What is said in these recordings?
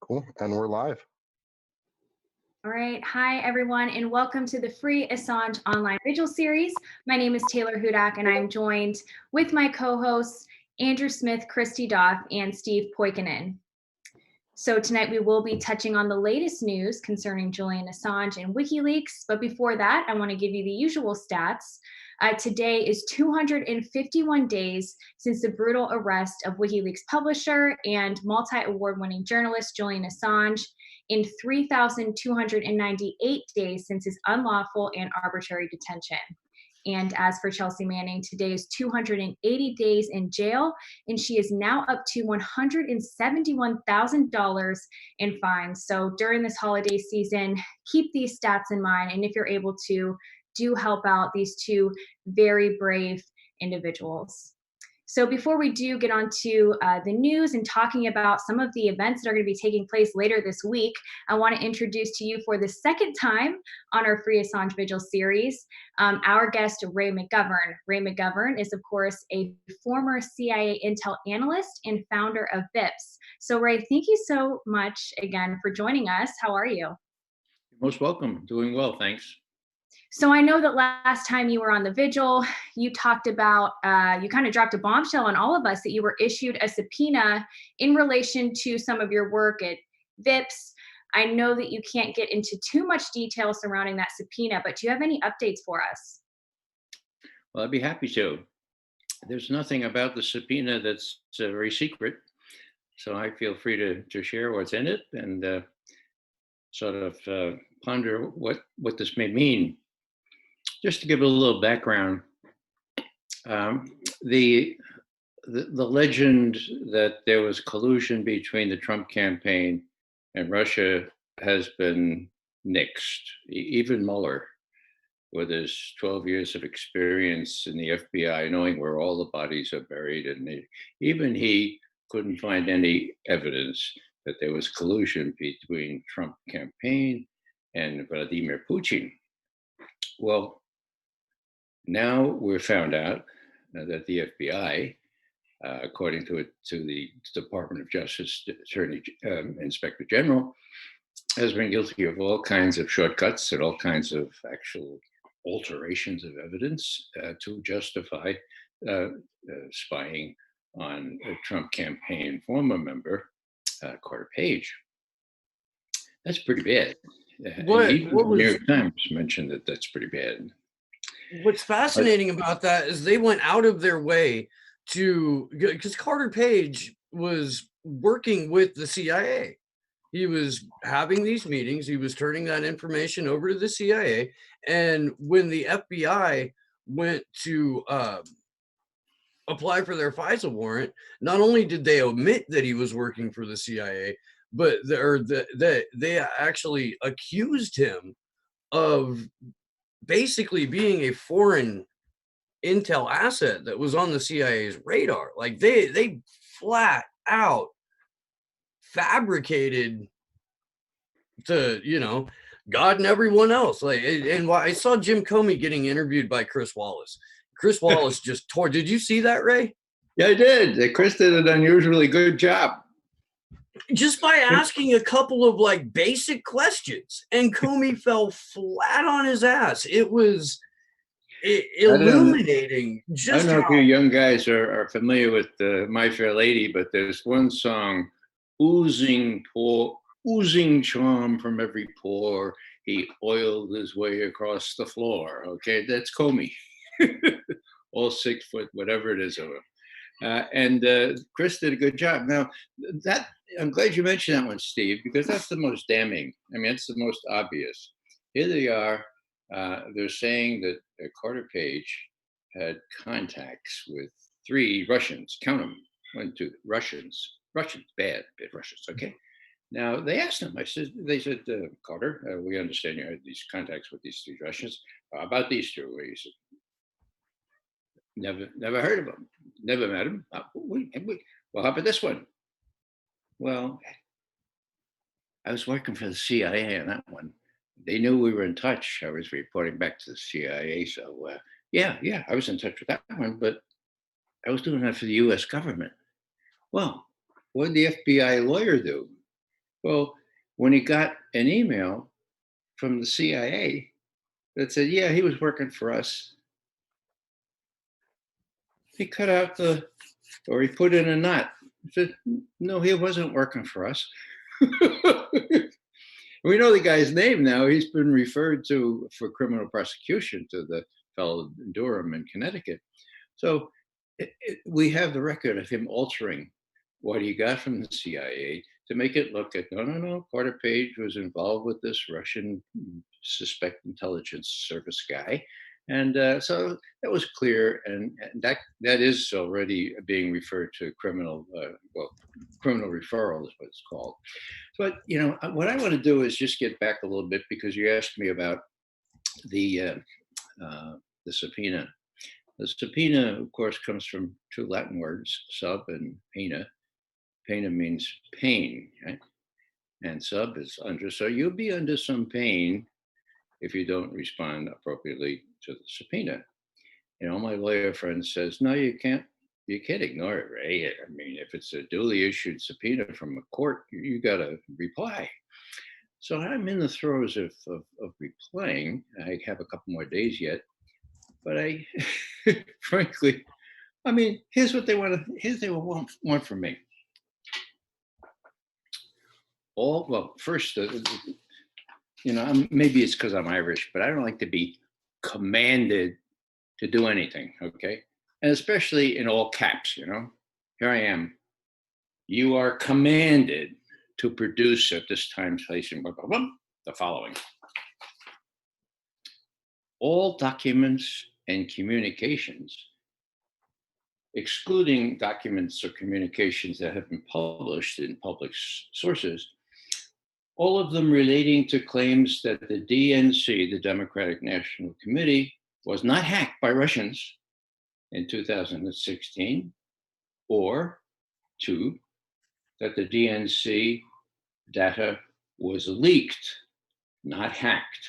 Cool. And we're live. All right. Hi, everyone, and welcome to the free Assange online vigil series. My name is Taylor Hudak, and I'm joined with my co-hosts, Andrew Smith, Christy Doth, and Steve Poikinen. So tonight we will be touching on the latest news concerning Julian Assange and WikiLeaks. But before that, I want to give you the usual stats. Today is 251 days since the brutal arrest of WikiLeaks publisher and multi-award-winning journalist Julian Assange, in 3,298 days since his unlawful and arbitrary detention. And as for Chelsea Manning, today is 280 days in jail, and she is now up to $171,000 in fines. So during this holiday season, keep these stats in mind, and if you're able to, do help out these two very brave individuals. So before we do get on to the news and talking about some of the events that are going to be taking place later this week, I want to introduce to you for the second time on our Free Assange Vigil series, our guest, Ray McGovern. Ray McGovern is, of course, a former CIA intel analyst and founder of VIPS. So Ray, thank you so much again for joining us. How are you? You're most welcome. Doing well, thanks. So I know that last time you were on the vigil, you talked about, you kind of dropped a bombshell on all of us that you were issued a subpoena in relation to some of your work at VIPS. I know that you can't get into too much detail surrounding that subpoena, but do you have any updates for us? Well, I'd be happy to. There's nothing about the subpoena that's very secret, so I feel free to share what's in it and sort of ponder what this may mean. Just to give a little background, the legend that there was collusion between the Trump campaign and Russia has been nixed. Even Mueller, with his 12 years of experience in the FBI, knowing where all the bodies are buried, and even he couldn't find any evidence that there was collusion between Trump campaign and Vladimir Putin. Well, now we're found out that the FBI, according to the Department of Justice Attorney Inspector General, has been guilty of all kinds of shortcuts and all kinds of actual alterations of evidence to justify spying on a Trump campaign former member, Carter Page. That's pretty bad. Even the New York Times mentioned that that's pretty bad. What's fascinating about that is they went out of their way to, because Carter Page was working with the CIA. He was having these meetings. He was turning that information over to the CIA. And when the FBI went to apply for their FISA warrant, not only did they omit that he was working for the CIA, but they actually accused him of basically being a foreign intel asset that was on the CIA's radar. Like they flat out fabricated to, God and everyone else. And I saw Jim Comey getting interviewed by Chris Wallace. Chris Wallace just tore. Did you see that, Ray? Yeah, I did. Chris did an unusually good job. Just by asking a couple of basic questions, and Comey fell flat on his ass. It was illuminating. I don't know if you young guys are familiar with My Fair Lady, but there's one song, oozing charm from every pore, he oiled his way across the floor. Okay, that's Comey. All 6 foot, whatever it is of him. And Chris did a good job. Now, I'm glad you mentioned that one, Steve, because that's the most damning. I mean, it's the most obvious. Here they are. They're saying that Carter Page had contacts with 3 Russians. Count them. 1, 2 Russians, bad Russians. Okay. Now they asked him. They said, Carter, we understand you had these contacts with these 3 Russians. About these 2, he said, never heard of them. Never met him. Well, how about this one? Well, I was working for the CIA on that one. They knew we were in touch. I was reporting back to the CIA. So, yeah, I was in touch with that one, but I was doing that for the US government. Well, what did the FBI lawyer do? Well, when he got an email from the CIA that said, yeah, he was working for us, he cut out or he put in a knot. He said, no, he wasn't working for us. We know the guy's name now. He's been referred to for criminal prosecution to the fellow in Durham in Connecticut. So we have the record of him altering what he got from the CIA to make it look at, no, Carter Page was involved with this Russian suspect intelligence service guy. And so that was clear, and that is already being referred to criminal referral is what it's called. But what I want to do is just get back a little bit, because you asked me about the subpoena. The subpoena, of course, comes from two Latin words, sub and pena. Pena means pain, right? And sub is under. So you'll be under some pain if you don't respond appropriately to the subpoena. My lawyer friend says, no, you can't ignore it, Ray. I mean, if it's a duly issued subpoena from a court, you got to reply. So I'm in the throes of replying. I have a couple more days yet, but I, frankly, I mean, here's what they want from me. First, maybe it's because I'm Irish, but I don't like to be commanded to do anything, okay? And especially in all caps, here I am. You are commanded to produce at this time, place, and the following. All documents and communications, excluding documents or communications that have been published in public sources, all of them relating to claims that the DNC, the Democratic National Committee, was not hacked by Russians in 2016, or two, that the DNC data was leaked, not hacked,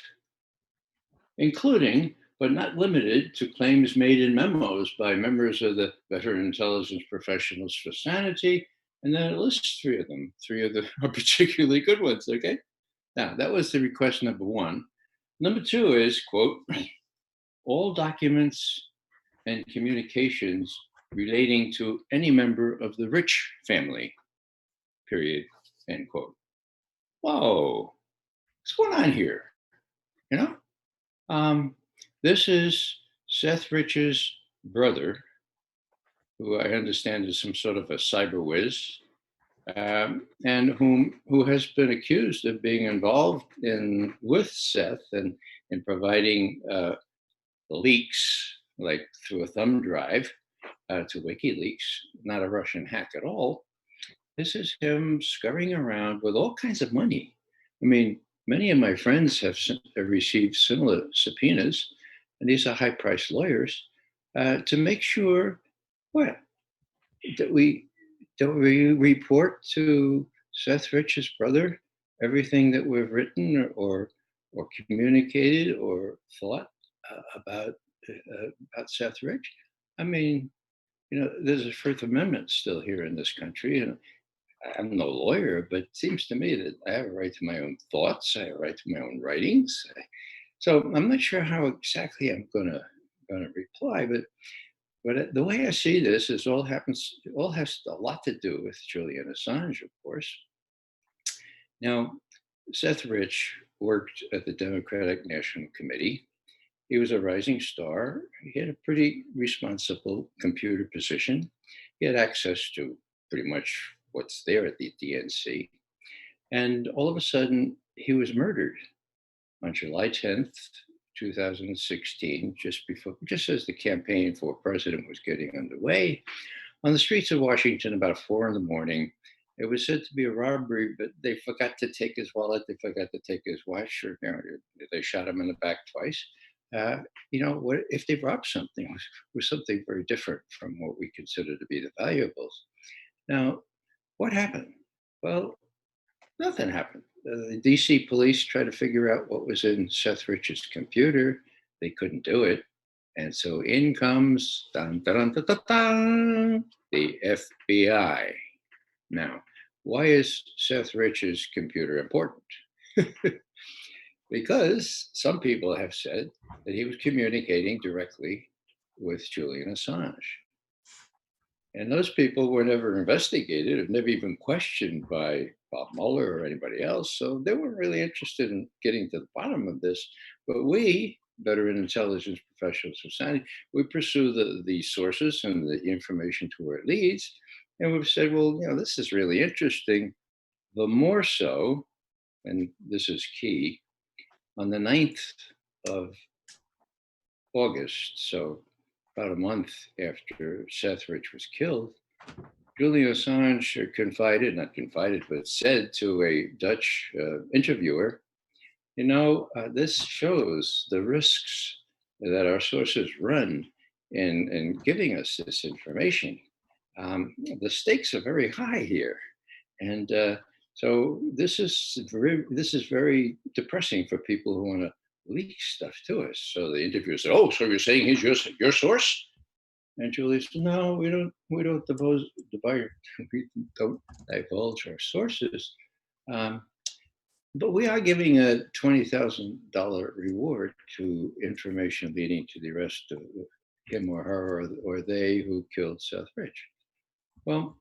including, but not limited to, claims made in memos by members of the Veteran Intelligence Professionals for Sanity, and then it lists three of them. Three of them are particularly good ones, okay? Now, that was the request number one. Number two is, quote, all documents and communications relating to any member of the Rich family, period, end quote. Whoa, what's going on here? This is Seth Rich's brother, who I understand is some sort of a cyber whiz, and who has been accused of being involved with Seth and in providing the leaks, like through a thumb drive, to WikiLeaks, not a Russian hack at all. This is him scurrying around with all kinds of money. I mean, many of my friends have received similar subpoenas, and these are high-priced lawyers, to make sure that we report to Seth Rich's brother everything that we've written or communicated or thought about Seth Rich. I mean, there's a First Amendment still here in this country, and I'm no lawyer, but it seems to me that I have a right to my own thoughts. I have a right to my own writings. So I'm not sure how exactly I'm gonna reply, but the way I see this is all has a lot to do with Julian Assange, of course. Now, Seth Rich worked at the Democratic National Committee. He was a rising star. He had a pretty responsible computer position. He had access to pretty much what's there at the DNC. And all of a sudden, he was murdered on July 10th, 2016, just as the campaign for president was getting underway, on the streets of Washington about 4 a.m. It was said to be a robbery, but they forgot to take his wallet. They forgot to take his watch. Or, they shot him in the back twice. What if they robbed something? It was something very different from what we consider to be the valuables. Now, what happened? Well, nothing happened. The DC police tried to figure out what was in Seth Rich's computer. They couldn't do it. And so in comes dun, dun, dun, dun, dun, the FBI. Now, why is Seth Rich's computer important? Because some people have said that he was communicating directly with Julian Assange. And those people were never investigated or never even questioned by Bob Mueller or anybody else. So they weren't really interested in getting to the bottom of this. But we, veteran intelligence professionals of society, we pursue the sources and the information to where it leads. And we've said, well, this is really interesting. The more so, and this is key, on the 9th of August, so about a month after Seth Rich was killed, Julian Assange not confided, but said to a Dutch interviewer, this shows the risks that our sources run in giving us this information. The stakes are very high here. And so this is very depressing for people who want to leak stuff to us. So the interviewer said, "Oh, so you're saying he's your source?" And Julie said, "No, we don't divulge our sources, but we are giving a $20,000 reward to information leading to the arrest of him or her or they who killed Seth Rich." Well,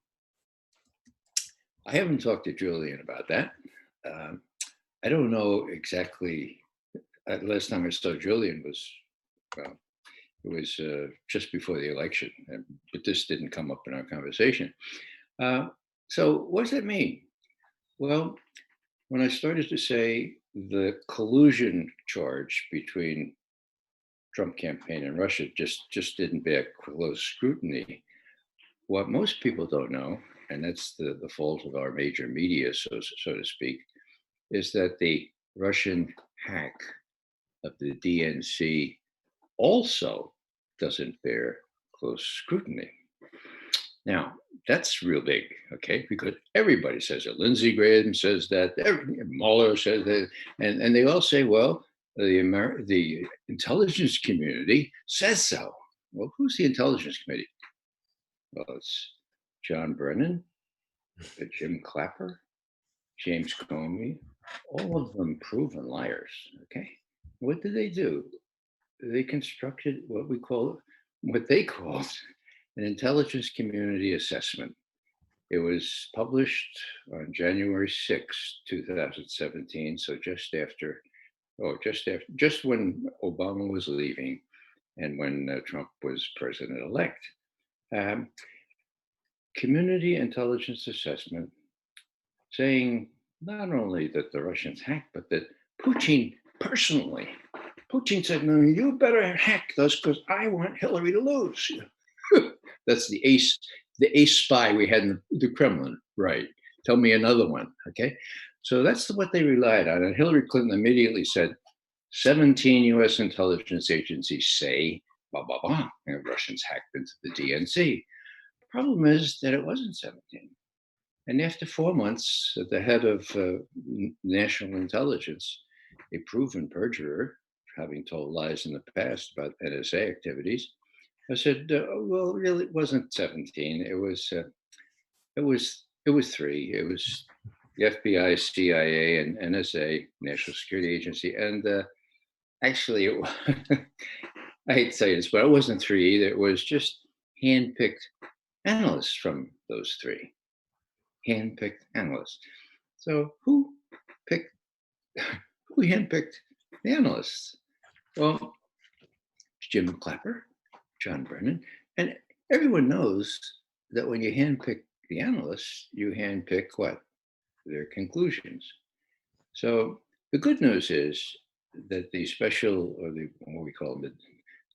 I haven't talked to Julian about that. I don't know exactly. Last time I saw Julian was, well, it was just before the election, but this didn't come up in our conversation. So what does that mean? Well, when I started to say the collusion charge between Trump campaign and Russia just didn't bear close scrutiny, what most people don't know, and that's the fault of our major media, so to speak, is that the Russian hack of the DNC also doesn't bear close scrutiny. Now, that's real big, okay? Because everybody says it. Lindsey Graham says that, Mueller says that, and they all say, well, the intelligence community says so. Well, who's the intelligence committee? Well, it's John Brennan, Jim Clapper, James Comey, all of them proven liars, okay? What did they do? They constructed what they called an intelligence community assessment. It was published on January 6, 2017, so just when Obama was leaving and when Trump was president-elect. Community intelligence assessment saying not only that the Russians hacked, but that Putin personally, Putin said, "No, you better hack those because I want Hillary to lose." That's the ace spy we had in the Kremlin, right? Tell me another one, okay? So that's what they relied on. And Hillary Clinton immediately said, 17 US intelligence agencies say, blah, blah, blah, and Russians hacked into the DNC. The problem is that it wasn't 17. And after 4 months at the head of national intelligence, a proven perjurer, having told lies in the past about NSA activities, I said, "Well, really, it wasn't 17. It was 3. It was the FBI, CIA, and NSA, National Security Agency, and actually, I hate to say this, but it wasn't 3 either. It was just handpicked analysts from those 3." Handpicked analysts. So who handpicked the analysts? Well, Jim Clapper, John Brennan, and everyone knows that when you handpick the analysts, you handpick what? Their conclusions. So the good news is that the special, or what we call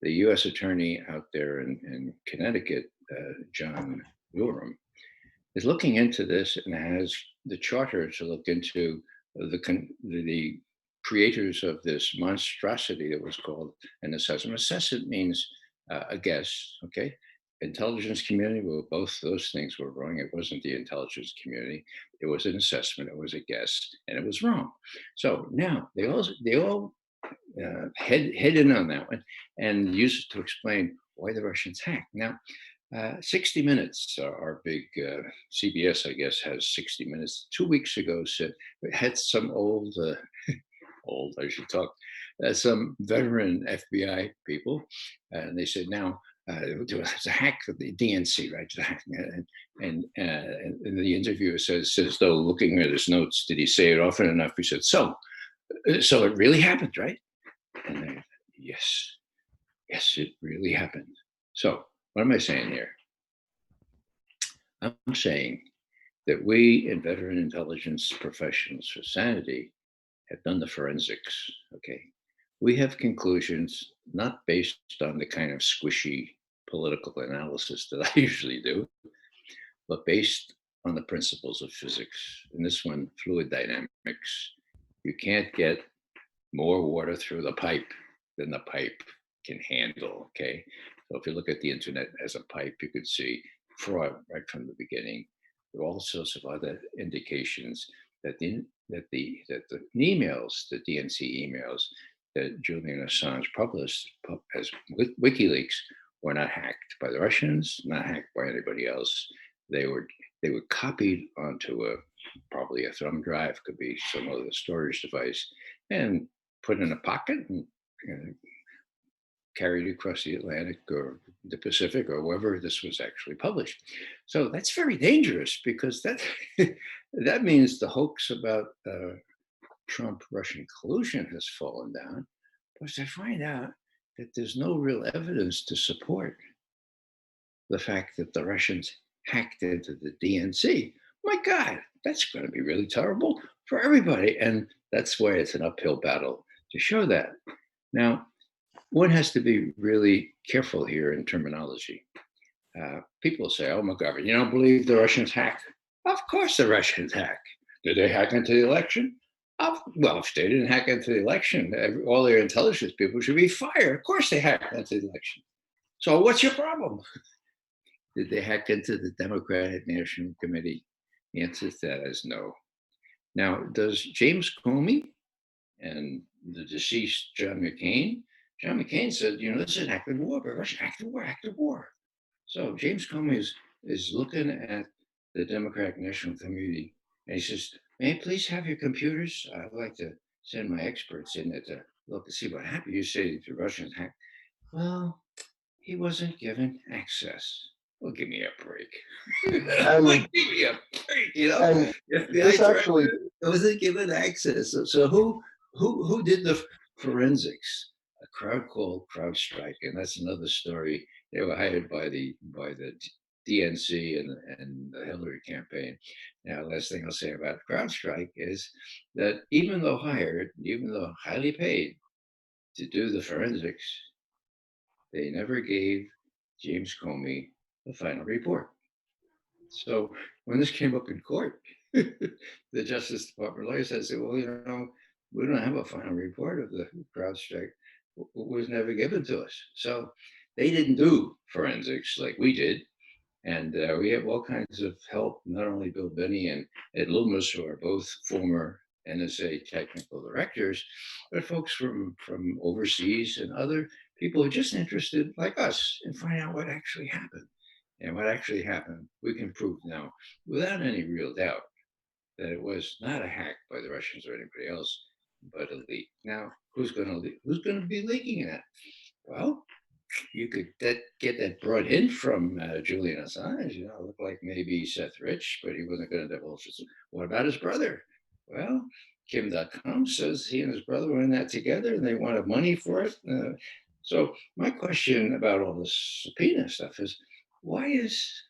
the U.S. attorney out there in Connecticut, John Durham, is looking into this and has the charter to look into the creators of this monstrosity that was called an assessment. Assessment means a guess, okay? Intelligence community, well, both those things were wrong. It wasn't the intelligence community. It was an assessment. It was a guess, and it was wrong. So now they all head in on that one and use it to explain why the Russians hacked. Now, 60 Minutes, our big CBS, I guess, has 60 Minutes. 2 weeks ago, said it had some old, old, I should talk, some veteran FBI people, and they said now there was a hack of the DNC, right? And the interviewer says, though, looking at his notes, did he say it often enough? He said, so it really happened, right? And they, yes, it really happened. So what am I saying here? I'm saying that we in veteran intelligence professionals for sanity have done the forensics, okay? We have conclusions not based on the kind of squishy political analysis that I usually do, but based on the principles of physics. In this one, fluid dynamics. You can't get more water through the pipe than the pipe can handle, okay? So if you look at the internet as a pipe, you could see fraud right from the beginning. There are all sorts of other indications that the emails, the DNC emails that Julian Assange published as WikiLeaks were not hacked by the Russians, not hacked by anybody else. They were copied onto probably a thumb drive, could be some other storage device, and put in a pocket and carried across the Atlantic or the Pacific or wherever this was actually published. So that's very dangerous, because that that means the hoax about Trump-Russian collusion has fallen down, because they find out that there's no real evidence to support the fact that the Russians hacked into the DNC. My God, that's going to be really terrible for everybody. And that's why it's an uphill battle to show that. Now, one has to be really careful here in terminology. People say, oh, McGovern, you don't believe the Russians hack? Of course the Russians hack. Did they hack into the election? Well, if they didn't hack into the election, all their intelligence people should be fired. Of course they hacked into the election. So what's your problem? Did they hack into the Democratic National Committee? The answer to that is no. Now, does James Comey and the deceased John McCain said, this is an act of war, but Russia, act of war. So James Comey is looking at the Democratic National Committee, and he says, may I please have your computers? I'd like to send my experts in there to look to see what happened. You say the Russians hacked. Well, he wasn't given access. Well, give me a break. Like, give me a break, This actually wasn't given access. So who did the forensics? A crowd called CrowdStrike, and that's another story. They were hired by the DNC and the Hillary campaign. Now, last thing I'll say about CrowdStrike is that even though highly paid to do the forensics, they never gave James Comey the final report. So when this came up in court, the Justice Department lawyer said, well, we don't have a final report of the CrowdStrike. It was never given to us. So they didn't do forensics like we did. And we have all kinds of help, not only Bill Binney and Ed Loomis, who are both former NSA technical directors, but folks from overseas and other people who are just interested, like us, in finding out what actually happened. And what actually happened, we can prove now, without any real doubt, that it was not a hack by the Russians or anybody else, but a leak. Now, who's going to be leaking that? Well, you could get that brought in from Julian Assange. Looked like maybe Seth Rich, but he wasn't going to divulge it. What about his brother? Well, Kim.com says he and his brother were in that together, and they wanted money for it. So my question about all this subpoena stuff is, why is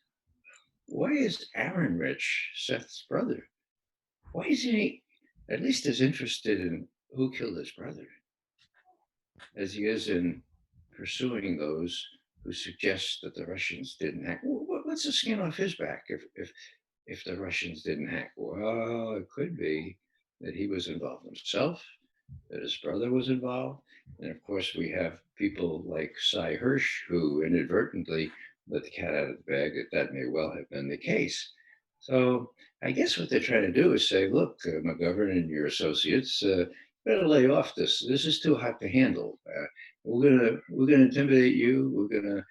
Aaron Rich, Seth's brother, why isn't he at least as interested in who killed his brother as he is in pursuing those who suggest that the Russians didn't hack? What's the skin off his back if the Russians didn't hack? Well, it could be that he was involved himself, that his brother was involved. And of course, we have people like Cy Hirsch, who inadvertently let the cat out of the bag, that may well have been the case. So I guess what they're trying to do is say, look, McGovern and your associates, better lay off this. This is too hot to handle. We're gonna intimidate you. We're gonna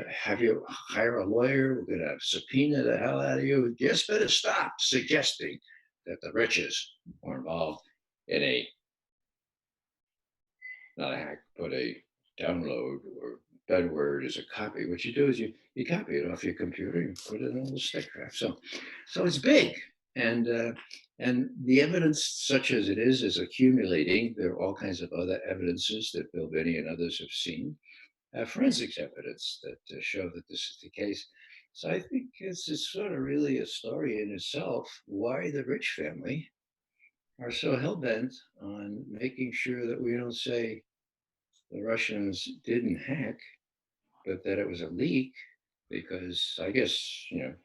have you hire a lawyer. We're going to subpoena the hell out of you. You just better stop suggesting that the riches were involved in a, not a hack, but a download, or better word is a copy. What you do is you copy it off your computer and put it in a little stick drive. So it's big. And the evidence, such as it is accumulating. There are all kinds of other evidences that Bill Binney and others have seen, forensics evidence that show that this is the case. So I think it's sort of really a story in itself why the Rich family are so hell-bent on making sure that we don't say the Russians didn't hack, but that it was a leak, because I guess, you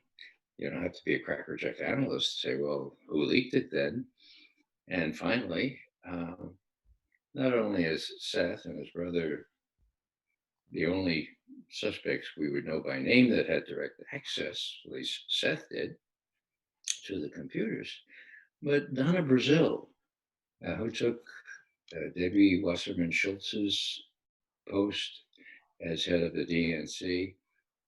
don't have to be a crackerjack analyst to say, well, who leaked it then? And finally, not only is Seth and his brother the only suspects we would know by name that had direct access, at least Seth did, to the computers, but Donna Brazil, who took Debbie Wasserman Schultz's post as head of the DNC,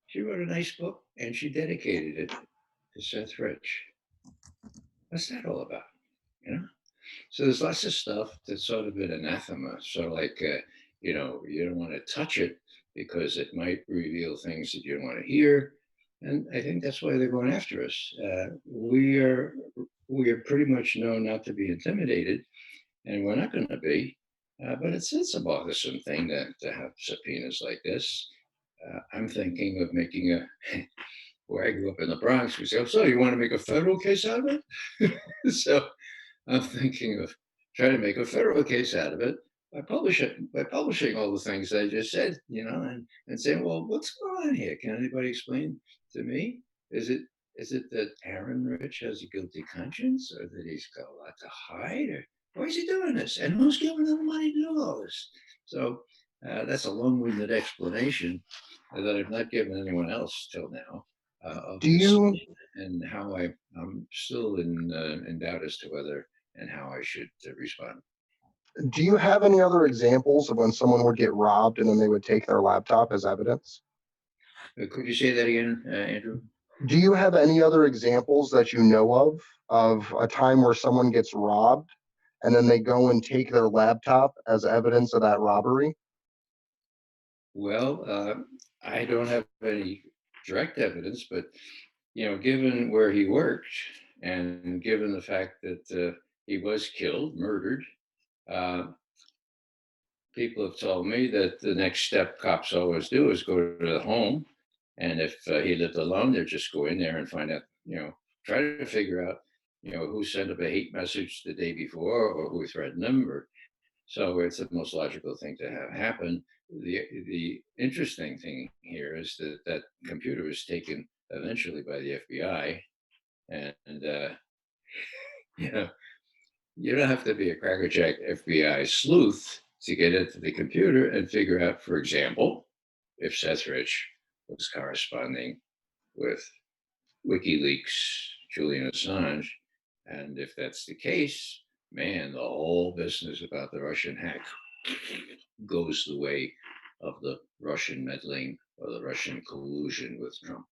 she wrote a nice book and she dedicated it to Seth Rich. What's that all about? You know? So there's lots of stuff that's sort of an anathema, sort of like, you don't want to touch it because it might reveal things that you don't want to hear. And I think that's why they're going after us. We are pretty much known not to be intimidated, and we're not going to be. But it's a bothersome thing to have subpoenas like this. I'm thinking of making where I grew up in the Bronx, we say, oh, so you want to make a federal case out of it? So I'm thinking of trying to make a federal case out of it by publishing all the things I just said, and saying, well, what's going on here? Can anybody explain to me? Is it that Aaron Rich has a guilty conscience, or that he's got a lot to hide, or why is he doing this? And who's giving him the money to do all this? So that's a long-winded explanation that I've not given anyone else till now. Do you and how I'm still in doubt as to whether and how I should respond. do you have any other examples of when someone would get robbed and then they would take their laptop as evidence? Could you say that again, Andrew? Do you have any other examples that you know of a time where someone gets robbed and then they go and take their laptop as evidence of that robbery? Well, I don't have any direct evidence, but given where he worked and given the fact that he was killed, murdered, uh, people have told me that the next step cops always do is go to the home. And if he lived alone, they'd just go in there and find out, try to figure out, who sent up a hate message the day before, or who threatened them. So it's the most logical thing to have happen. The interesting thing here is that computer was taken eventually by the FBI. And you don't have to be a crackerjack FBI sleuth to get into the computer and figure out, for example, if Seth Rich was corresponding with WikiLeaks, Julian Assange. And if that's the case, man, the whole business about the Russian hack goes the way of the Russian meddling or the Russian collusion with Trump.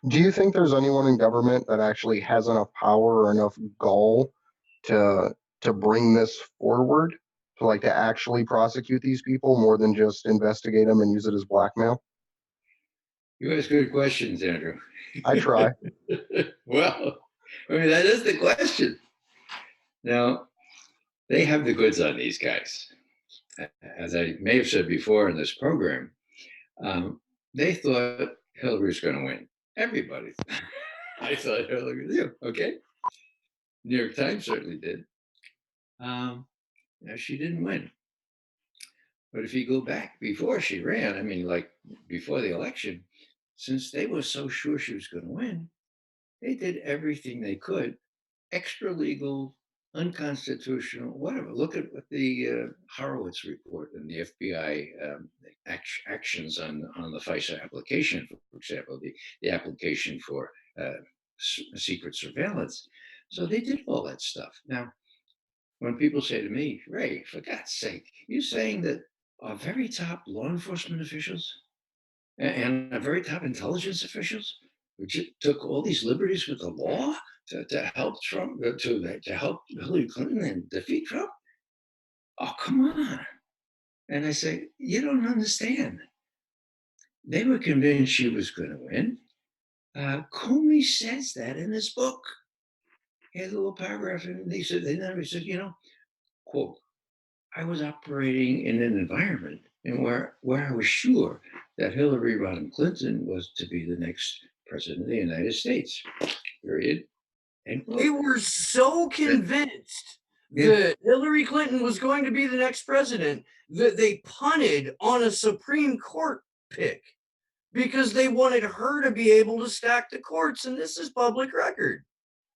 Do you think there's anyone in government that actually has enough power or enough gall to bring this forward, to actually prosecute these people more than just investigate them and use it as blackmail? You ask good questions, Andrew. I try. Well, that is the question. Now, they have the goods on these guys. As I may have said before in this program, they thought Hillary was going to win. Everybody. I thought Hillary was going to win. Okay. New York Times certainly did. Now, she didn't win. But if you go back before she ran, like before the election, since they were so sure she was going to win, they did everything they could, extra legal, unconstitutional, whatever. Look at what the Horowitz report and the FBI actions on the FISA application, for example, the application for secret surveillance. So they did all that stuff. Now, when people say to me, Ray, for God's sake, you saying that our very top law enforcement officials and very top intelligence officials who took all these liberties with the law to help Trump, to help Hillary Clinton and defeat Trump. Oh, come on. And I say, you don't understand. They were convinced she was going to win. Comey says that in his book. He had a little paragraph, and they said, you know, quote, I was operating in an environment and where I was sure that Hillary Rodham Clinton was to be the next president of the United States. Period. And They were so convinced that Hillary Clinton was going to be the next president that they punted on a Supreme Court pick because they wanted her to be able to stack the courts, and this is public record.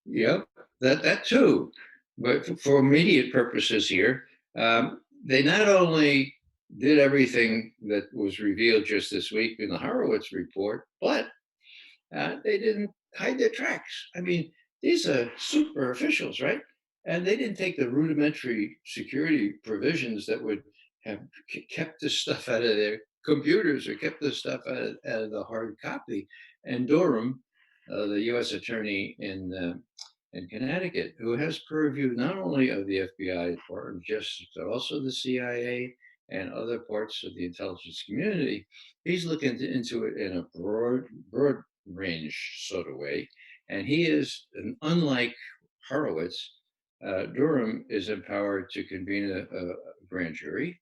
Yep, that too. But for immediate purposes here, they not only did everything that was revealed just this week in the Horowitz report, but they didn't hide their tracks. I mean, these are super officials, right? And they didn't take the rudimentary security provisions that would have kept this stuff out of their computers or kept this stuff out of the hard copy. And Durham, the U.S. attorney in Connecticut, who has purview not only of the FBI Department of Justice, but also the CIA and other parts of the intelligence community, he's looking into it in a broad range sort of way. And he is, unlike Horowitz, Durham is empowered to convene a grand jury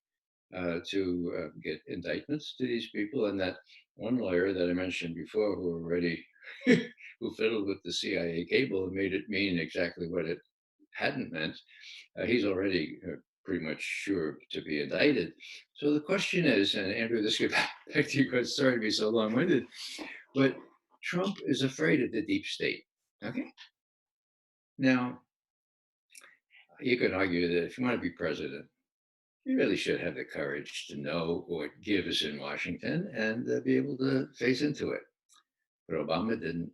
to get indictments to these people. And that one lawyer that I mentioned before, who already who fiddled with the CIA cable and made it mean exactly what it hadn't meant, he's already pretty much sure to be indicted. So the question is, and Andrew, this gets back to you because sorry to be so long-winded, but Trump is afraid of the deep state. Okay. Now, you could argue that if you want to be president, you really should have the courage to know what gives in Washington and be able to face into it. But Obama didn't.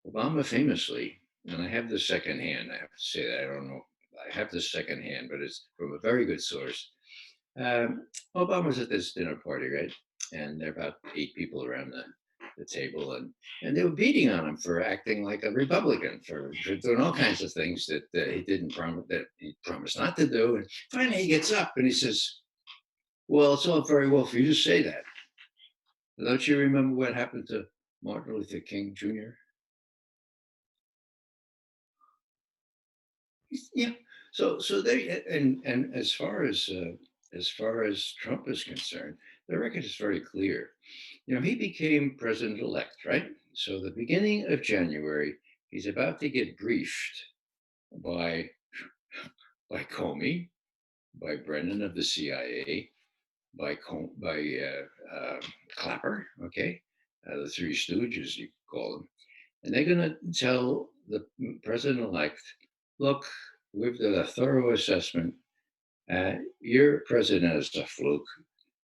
Obama famously, and I have the second hand, I have to say that, I don't know, I have the second hand, but it's from a very good source. Obama was at this dinner party, right? And there are about 8 people around the table, and they were beating on him for acting like a Republican, for doing all kinds of things that he didn't promise, that he promised not to do. And finally he gets up and he says, well, it's all very well for you to say that. Don't you remember what happened to Martin Luther King Jr.? Yeah. So they, and as far as Trump is concerned, the record is very clear. You know, he became president-elect, right? So the beginning of January, he's about to get briefed by Comey, by Brennan of the CIA, by Clapper, okay, the Three Stooges, you call them, and they're going to tell the president-elect, look, we've done a thorough assessment. Your president is a fluke.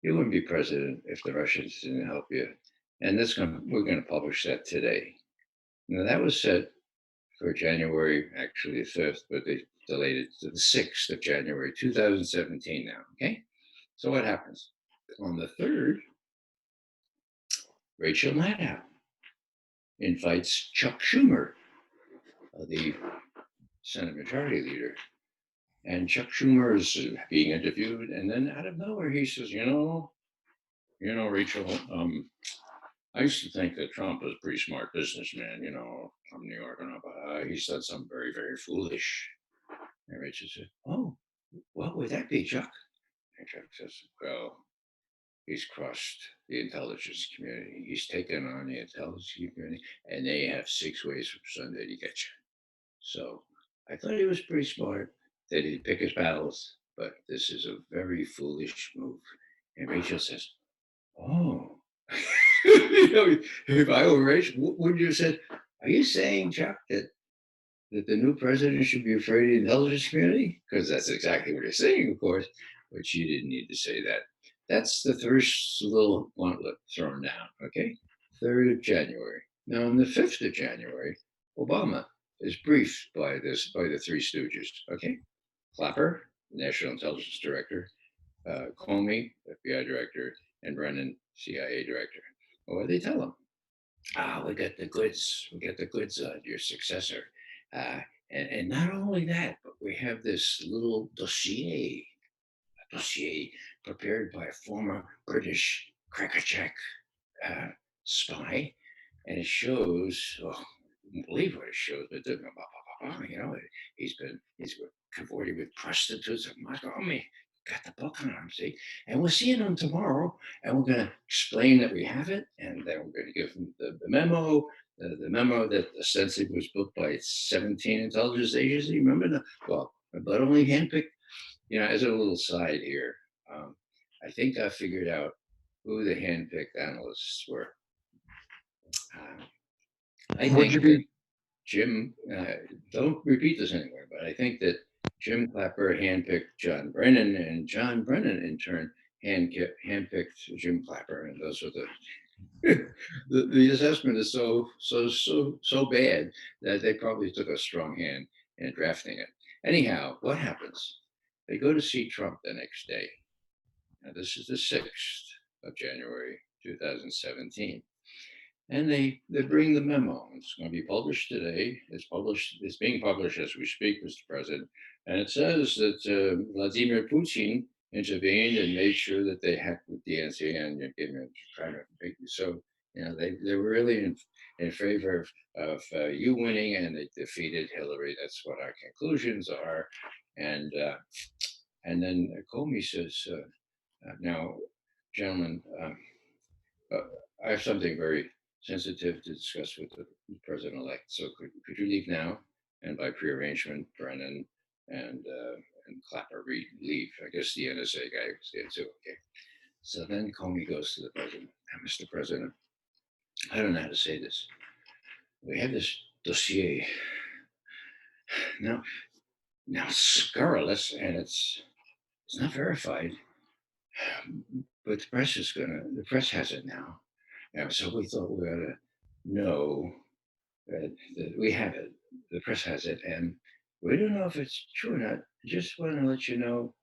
You wouldn't be president if the Russians didn't help you. And we're going to publish that today. Now, that was set for January, actually the 5th, but they delayed it to the 6th of January, 2017 now, okay? So what happens? On the 3rd, Rachel Maddow invites Chuck Schumer, the Senate Majority Leader. And Chuck Schumer is being interviewed, and then out of nowhere he says, you know, Rachel, I used to think that Trump was a pretty smart businessman, you know, from New York and up. He said something very, very foolish. And Rachel said, oh, what would that be, Chuck? And Chuck says, well, he's crossed the intelligence community. He's taken on the intelligence community, and they have 6 ways from Sunday to get you. So I thought he was pretty smart, that he'd pick his battles, but this is a very foolish move. And Rachel says, oh. You know, if I were Rachel, would you have said, are you saying, Chuck, that the new president should be afraid of the intelligence community? Because that's exactly what you're saying, of course, but she didn't need to say that. That's the first little gauntlet thrown down, okay? 3rd of January. Now, on the 5th of January, Obama is briefed by the Three Stooges, okay? Clapper, National Intelligence Director, Comey, FBI Director, and Brennan, CIA director. Well, what did they tell him? We got the goods. We got the goods on your successor. Uh, and not only that, but we have this little dossier prepared by a former British crackerjack uh, spy, and it shows. Oh, I can't believe what it shows. But you know, he's cavorting with prostitutes of Moscow. I mean, got the book on him, see, and we're seeing him tomorrow, and we're going to explain that we have it, and then we're going to give him the memo. The memo that ostensibly was booked by 17 intelligence agencies. Remember the well, but only handpicked. You know, as a little side here, um, I think I figured out who the handpicked analysts were. Um, I Would you think that be Jim, don't repeat this anywhere, but I think that Jim Clapper handpicked John Brennan, and John Brennan in turn handpicked Jim Clapper, and those were the assessment is so bad that they probably took a strong hand in drafting it. Anyhow, what happens? They go to see Trump the next day. Now, this is the 6th of January, 2017. And they bring the memo. It's going to be published today. It's being published as we speak, Mr. President. And it says that Vladimir Putin intervened and made sure that they hacked the DNC and trying to make you. So, you know, they were really in favor of you winning, and they defeated Hillary. That's what our conclusions are. And then Comey says, now, gentlemen, I have something very sensitive to discuss with the president-elect. So could you leave now? And by prearrangement, Brennan and Clapper leave. I guess the NSA guy was there too. Okay. So then Comey goes to the president. Now, Mr. President, I don't know how to say this. We have this dossier now scurrilous, and it's not verified. But the press has it now. And so we thought we ought to know that we have it. The press has it, and we don't know if it's true or not. Just want to let you know.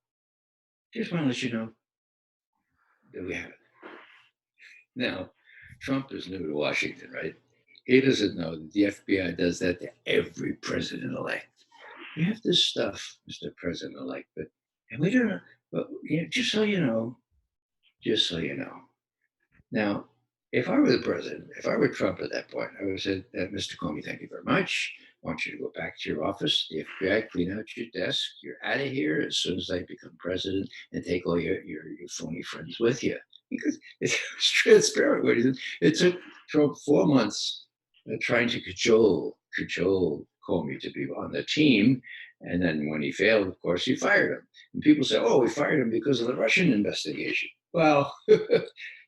Just want to let you know that we have it. Now, Trump is new to Washington, right? He doesn't know that the FBI does that to every president-elect. We have this stuff, Mr. President-elect, and we don't know. But you know, just so you know, Now, if I were the president, if I were Trump at that point, I would have said, Mr. Comey, thank you very much. I want you to go back to your office. The FBI, clean out your desk. You're out of here as soon as I become president, and take all your phony friends with you. Because it's transparent what he did. It took Trump 4 months trying to cajole Comey to be on the team. And then when he failed, of course, he fired him. And people say, oh, we fired him because of the Russian investigation. Well,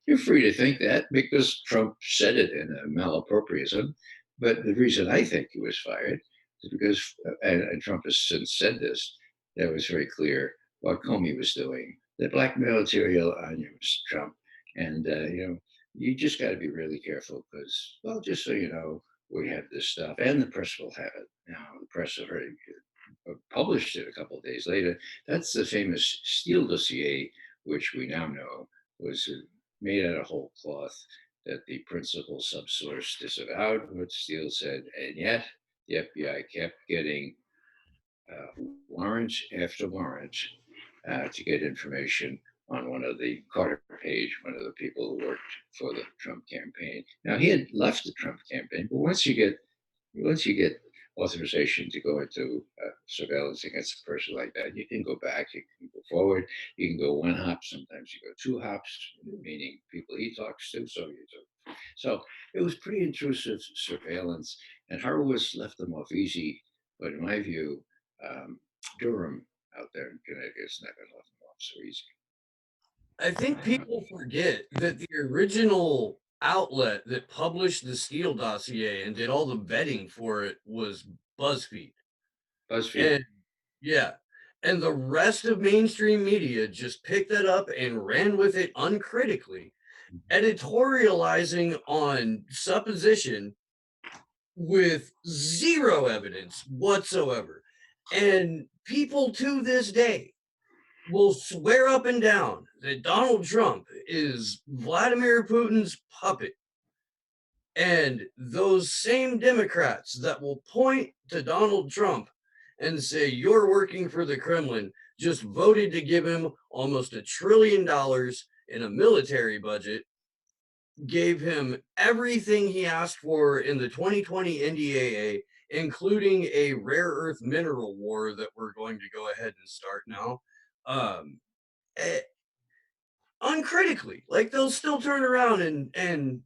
you're free to think that because Trump said it in a malappropriatism. But the reason I think he was fired is because, and Trump has since said this, that was very clear what Comey was doing. The blackmail material on you, Mr. Trump. And, you know, you just got to be really careful because, well, just so you know, we have this stuff and the press will have it. Now, the press already published it a couple of days later. That's the famous Steele dossier, which we now know was made out of whole cloth, that the principal subsource disavowed what Steele said, and yet the FBI kept getting warrant after warrant to get information on one of the Carter Page, one of the people who worked for the Trump campaign. Now he had left the Trump campaign, but once you get authorization to go into surveillance against a person like that, you can go back, you can go forward, you can go one hop, sometimes you go two hops, meaning people he talks to, so you do. So it was pretty intrusive surveillance, and Horowitz left them off easy, but in my view, Durham out there in Connecticut's not going to let them off so easy. I think people forget that the original outlet that published the Steele dossier and did all the vetting for it was BuzzFeed. BuzzFeed. And yeah. And the rest of mainstream media just picked that up and ran with it uncritically, editorializing on supposition with zero evidence whatsoever. And people to this day will swear up and down that Donald Trump is Vladimir Putin's puppet. And those same Democrats that will point to Donald Trump and say, you're working for the Kremlin, just voted to give him almost $1 trillion in a military budget, gave him everything he asked for in the 2020 NDAA, including a rare earth mineral war that we're going to go ahead and start now. Uncritically, like they'll still turn around and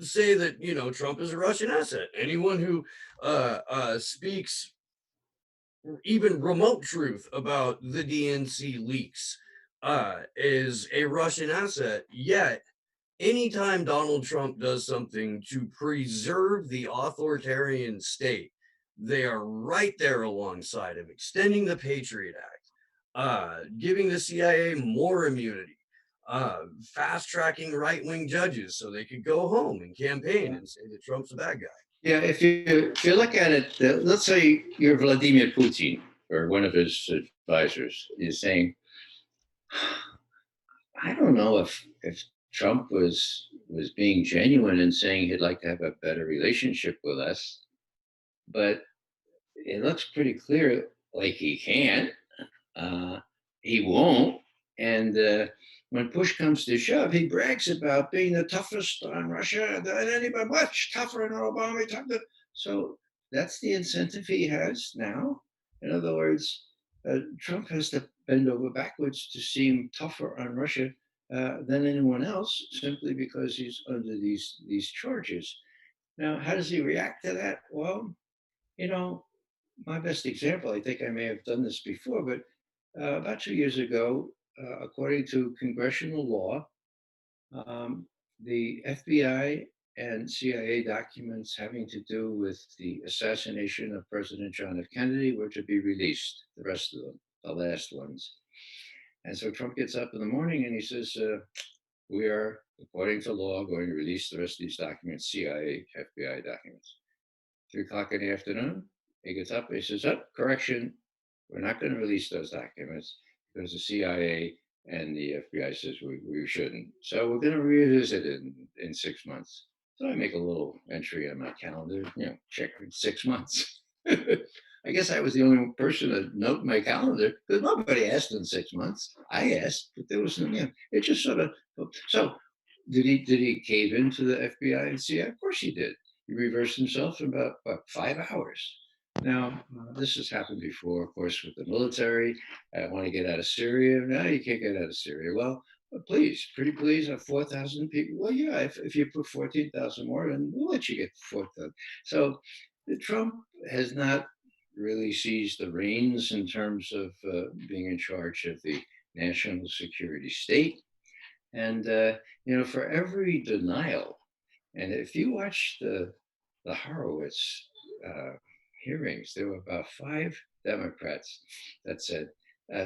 say that, you know, Trump is a Russian asset. Anyone who speaks even remote truth about the DNC leaks is a Russian asset. Yet, anytime Donald Trump does something to preserve the authoritarian state, they are right there alongside him, extending the Patriot Act, giving the CIA more immunity, fast tracking right wing judges so they could go home and campaign and say that Trump's a bad guy. Yeah, if you look at it, let's say you're Vladimir Putin or one of his advisors is saying, I don't know if Trump was being genuine and saying he'd like to have a better relationship with us, but it looks pretty clear like he can't, he won't, and when push comes to shove, he brags about being the toughest on Russia than anybody, much tougher than Obama. So that's the incentive he has now. In other words, Trump has to bend over backwards to seem tougher on Russia than anyone else, simply because he's under these charges. Now, how does he react to that? Well, you know, my best example, I think I may have done this before, but about 2 years ago, according to congressional law, the FBI and CIA documents having to do with the assassination of President John F. Kennedy were to be released, the rest of them, the last ones. And so Trump gets up in the morning and he says, we are, according to law, going to release the rest of these documents, CIA, FBI documents. 3:00 in the afternoon, he gets up, he says, oh, correction, we're not going to release those documents because the CIA and the FBI says we shouldn't. So we're going to revisit it in 6 months. So I make a little entry on my calendar, check in 6 months. I guess I was the only person to note my calendar because nobody asked in 6 months. I asked, but there was it just sort of. So did he cave into the FBI and CIA? Of course he did. He reversed himself in about 5 hours. Now, this has happened before, of course, with the military. I want to get out of Syria. No, you can't get out of Syria. Well, please, pretty please, 4,000 people. Well, yeah, if you put 14,000 more, then we'll let you get 4,000. So Trump has not really seized the reins in terms of being in charge of the national security state. And, for every denial, and if you watch the Horowitz hearings, there were about 5 Democrats that said,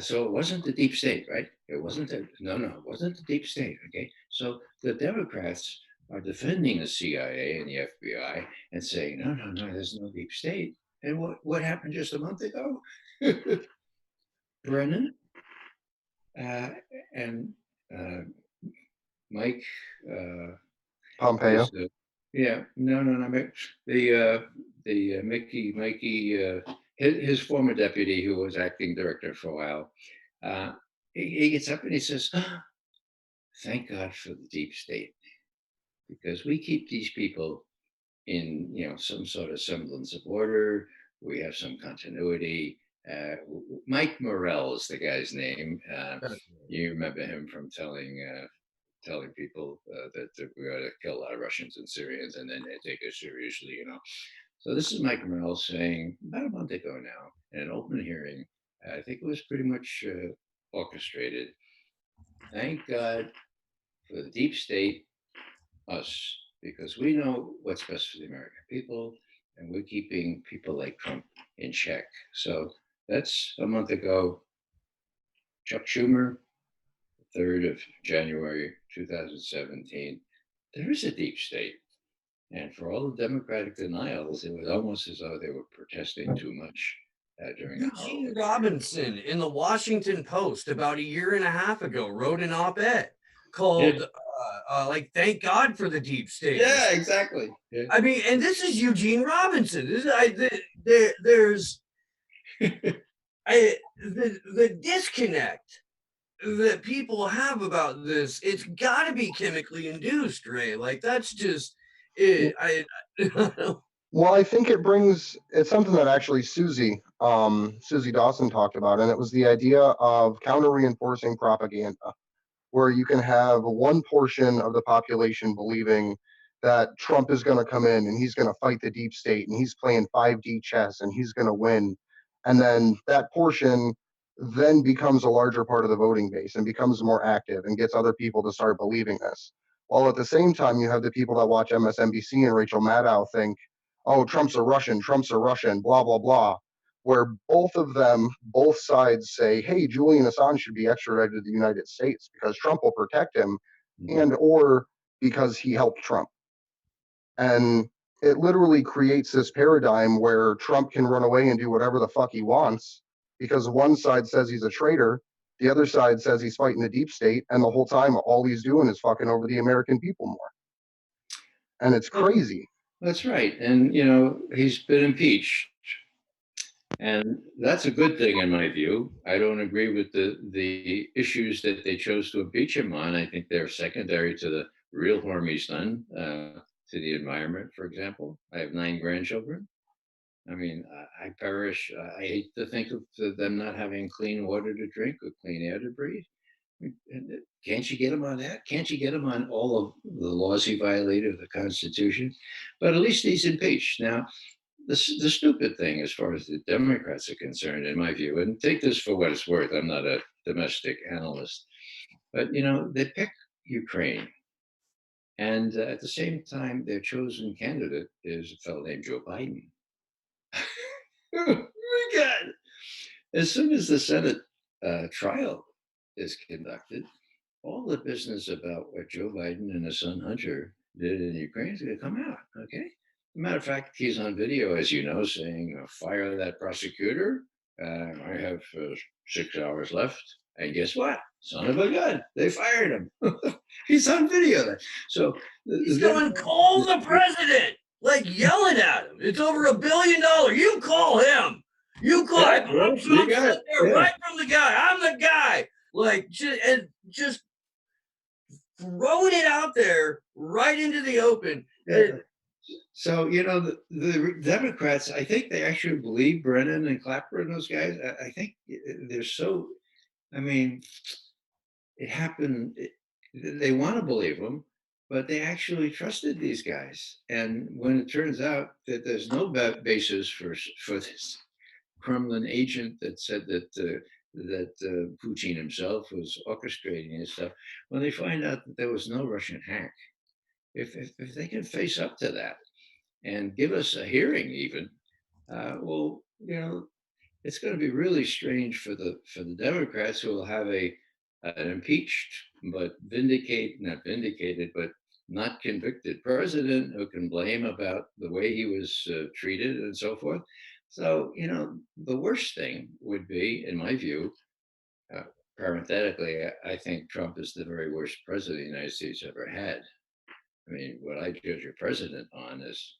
so it wasn't the deep state, right? It wasn't, it wasn't the deep state, okay? So the Democrats are defending the CIA and the FBI and saying, no, there's no deep state. And what happened just a month ago? Brennan and Mike Pompeo. Mickey, his former deputy who was acting director for a while, he gets up and he says, thank God for the deep state, because we keep these people in some sort of semblance of order. We have some continuity. Mike Morrell is the guy's name. You remember him from telling people that we ought to kill a lot of Russians and Syrians, and then they take us seriously, So this is Mike Morrell saying about a month ago now in an open hearing, I think it was pretty much orchestrated. Thank God for the deep state, us, because we know what's best for the American people, and we're keeping people like Trump in check. So that's a month ago. Chuck Schumer, 3rd of January 2017. There is a deep state. And for all the Democratic denials, it was almost as though they were protesting too much. during the Eugene holiday. Robinson in the Washington Post about a year and a half ago wrote an op-ed called like "Thank God for the Deep State." Yeah, exactly. Yeah. I mean, and this is Eugene Robinson. There's the disconnect that people have about this. It's got to be chemically induced, Ray. Like that's just it. Well, I think it's something that actually Susie Dawson talked about, and it was the idea of counter-reinforcing propaganda, where you can have one portion of the population believing that Trump is going to come in and he's going to fight the deep state and he's playing 5D chess and he's going to win. And then that portion then becomes a larger part of the voting base and becomes more active and gets other people to start believing this. While at the same time, you have the people that watch MSNBC and Rachel Maddow think, oh, Trump's a Russian, blah, blah, blah, where both sides say, hey, Julian Assange should be extradited to the United States because Trump will protect him and or because he helped Trump. And it literally creates this paradigm where Trump can run away and do whatever the fuck he wants because one side says he's a traitor, the other side says he's fighting the deep state, and the whole time all he's doing is fucking over the American people more. And it's crazy. That's right. And, you know, he's been impeached. And that's a good thing in my view. I don't agree with the issues that they chose to impeach him on. I think they're secondary to the real harm he's done to the environment, for example. I have 9 grandchildren. I mean, I perish. I hate to think of them not having clean water to drink or clean air to breathe. Can't you get him on that? Can't you get him on all of the laws he violated of the Constitution? But at least he's impeached. Now, the stupid thing, as far as the Democrats are concerned, in my view, and take this for what it's worth, I'm not a domestic analyst, but, you know, they pick Ukraine. And at the same time, their chosen candidate is a fellow named Joe Biden. Oh my God. As soon as the Senate trial is conducted, all the business about what Joe Biden and his son Hunter did in Ukraine is going to come out. Okay. Matter of fact, he's on video, as you know, saying, fire that prosecutor. I have 6 hours left. And guess what? Son of a gun. They fired him. He's on video. So he's going, call the president, like yelling at him. It's over $1 billion. You call him. You call him. I'm so upset there, right from the guy. I'm the guy. Like, just throwing it out there right into the open. Yeah. So, you know, the Democrats, I think they actually believe Brennan and Clapper and those guys. I think they're so, I mean, it happened. They want to believe them, but they actually trusted these guys. And when it turns out that there's no basis for this Kremlin agent that said that Putin himself was orchestrating this stuff, when they find out that there was no Russian hack, if they can face up to that and give us a hearing, even, well, you know, it's going to be really strange for the Democrats, who will have an impeached but not vindicated, but not convicted president who can blame about the way he was treated and so forth. So, you know, the worst thing would be, in my view, parenthetically, I think Trump is the very worst president the United States ever had. I mean, what I judge a president on is,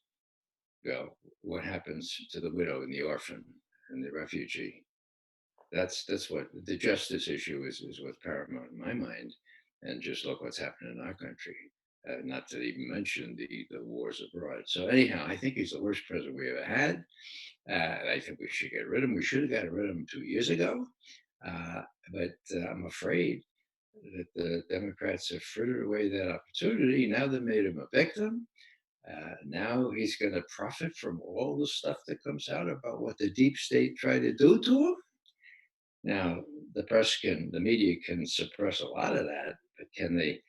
you know, what happens to the widow and the orphan and the refugee. That's what the justice issue is what's paramount in my mind. And just look what's happening in our country. Not to even mention the wars abroad. So anyhow, I think he's the worst president we ever had. I think we should get rid of him. We should have gotten rid of him 2 years ago. But I'm afraid that the Democrats have frittered away that opportunity. Now they made him a victim. Now he's going to profit from all the stuff that comes out about what the deep state tried to do to him. Now, the media can suppress a lot of that, but can they,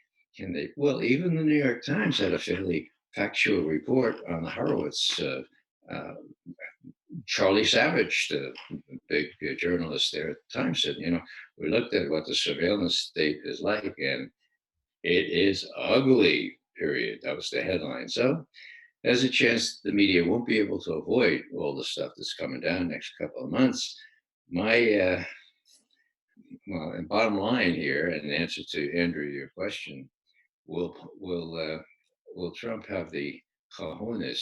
well, even the New York Times had a fairly factual report on the Horowitz, Charlie Savage, the big journalist there at the time, said, you know, we looked at what the surveillance state is like, and it is ugly, period. That was the headline. So there's a chance the media won't be able to avoid all the stuff that's coming down next couple of months. My well, and bottom line here, in answer to Andrew, your question, will will Trump have the cojones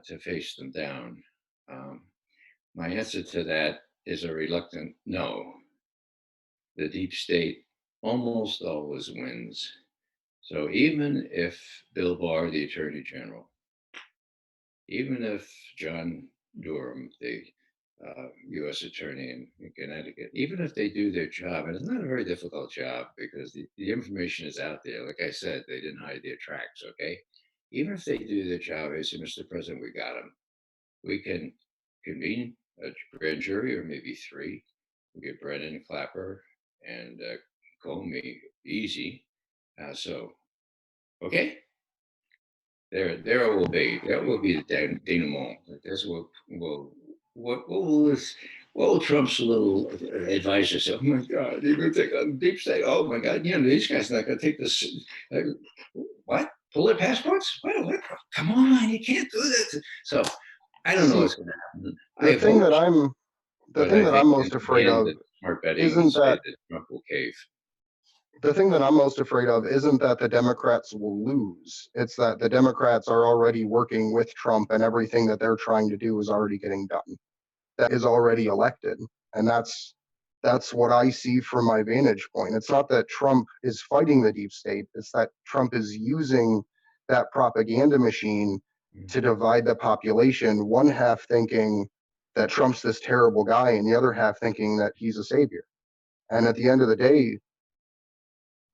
to face them down? Um, my answer to that is a reluctant no. The deep state almost always wins. So even if Bill Barr, the Attorney General, even if John Durham, the U.S. Attorney in Connecticut, even if they do their job, and it's not a very difficult job because the information is out there. Like I said, they didn't hide their tracks, okay? Even if they do their job, they say, Mr. President, we got him. We can convene a grand jury or maybe three. We get Brennan, Clapper, and Comey easy. So, okay, there will be the denouement. That's what will Trump's little advisor say? Oh my God, you're going to take on deep state. Oh my God, these guys are not going to take this. What? Pull their passports? What? Come on, you can't do that. So I don't know what's going to happen. The thing that I'm most in the afraid end, of that smart betting would isn't say that that Trump will cave. the thing that I'm most afraid of isn't that the Democrats will lose. It's that the Democrats are already working with Trump and everything that they're trying to do is already getting done. That is already elected. And that's what I see from my vantage point. It's not that Trump is fighting the deep state, it's that Trump is using that propaganda machine to divide the population, one half thinking that Trump's this terrible guy and the other half thinking that he's a savior. And at the end of the day,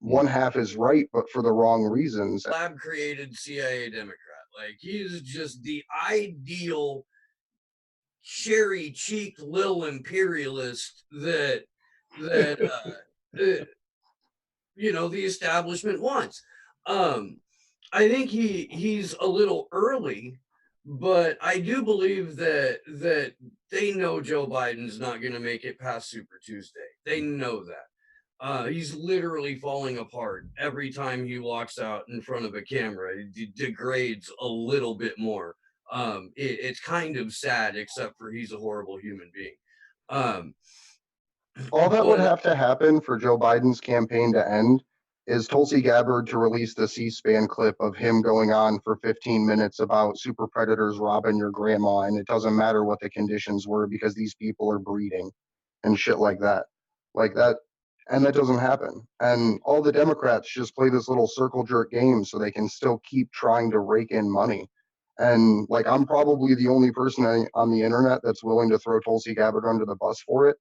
one half is right, but for the wrong reasons. Lab created CIA Democrat. Like, he's just the ideal cherry cheeked little imperialist that the establishment wants. I think he's a little early, but I do believe that they know Joe Biden's not going to make it past Super Tuesday. They know that. He's literally falling apart every time he walks out in front of a camera. He degrades a little bit more. It's kind of sad, except for he's a horrible human being. All that would have to happen for Joe Biden's campaign to end is Tulsi Gabbard to release the C-SPAN clip of him going on for 15 minutes about super predators robbing your grandma, and it doesn't matter what the conditions were because these people are breeding and shit like that. Like that, and that doesn't happen. And all the Democrats just play this little circle jerk game so they can still keep trying to rake in money. And like, I'm probably the only person on the internet that's willing to throw Tulsi Gabbard under the bus for it.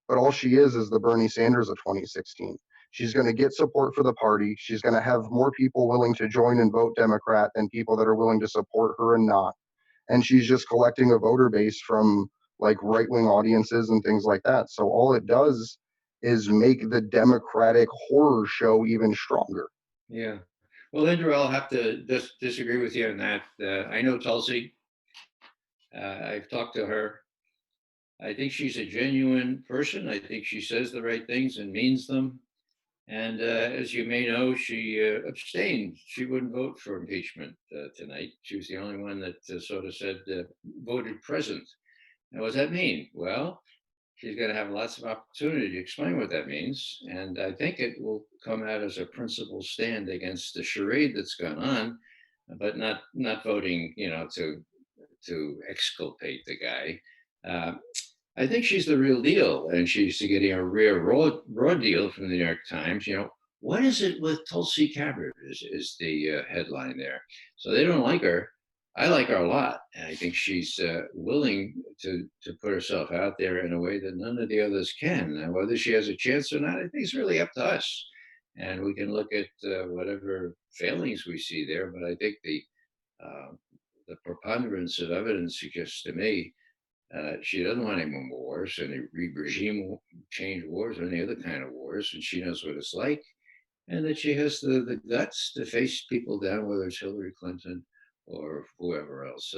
But all she is the Bernie Sanders of 2016. She's going to get support for the party. She's going to have more people willing to join and vote Democrat than people that are willing to support her and not. And she's just collecting a voter base from like right-wing audiences and things like that. So all it does is make the Democratic horror show even stronger. Yeah. Well, Andrew, I'll have to disagree with you on that. I know Tulsi. I've talked to her. I think she's a genuine person. I think she says the right things and means them. And as you may know, she abstained. She wouldn't vote for impeachment tonight. She was the only one that sort of said voted present. Now, what does that mean? Well, she's going to have lots of opportunity to explain what that means. And I think it will come out as a principled stand against the charade that's gone on, but not voting, to exculpate the guy. I think she's the real deal, and she's getting a rare raw deal from the New York Times. What is it with Tulsi Gabbard is the headline there. So they don't like her. I like her a lot, and I think she's willing to put herself out there in a way that none of the others can. Now, whether she has a chance or not, I think it's really up to us, and we can look at whatever failings we see there. But I think the preponderance of evidence suggests to me she doesn't want any more wars, any regime change wars, or any other kind of wars, and she knows what it's like, and that she has the guts to face people down, whether it's Hillary Clinton or whoever else.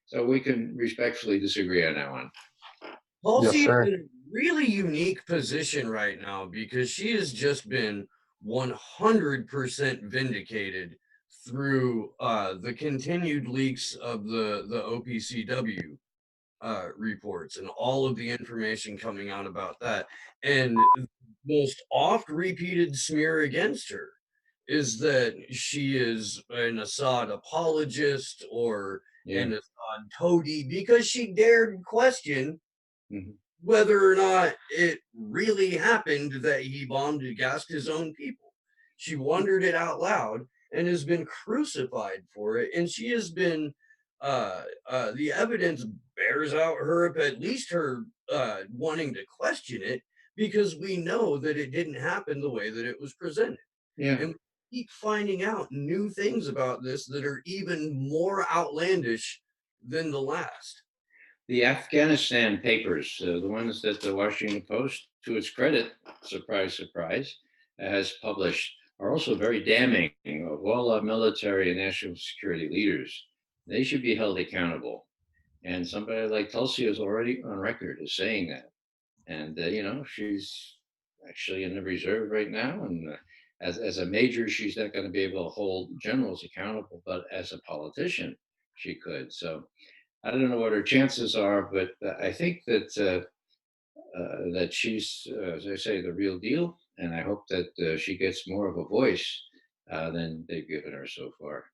So we can respectfully disagree on that one. Tulsi is in a really unique position right now because she has just been 100% vindicated through the continued leaks of the OPCW reports and all of the information coming out about that. And the most oft repeated smear against her is that she is an Assad apologist or an Assad toady because she dared question whether or not it really happened that he bombed and gassed his own people. She wondered it out loud and has been crucified for it. And she has been, the evidence bears out her, at least her wanting to question it, because we know that it didn't happen the way that it was presented. Yeah. And we keep finding out new things about this that are even more outlandish than the last. The Afghanistan papers, the ones that the Washington Post, to its credit, surprise, surprise, has published, are also very damning of all our military and national security leaders. They should be held accountable. And somebody like Tulsi is already on record as saying that. And, she's actually in the reserve right now. And as a major, she's not going to be able to hold generals accountable, but as a politician, she could. So I don't know what her chances are, but I think that that she's, as I say, the real deal, and I hope that she gets more of a voice than they've given her so far.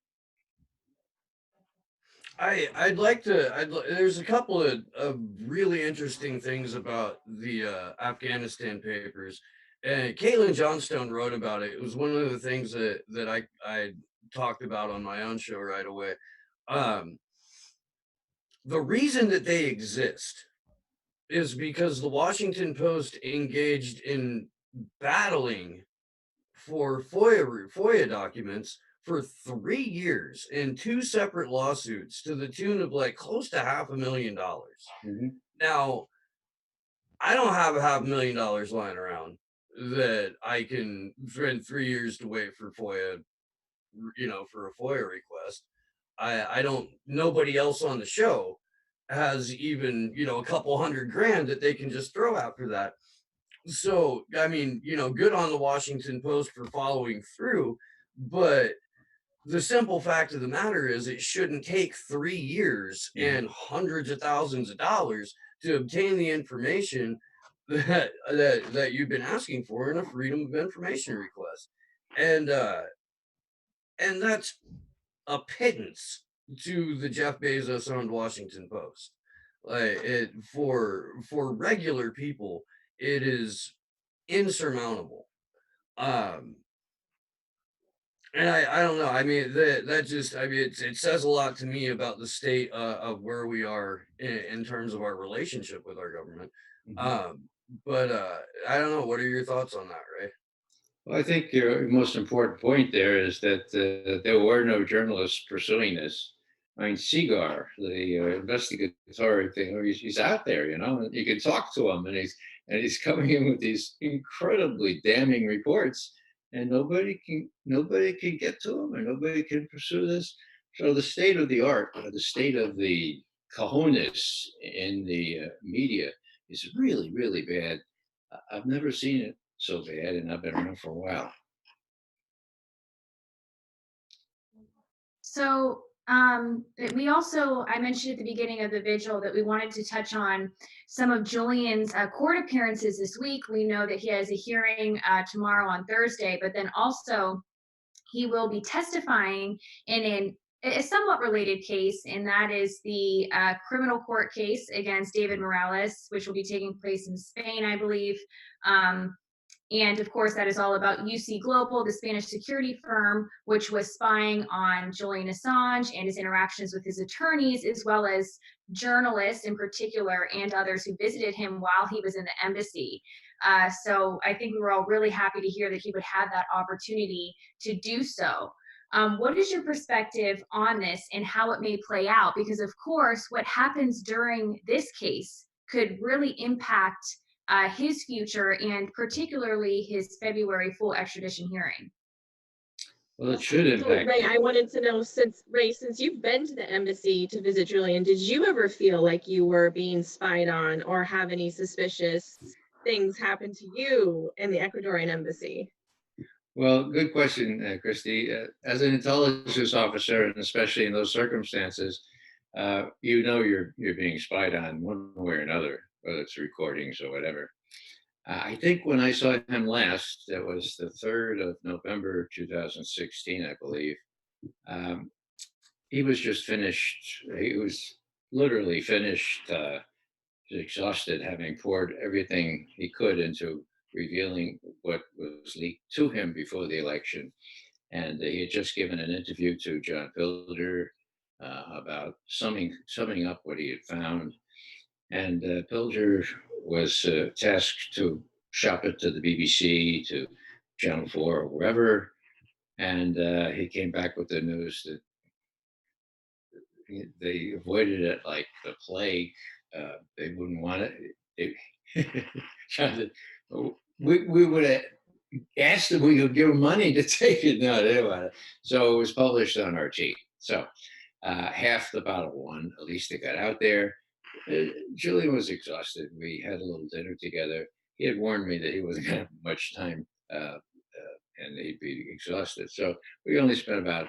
There's a couple of really interesting things about the Afghanistan papers, and Caitlin Johnstone wrote about it. It was one of the things that I talked about on my own show right away. The reason that they exist is because the Washington Post engaged in battling for FOIA documents for 3 years in 2 separate lawsuits to the tune of like close to $500,000. Now, I don't have $500,000 lying around that I can spend 3 years to wait for FOIA, for a FOIA request. I don't, nobody else on the show has even, a couple $100,000 that they can just throw after that. So, I mean, good on the Washington Post for following through, but the simple fact of the matter is it shouldn't take 3 years and hundreds of thousands of dollars to obtain the information that you've been asking for in a Freedom of Information request. And that's a pittance to the Jeff Bezos owned Washington Post. Like for regular people, it is insurmountable. And I don't know. I mean, it says a lot to me about the state of where we are in terms of our relationship with our government. But I don't know. What are your thoughts on that, Ray? Well, I think your most important point there is that there were no journalists pursuing this. I mean, Seagar, the investigatory thing, he's out there, and you can talk to him, and he's coming in with these incredibly damning reports, and nobody can get to him, and nobody can pursue this. So the state of the art, the state of the cojones in the media is really, really bad. I've never seen it so bad, and I've been around for a while. So we also, I mentioned at the beginning of the vigil that we wanted to touch on some of Julian's court appearances this week. We know that he has a hearing tomorrow on Thursday, but then also he will be testifying in a somewhat related case, and that is the criminal court case against David Morales, which will be taking place in Spain, I believe. And of course, that is all about UC Global, the Spanish security firm, which was spying on Julian Assange and his interactions with his attorneys, as well as journalists in particular and others who visited him while he was in the embassy. So I think we were all really happy to hear that he would have that opportunity to do so. What is your perspective on this and how it may play out? Because of course, what happens during this case could really impact his future and particularly his February full extradition hearing. Well, it should impact. So, Ray, I wanted to know, since you've been to the embassy to visit Julian, did you ever feel like you were being spied on or have any suspicious things happen to you in the Ecuadorian embassy? Well, good question, Christy. As an intelligence officer, and especially in those circumstances, you know you're being spied on one way or another, whether it's recordings or whatever. I think when I saw him last, that was the 3rd of November 2016, I believe. Um, he was just finished. He was literally finished, exhausted, having poured everything he could into revealing what was leaked to him before the election. And he had just given an interview to John Pilger about summing up what he had found. And Pilger was tasked to shop it to the BBC, to Channel 4, or wherever. And he came back with the news that they avoided it like the plague. They wouldn't want it. We would have asked if we could give them money to take it. No, they didn't want it. So it was published on RT. So half the bottle won. At least it got out there. Julian was exhausted. We had a little dinner together. He had warned me that he wasn't going to have much time and he'd be exhausted. So we only spent about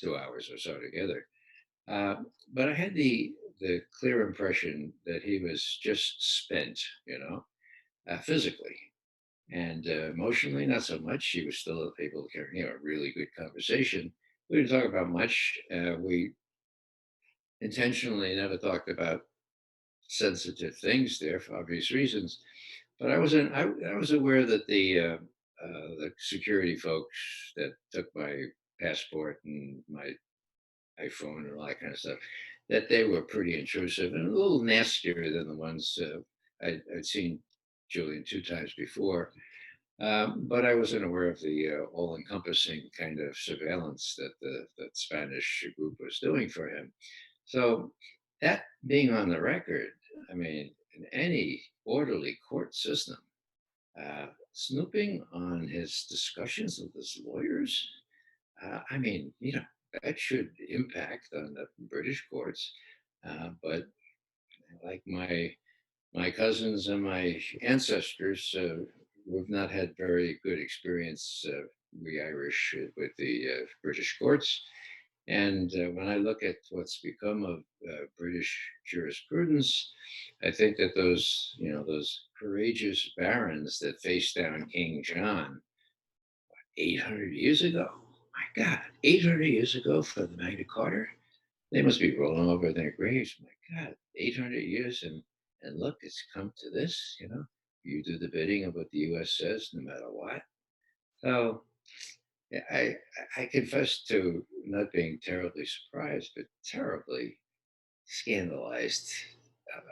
2 hours or so together. But I had the clear impression that he was just spent, physically. And emotionally, not so much. He was still able to carry, a really good conversation. We didn't talk about much. We intentionally never talked about sensitive things there for obvious reasons. But I was aware that the security folks that took my passport and my iPhone and all that kind of stuff, that they were pretty intrusive and a little nastier than the ones I'd seen Julian 2 times before. But I wasn't aware of the all-encompassing kind of surveillance that that Spanish group was doing for him. So that being on the record, I mean, in any orderly court system, snooping on his discussions with his lawyers, I mean, that should impact on the British courts. But like my cousins and my ancestors, we've not had very good experience, we Irish, with the British courts. And when I look at what's become of British jurisprudence, I think that those courageous barons that faced down King John 800 years ago, my God, 800 years ago for the Magna Carta, they must be rolling over in their graves. My God, 800 years and look, it's come to this. You do the bidding of what the U.S. says, no matter what. So yeah, I confess to not being terribly surprised, but terribly scandalized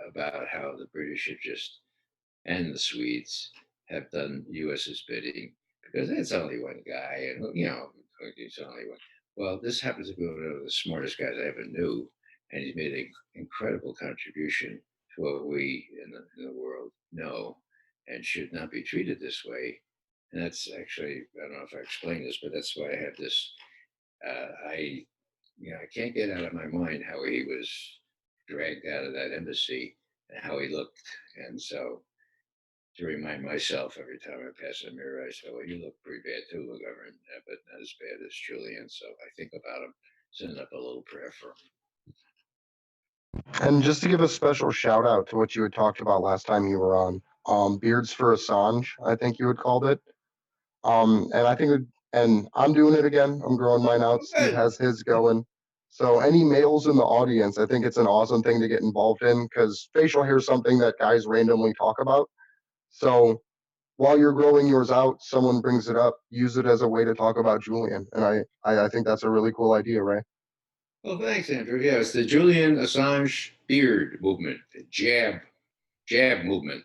about how the British have just, and the Swedes have done US's bidding, because it's only one guy, and it's only one. Well, this happens to be one of the smartest guys I ever knew, and he's made an incredible contribution to what we in the world know and should not be treated this way. And that's actually, I don't know if I explained this, but that's why I have this. I can't get out of my mind how he was dragged out of that embassy and how he looked. And so to remind myself every time I pass a mirror, I say, well, you look pretty bad too, McGovern, but not as bad as Julian. So I think about him, send up a little prayer for him. And just to give a special shout out to what you had talked about last time you were on, Beards for Assange, I think you had called it. And I think, and I'm doing it again. I'm growing mine out. Steve has his going. So any males in the audience, I think it's an awesome thing to get involved in, because facial hair is something that guys randomly talk about. So while you're growing yours out, someone brings it up, use it as a way to talk about Julian. And I think that's a really cool idea, Ray. Well, thanks, Andrew. Yeah, it's the Julian Assange beard movement, the jab movement.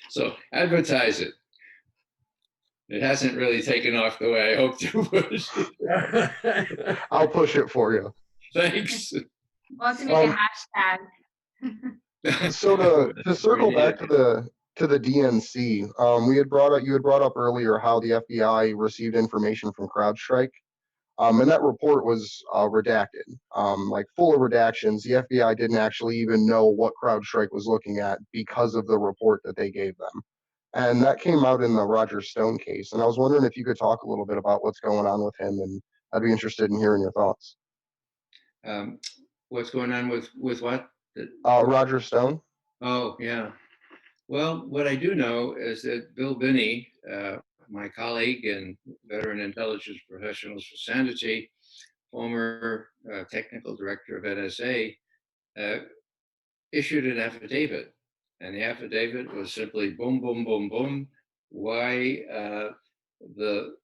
So advertise it. It hasn't really taken off the way I hoped it would. I'll push it for you. Thanks. We'll have to make a hashtag. So to circle back to the DNC, you had brought up earlier how the FBI received information from CrowdStrike, and that report was redacted, like full of redactions. The FBI didn't actually even know what CrowdStrike was looking at because of the report that they gave them. And that came out in the Roger Stone case. And I was wondering if you could talk a little bit about what's going on with him, and I'd be interested in hearing your thoughts. What's going on with what? Roger Stone. Oh, yeah. Well, what I do know is that Bill Binney, my colleague and veteran intelligence professionals for Sanity, former technical director of NSA, issued an affidavit. And the affidavit was simply boom, boom, boom, boom. Why the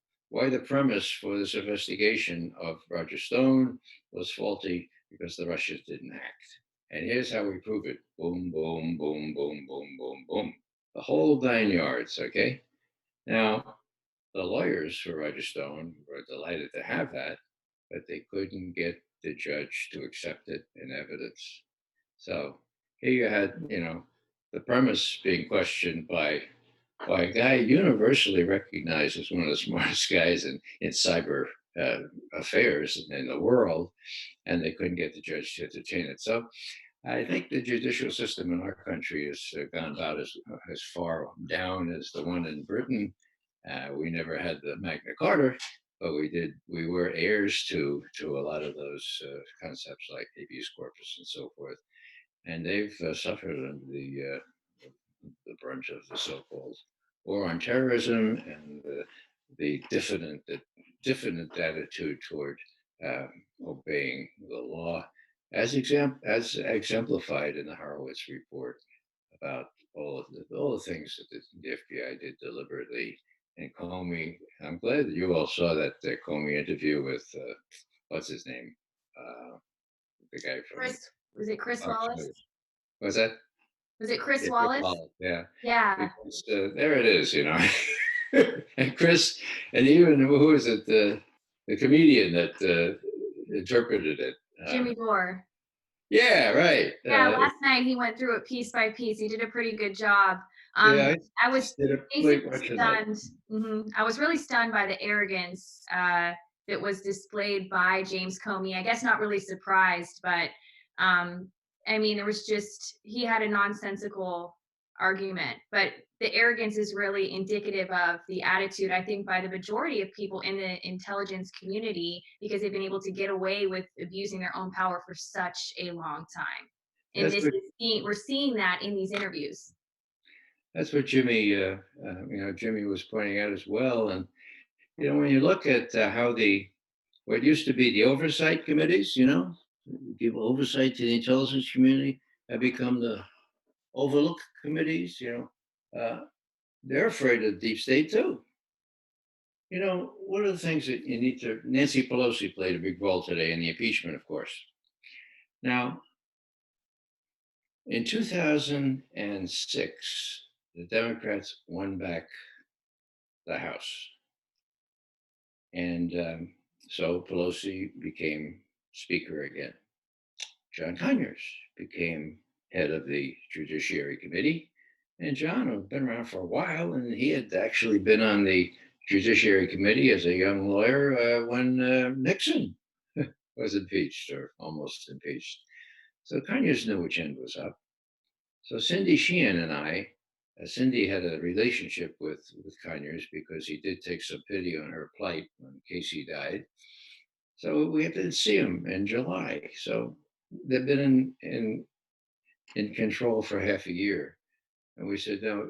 premise for this investigation of Roger Stone was faulty because the Russians didn't act. And here's how we prove it. Boom, boom, boom, boom, boom, boom, boom. The whole 9 yards, okay? Now, the lawyers for Roger Stone were delighted to have that, but they couldn't get the judge to accept it in evidence. So here you had, the premise being questioned by a guy universally recognized as one of the smartest guys in cyber affairs in the world, and they couldn't get the judge to entertain it. So I think the judicial system in our country has gone about as far down as the one in Britain. We never had the Magna Carta, but we were heirs to a lot of those concepts like habeas corpus and so forth. And they've suffered under the brunt of the so-called war on terrorism and the diffident attitude toward obeying the law, as exemplified in the Horowitz report about all the things that the FBI did deliberately. And Comey, I'm glad that you all saw that Comey interview with what's his name, the guy from Was it Chris Wallace? Was that? Was it Chris Wallace? Yeah. Yeah. Because, there it is, and Chris, and even who is it? The comedian that interpreted it. Jimmy Dore. Yeah, right. Yeah, last night he went through it piece by piece. He did a pretty good job. Yeah, I was basically stunned. I was really stunned by the arrogance that was displayed by James Comey. I guess not really surprised, but I mean, there was he had a nonsensical argument, but the arrogance is really indicative of the attitude, I think, by the majority of people in the intelligence community, because they've been able to get away with abusing their own power for such a long time. And we're seeing that in these interviews. That's what Jimmy, Jimmy was pointing out as well. And, when you look at how what used to be the oversight committees, give oversight to the intelligence community, have become the overlook committees, they're afraid of deep state too. One of the things that you need to, Nancy Pelosi played a big role today in the impeachment, of course. Now, in 2006, the Democrats won back the House. And so Pelosi became Speaker again. John Conyers became head of the Judiciary Committee. And John had been around for a while, and he had actually been on the Judiciary Committee as a young lawyer when Nixon was impeached or almost impeached. So Conyers knew which end was up. So Cindy Sheehan and I, Cindy had a relationship with Conyers because he did take some pity on her plight when Casey died. So we had to see him in July. So they've been in control for half a year. And we said, no,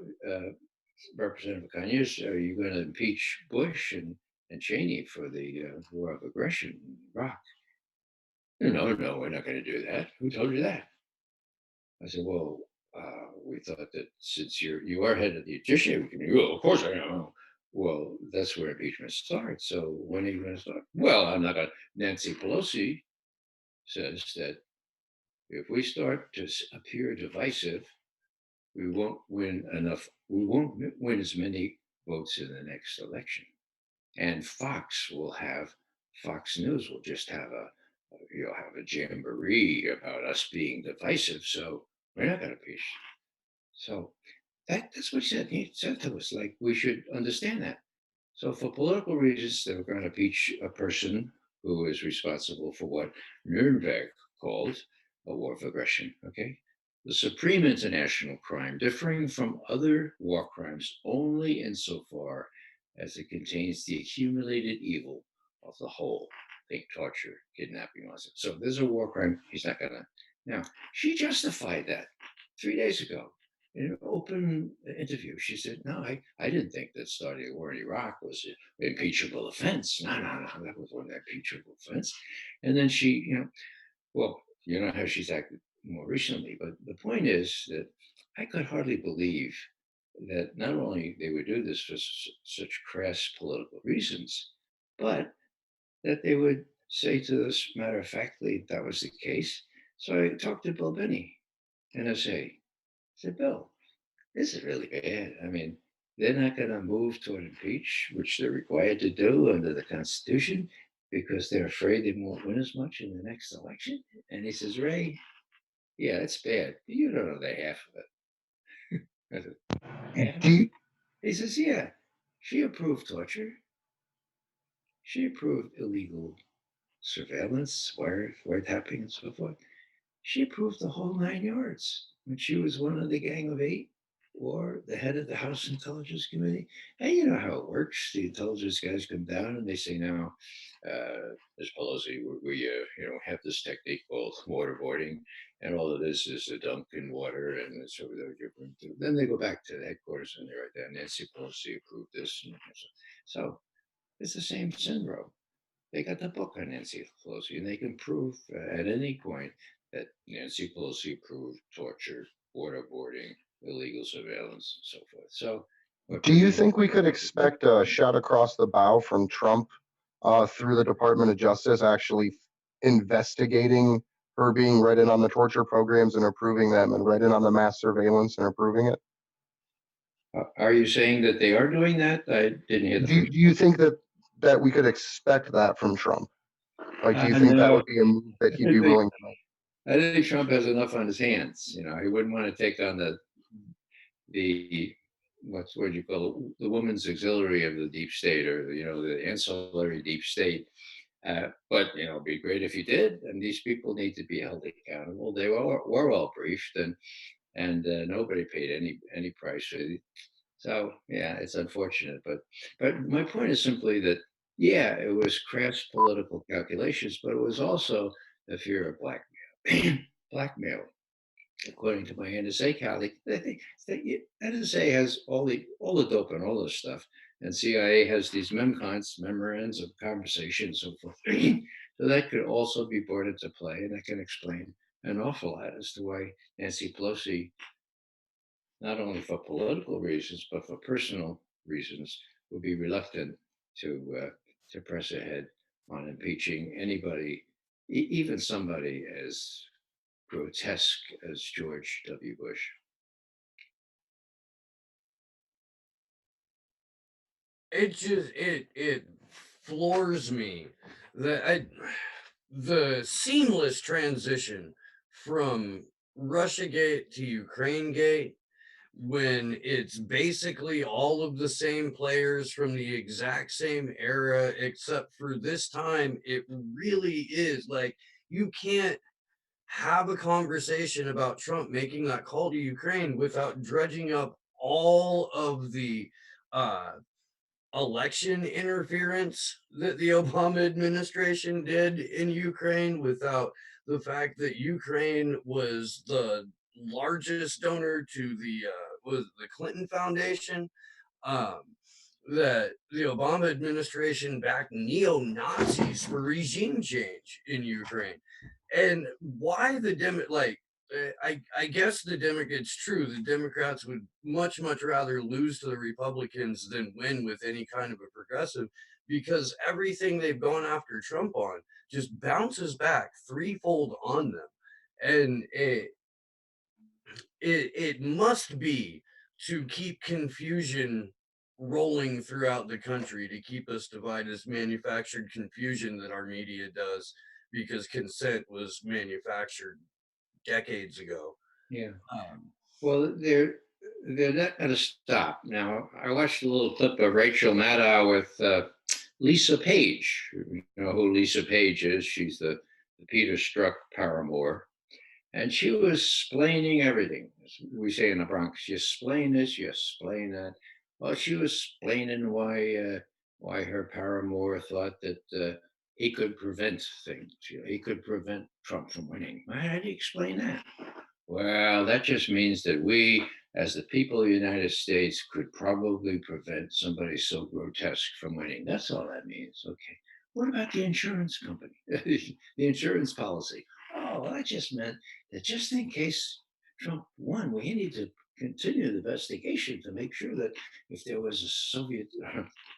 Representative Conyers, are you going to impeach Bush and Cheney for the war of aggression in Iraq? No, we're not going to do that. Who told you that? I said, well, we thought that since you are head of the judiciary committee, well, of course I know. Well, that's where impeachment starts. So when are you going to start? Well, I'm not going to. Nancy Pelosi says that if we start to appear divisive, we won't win as many votes in the next election. And Fox News will just have a jamboree about us being divisive. So we're not going to impeach. So that's what he said to us. Like, we should understand that. So for political reasons, they were going to impeach a person who is responsible for what Nuremberg called a war of aggression. Okay, the supreme international crime, differing from other war crimes only insofar as it contains the accumulated evil of the whole. Think torture, kidnapping, so if there's a war crime, he's not gonna. Now, she justified that 3 days ago in an open interview. She said, no, I didn't think that starting a war in Iraq was an impeachable offense. No, that was one impeachable offense. And then she, well, you know how she's acted more recently, but the point is that I could hardly believe that not only they would do this for such crass political reasons, but that they would say to us matter of factly that was the case. So I talked to Bill Binney, NSA. I said, Bill, this is really bad. I mean, they're not going to move toward impeach, which they're required to do under the Constitution, because they're afraid they won't win as much in the next election. And he says, Ray, yeah, it's bad. You don't know the half of it. I said, half of Do it? you, He says, yeah, she approved torture. She approved illegal surveillance, wiretapping, and so forth. She approved the whole 9 yards when she was one of the Gang of Eight or the head of the House Intelligence Committee. And you know how it works. The intelligence guys come down and they say, now, Ms. Pelosi, we have this technique called waterboarding, and all of this is a dunk in water, and so then they go back to the headquarters and they write down Nancy Pelosi approved this. So it's the same syndrome. They got the book on Nancy Pelosi, and they can prove at any point that Nancy Pelosi approved torture, waterboarding, illegal surveillance, and so forth. So, do you think we could expect a shot across the bow from Trump through the Department of Justice actually investigating her being read in on the torture programs and approving them, and read in on the mass surveillance and approving it? Are you saying that they are doing that? I didn't hear the Do first. you think that we could expect that from Trump? Like, do you think that No, would be a move that he'd I be think willing to make? I think Trump has enough on his hands. He wouldn't want to take on the what do you call it, the woman's auxiliary of the deep state, or the ancillary deep state. But it'd be great if you did, and these people need to be held accountable. They were all briefed, and nobody paid any price for it. So yeah, it's unfortunate, but my point is simply that yeah, it was crass political calculations, but it was also the fear of blackmail. Blackmail, according to my NSA colleague, they think that NSA has all the dope and all this stuff, and CIA has these memorandums of conversation, and so forth. So that could also be brought into play, and that can explain an awful lot as to why Nancy Pelosi, not only for political reasons but for personal reasons, would be reluctant to press ahead on impeaching anybody, even somebody as grotesque as George W. Bush. It floors me that the seamless transition from Russiagate to Ukrainegate, when it's basically all of the same players from the exact same era, except for this time it really is like you can't have a conversation about Trump making that call to Ukraine without dredging up all of the uh election interference that the Obama administration did in Ukraine, without the fact that Ukraine was the largest donor to the Clinton Foundation, um, that the Obama administration backed neo-Nazis for regime change in Ukraine. And why the I guess it's true. The Democrats would much rather lose to the Republicans than win with any kind of a progressive, because everything they've gone after Trump on just bounces back threefold on them. And it must be to keep confusion rolling throughout the country, to keep us divided, this manufactured confusion that our media does, because consent was manufactured decades ago. Yeah. Um, Well, they're not going to stop. Now, I watched a little clip of Rachel Maddow with Lisa Page. You know who Lisa Page is? She's the Peter Strzok paramour. And she was explaining everything. As we say in the Bronx, you explain this, you explain that. Well, she was explaining why her paramour thought that he could prevent things. You know, he could prevent Trump from winning. How do you explain that? Well, that just means that we, as the people of the United States, could probably prevent somebody so grotesque from winning. That's all that means. Okay. What about the insurance company? The insurance policy? Oh, well, that just meant that just in case Trump won, we need to continue the investigation to make sure that if there was a Soviet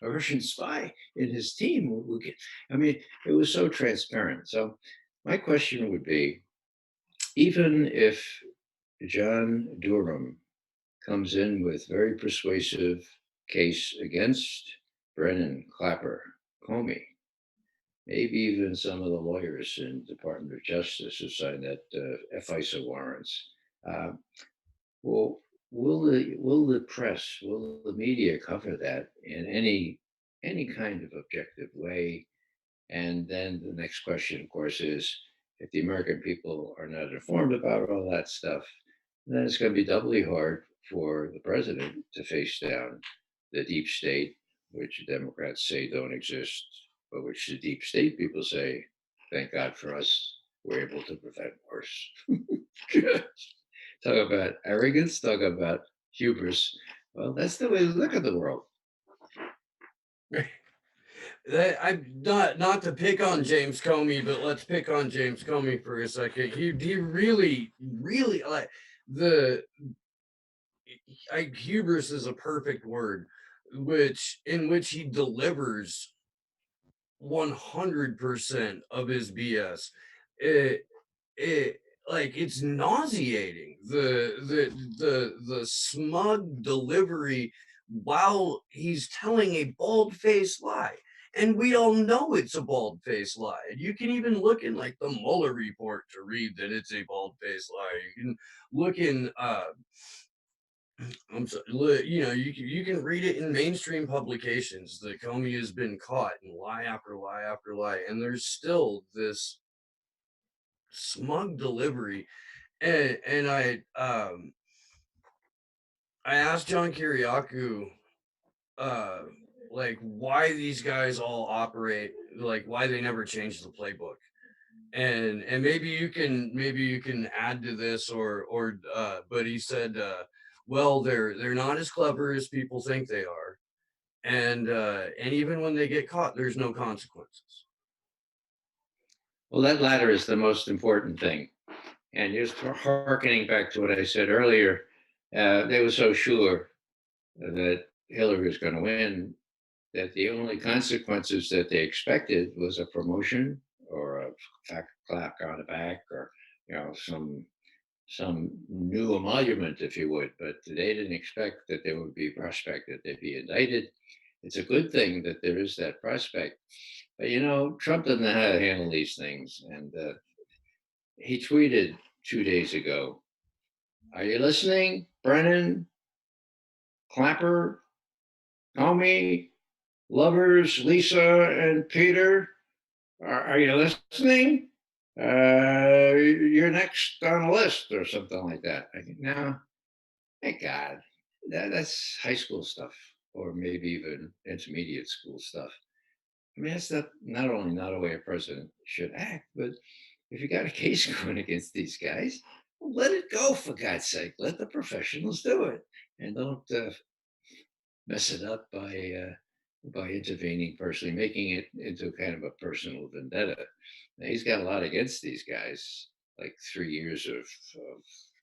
a Russian spy in his team, we could. I mean, it was so transparent. So my question would be, even if John Durham comes in with very persuasive case against Brennan, Clapper, Comey, maybe even some of the lawyers in the Department of Justice who signed that FISA warrants. Uh, will will the press, will the media cover that in any kind of objective way? And then the next question, of course, is if the American people are not informed about all that stuff, then it's going to be doubly hard for the president to face down the deep state, which Democrats say don't exist, but which the deep state people say, thank God for us, we're able to prevent worse. Talk about arrogance, talk about hubris. Well, that's the way to look at the world. I'm not to pick on James Comey, but let's pick on James Comey for a second. He really like the hubris is a perfect word, in which he delivers 100% of his BS. It like it's nauseating, the smug delivery while he's telling a bald-faced lie, and we all know it's a bald-faced lie. You can even look in like the Mueller report to read that it's a bald-faced lie. You can look in you can read it in mainstream publications that Comey has been caught in lie after lie after lie, and there's still this smug delivery. And I asked John Kiriakou like why these guys all operate, like why they never change the playbook. And maybe you can add to this, or but he said well, they're not as clever as people think they are, and even when they get caught, there's no consequences. Well, that latter is the most important thing. And just hearkening back to what I said earlier, they were so sure that Hillary was going to win that the only consequences that they expected was a promotion or a clap on the back, or some new emolument, if you would. But they didn't expect that there would be a prospect that they'd be indicted. It's a good thing that there is that prospect. But Trump doesn't know how to handle these things, and he tweeted 2 days ago, "Are you listening, Brennan, Clapper, Comey, lovers, Lisa and Peter? Are you listening? You're next on the list," or something like that. I think, no, thank God. That's high school stuff, or maybe even intermediate school stuff. I mean, that's not only not a way a president should act, but if you got a case going against these guys, well, let it go, for God's sake. Let the professionals do it, and don't mess it up by intervening personally, making it into kind of a personal vendetta. Now, he's got a lot against these guys, like 3 years of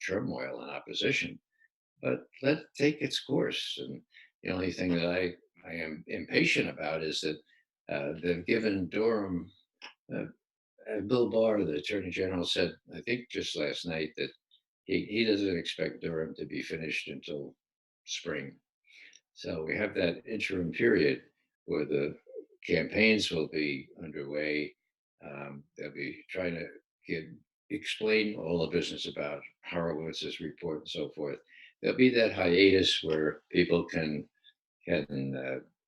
turmoil and opposition, but let it take its course. And the only thing that I am impatient about is that they've given Durham. Bill Barr, the Attorney General, said, I think just last night, that he doesn't expect Durham to be finished until spring. So we have that interim period where the campaigns will be underway. They'll be trying to explain all the business about Horowitz's report and so forth. There'll be that hiatus where people can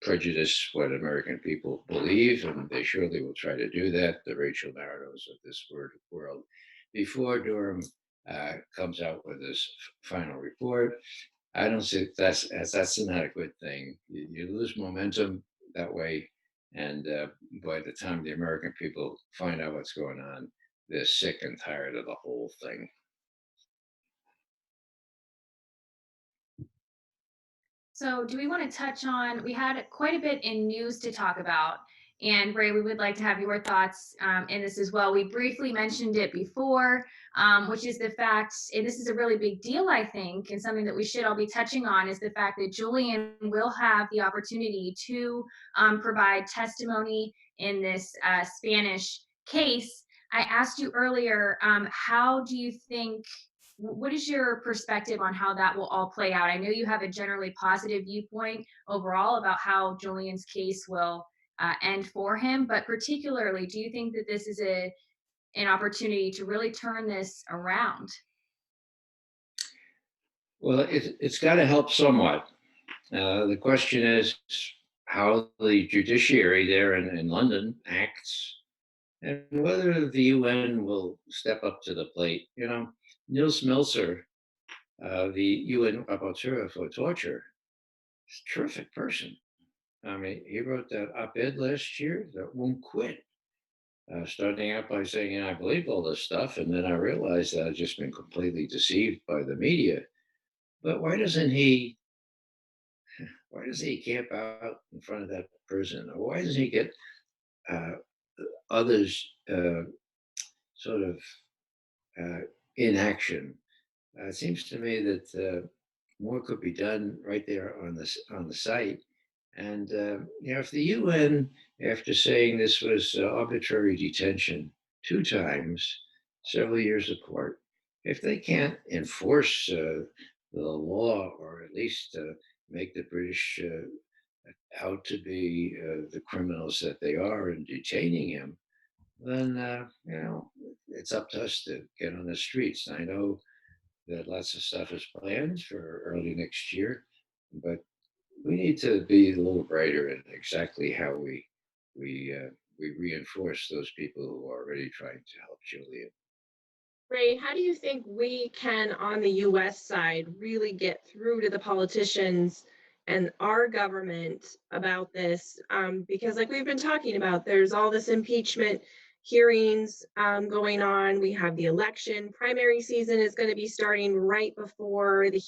prejudice what American people believe, and they surely will try to do that, the Rachel Maddow's of this world, before Durham comes out with this final report. I don't see that's not a good thing. You lose momentum that way, and by the time the American people find out what's going on, they're sick and tired of the whole thing. So do we want to touch on, we had quite a bit in news to talk about, and Ray, we would like to have your thoughts in this as well. We briefly mentioned it before, which is the fact, and this is a really big deal, I think, and something that we should all be touching on, is the fact that Julian will have the opportunity to provide testimony in this Spanish case. I asked you earlier, how do you think, what is your perspective on how that will all play out? I know you have a generally positive viewpoint overall about how Julian's case will end for him, but particularly, do you think that this is an opportunity to really turn this around? Well, it's got to help somewhat. The question is how the judiciary there in London acts, and whether the UN will step up to the plate. You know, Niels Melzer, the UN rapporteur for torture, is a terrific person. I mean, he wrote that op-ed last year that won't quit, starting out by saying, I believe all this stuff, and then I realized that I've just been completely deceived by the media. But why doesn't he camp out in front of that prison? Or why doesn't he get uh, others sort of uh, in action? It seems to me that more could be done right there on the site. And if the UN, after saying this was arbitrary detention 2 times, several years apart, if they can't enforce the law, or at least make the British out to be the criminals that they are in detaining him, then it's up to us to get on the streets. I know that lots of stuff is planned for early next year, but we need to be a little brighter in exactly how we reinforce those people who are already trying to help Julian. Ray, how do you think we can, on the US side, really get through to the politicians and our government about this? Because, like we've been talking about, there's all this impeachment hearings going on. We have the election. Primary season is going to be starting right before the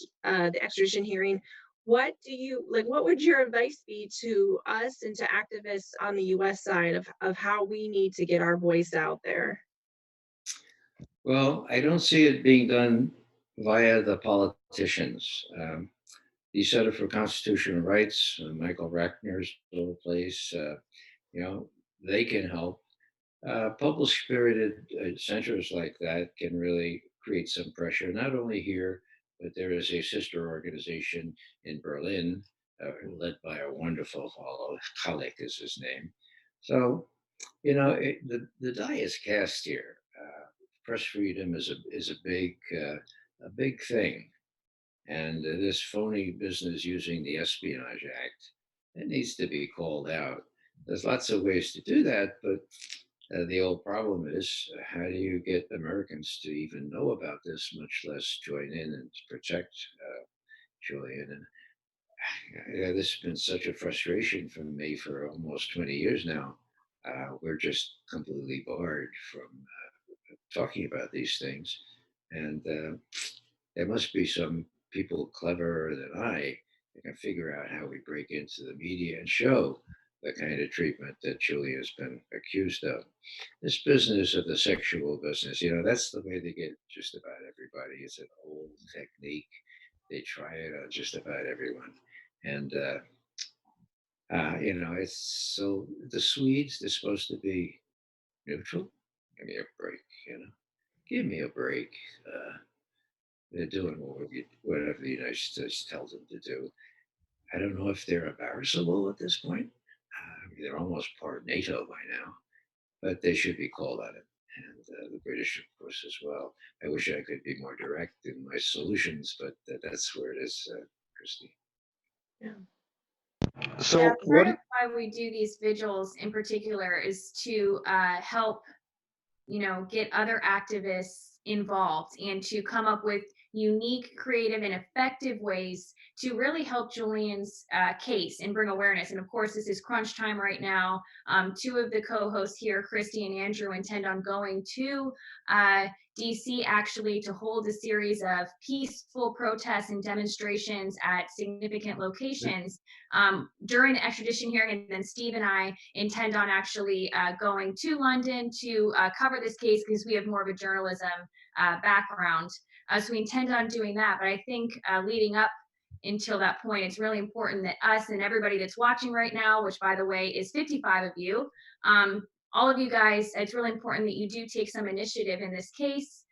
extradition hearing. What do you like? What would your advice be to us and to activists on the US side of how we need to get our voice out there? Well, I don't see it being done via the politicians. The Center for Constitutional Rights, Michael Ratner's little place, they can help. Public-spirited centers like that can really create some pressure, not only here, but there is a sister organization in Berlin, led by a wonderful fellow, Kalik is his name. So, the die is cast here. Press freedom is a big thing, and this phony business using the Espionage Act, it needs to be called out. There's lots of ways to do that, but the old problem is, how do you get Americans to even know about this, much less join in and protect Julian? And this has been such a frustration for me for almost 20 years now. We're just completely barred from talking about these things. And there must be some people cleverer than I that can figure out how we break into the media and show the kind of treatment that Julia has been accused of. This business of the sexual business, that's the way they get just about everybody. It's an old technique. They try it on just about everyone. And, it's so the Swedes, they're supposed to be neutral. Give me a break, give me a break. They're doing whatever the United States tells them to do. I don't know if they're embarrassable at this point. They're almost part NATO by now, but they should be called on it. And the British, of course, as well. I wish I could be more direct in my solutions, but that's where it is, Christy. Yeah. So Yeah, what? part of why we do these vigils in particular is to help, get other activists involved and to come up with unique, creative, and effective ways to really help Julian's case and bring awareness. And of course, this is crunch time right now. Two of the co-hosts here, Christy and Andrew, intend on going to DC actually to hold a series of peaceful protests and demonstrations at significant locations during the extradition hearing. And then Steve and I intend on actually going to London to cover this case because we have more of a journalism background. So we intend on doing that. But I think leading up until that point, it's really important that us and everybody that's watching right now, which by the way is 55 of you, all of you guys, it's really important that you do take some initiative in this case.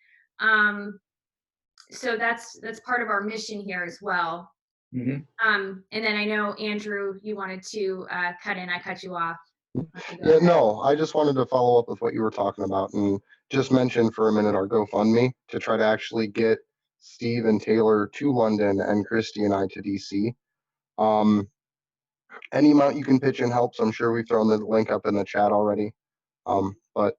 So that's part of our mission here as well. Mhm. And then I know, Andrew, you wanted to cut in. I cut you off. Yeah, no, I just wanted to follow up with what you were talking about and just mention for a minute our GoFundMe to try to actually get Steve and Taylor to London and Christy and I to DC. Any amount you can pitch in helps. I'm sure we've thrown the link up in the chat already. But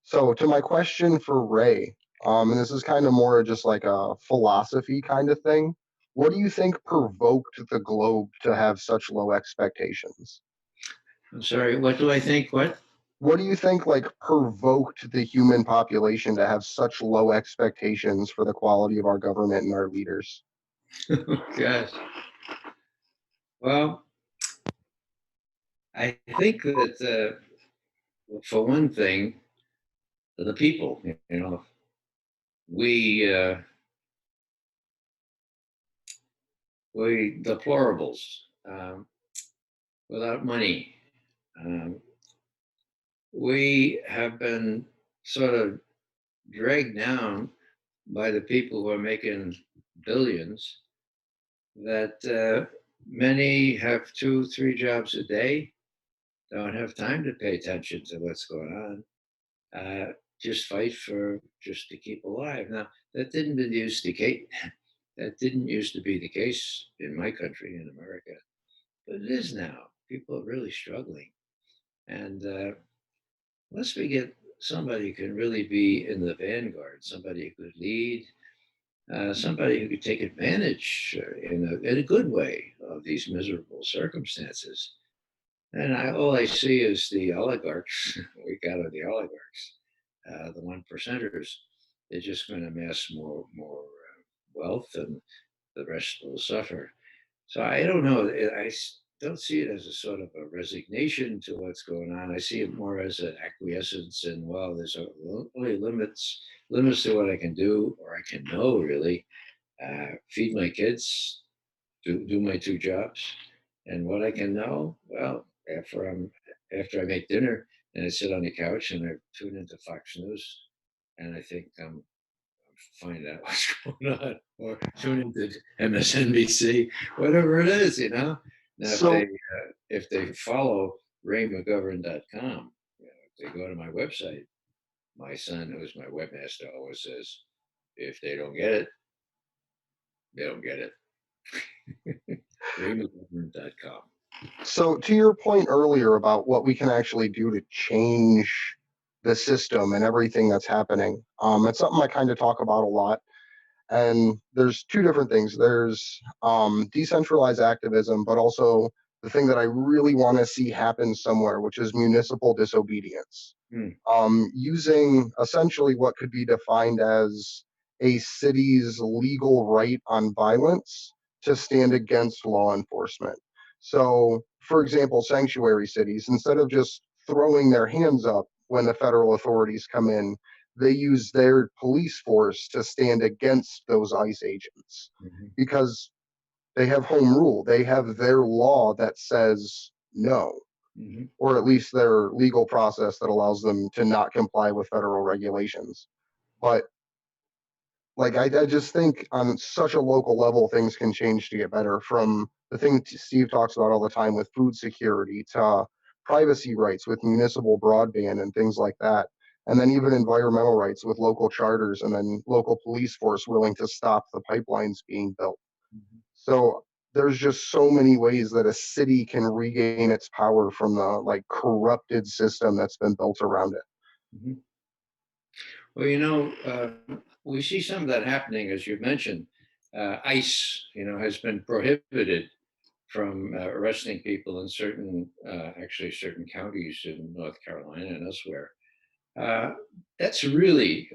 so to my question for Ray, and this is kind of more just like a philosophy kind of thing. What do you think provoked the globe to have such low expectations? I'm sorry, what do I think? What? What do you think like provoked the human population to have such low expectations for the quality of our government and our leaders? Gosh. Well, I think that for one thing, the people, you know, we deplorables, without money, we have been sort of dragged down by the people who are making billions, that many have 2-3 jobs a day, don't have time to pay attention to what's going on, just fight for just to keep alive. Now, that didn't used to that didn't used to be the case in my country, in America, but it is now. People are really struggling, and unless we get somebody who can really be in the vanguard, somebody who could lead, somebody who could take advantage in a good way of these miserable circumstances. And all I see is the oligarchs. We got are the oligarchs, the one percenters. They're just going to amass more wealth, and the rest will suffer. So I don't know. Don't see it as a sort of a resignation to what's going on. I see it more as an acquiescence, and well, there's only limits to what I can do or I can know, really. Feed my kids, do my 2 jobs, and what I can know, well, after I make dinner and I sit on the couch and I tune into Fox News, and I think find out what's going on, or tune into MSNBC, whatever it is, you know. Now, So- if they follow RayMcGovern.com, if they go to my website, my son, who's my webmaster, always says, if they don't get it, they don't get it. RayMcGovern.com. So to your point earlier about what we can actually do to change the system and everything that's happening, it's something I kind of talk about a lot. And there's 2 different things. There's decentralized activism, but also the thing that I really want to see happen somewhere, which is municipal disobedience. Using essentially what could be defined as a city's legal right on violence to stand against law enforcement. So, for example, sanctuary cities, instead of just throwing their hands up when the federal authorities come in, they use their police force to stand against those ICE agents because they have home rule. They have their law that says no, or at least their legal process that allows them to not comply with federal regulations. But like I just think on such a local level things can change to get better, from the thing Steve talks about all the time with food security to privacy rights with municipal broadband and things like that, and then even environmental rights with local charters and then local police force willing to stop the pipelines being built. So there's just so many ways that a city can regain its power from the like corrupted system that's been built around it. Well, we see some of that happening, as you mentioned. ICE, has been prohibited from arresting people in actually certain counties in North Carolina and elsewhere. Uh, that's really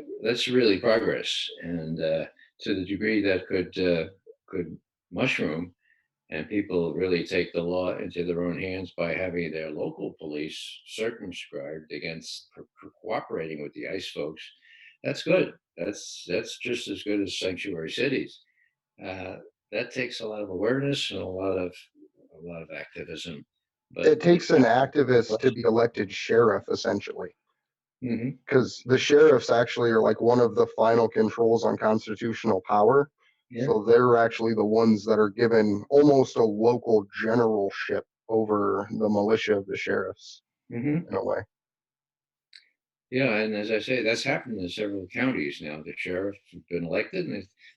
progress, and to the degree that could mushroom, and people really take the law into their own hands by having their local police circumscribed against cooperating with the ICE folks. That's good. That's just as good as sanctuary cities. Uh, that takes a lot of awareness and a lot of activism. But It takes an activist to be elected sheriff, essentially, Mhm. because the sheriffs actually are like one of the final controls on constitutional power. Yeah. So they're actually the ones that are given almost a local generalship over the militia of the sheriffs Hmm. in a way. Yeah, and as I say, that's happened in several counties now. The sheriff has been elected,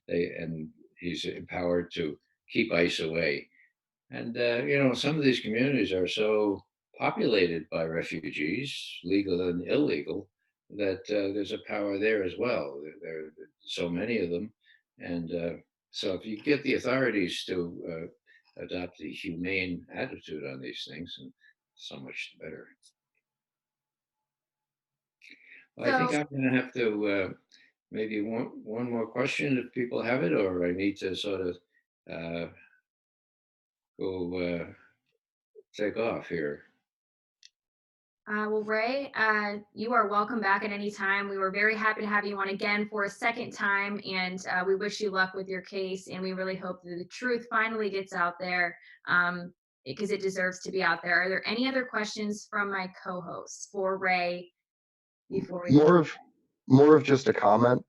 and he's empowered to keep ICE away. And some of these communities are so populated by refugees, legal and illegal, that there's a power there as well. There are so many of them, and so if you get the authorities to adopt a humane attitude on these things, and so much better. Well, I think So I'm going to have to maybe one more question if people have it, or I need to sort of uh, go take off here. Well, Ray, you are welcome back at any time. We were very happy to have you on again for a second time, and we wish you luck with your case. And we really hope that the truth finally gets out there, because it deserves to be out there. Are there any other questions from my co-hosts for Ray before we? More of more of just a comment.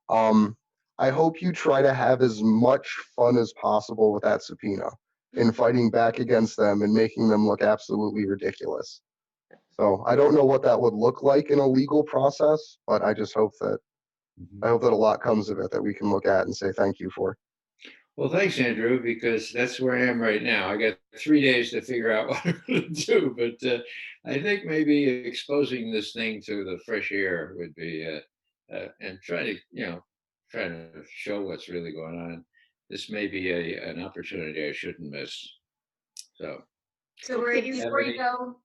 Um, I hope you try to have as much fun as possible with that subpoena in fighting back against them and making them look absolutely ridiculous. So I don't know what that would look like in a legal process, but I just hope that Mhm. I hope that a lot comes of it that we can look at and say thank you for. Well, thanks, Andrew, because that's where I am right now. I got 3 days to figure out what I'm going to do, but I think maybe exposing this thing to the fresh air would be, and try to show what's really going on. This may be an opportunity I shouldn't miss. So, So, Well, Ray, please. before you go,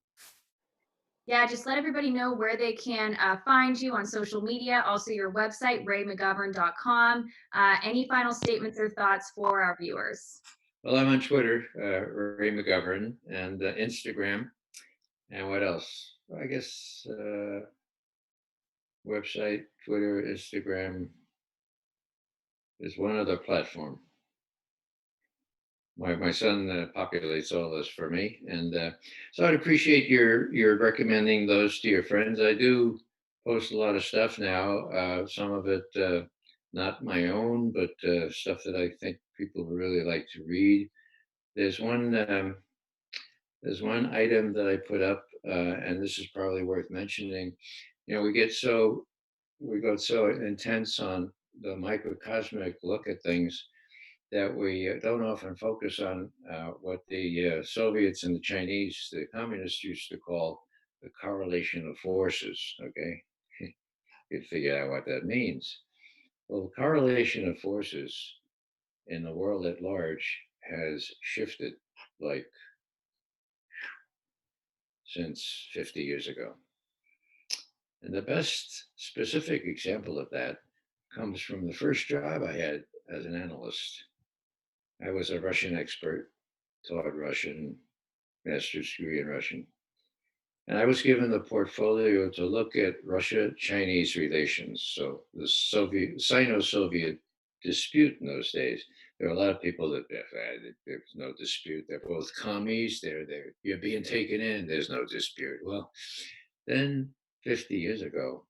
yeah, just let everybody know where they can find you on social media, also your website, raymcgovern.com. Any final statements or thoughts for our viewers? well, I'm on Twitter, Ray McGovern, and Instagram, and what else? I guess website, Twitter, Instagram. There's one other platform. My son populates all this for me, and so I'd appreciate your recommending those to your friends. I do post a lot of stuff now. Some of it not my own, but stuff that I think people really like to read. There's one there's one item that I put up, and this is probably worth mentioning. We go so intense on the microcosmic look at things that we don't often focus on what the Soviets and the Chinese, the communists, used to call the correlation of forces. Okay, you figure out what that means. Well, the correlation of forces in the world at large has shifted like since 50 years ago. And the best specific example of that comes from the first job I had as an analyst. I was a Russian expert, taught Russian, master's degree in Russian. And I was given the portfolio to look at Russia-Chinese relations. So the Sino-Soviet dispute in those days, there were a lot of people that there's no dispute. They're both commies. You're being taken in. There's no dispute. Well, then 50 years ago,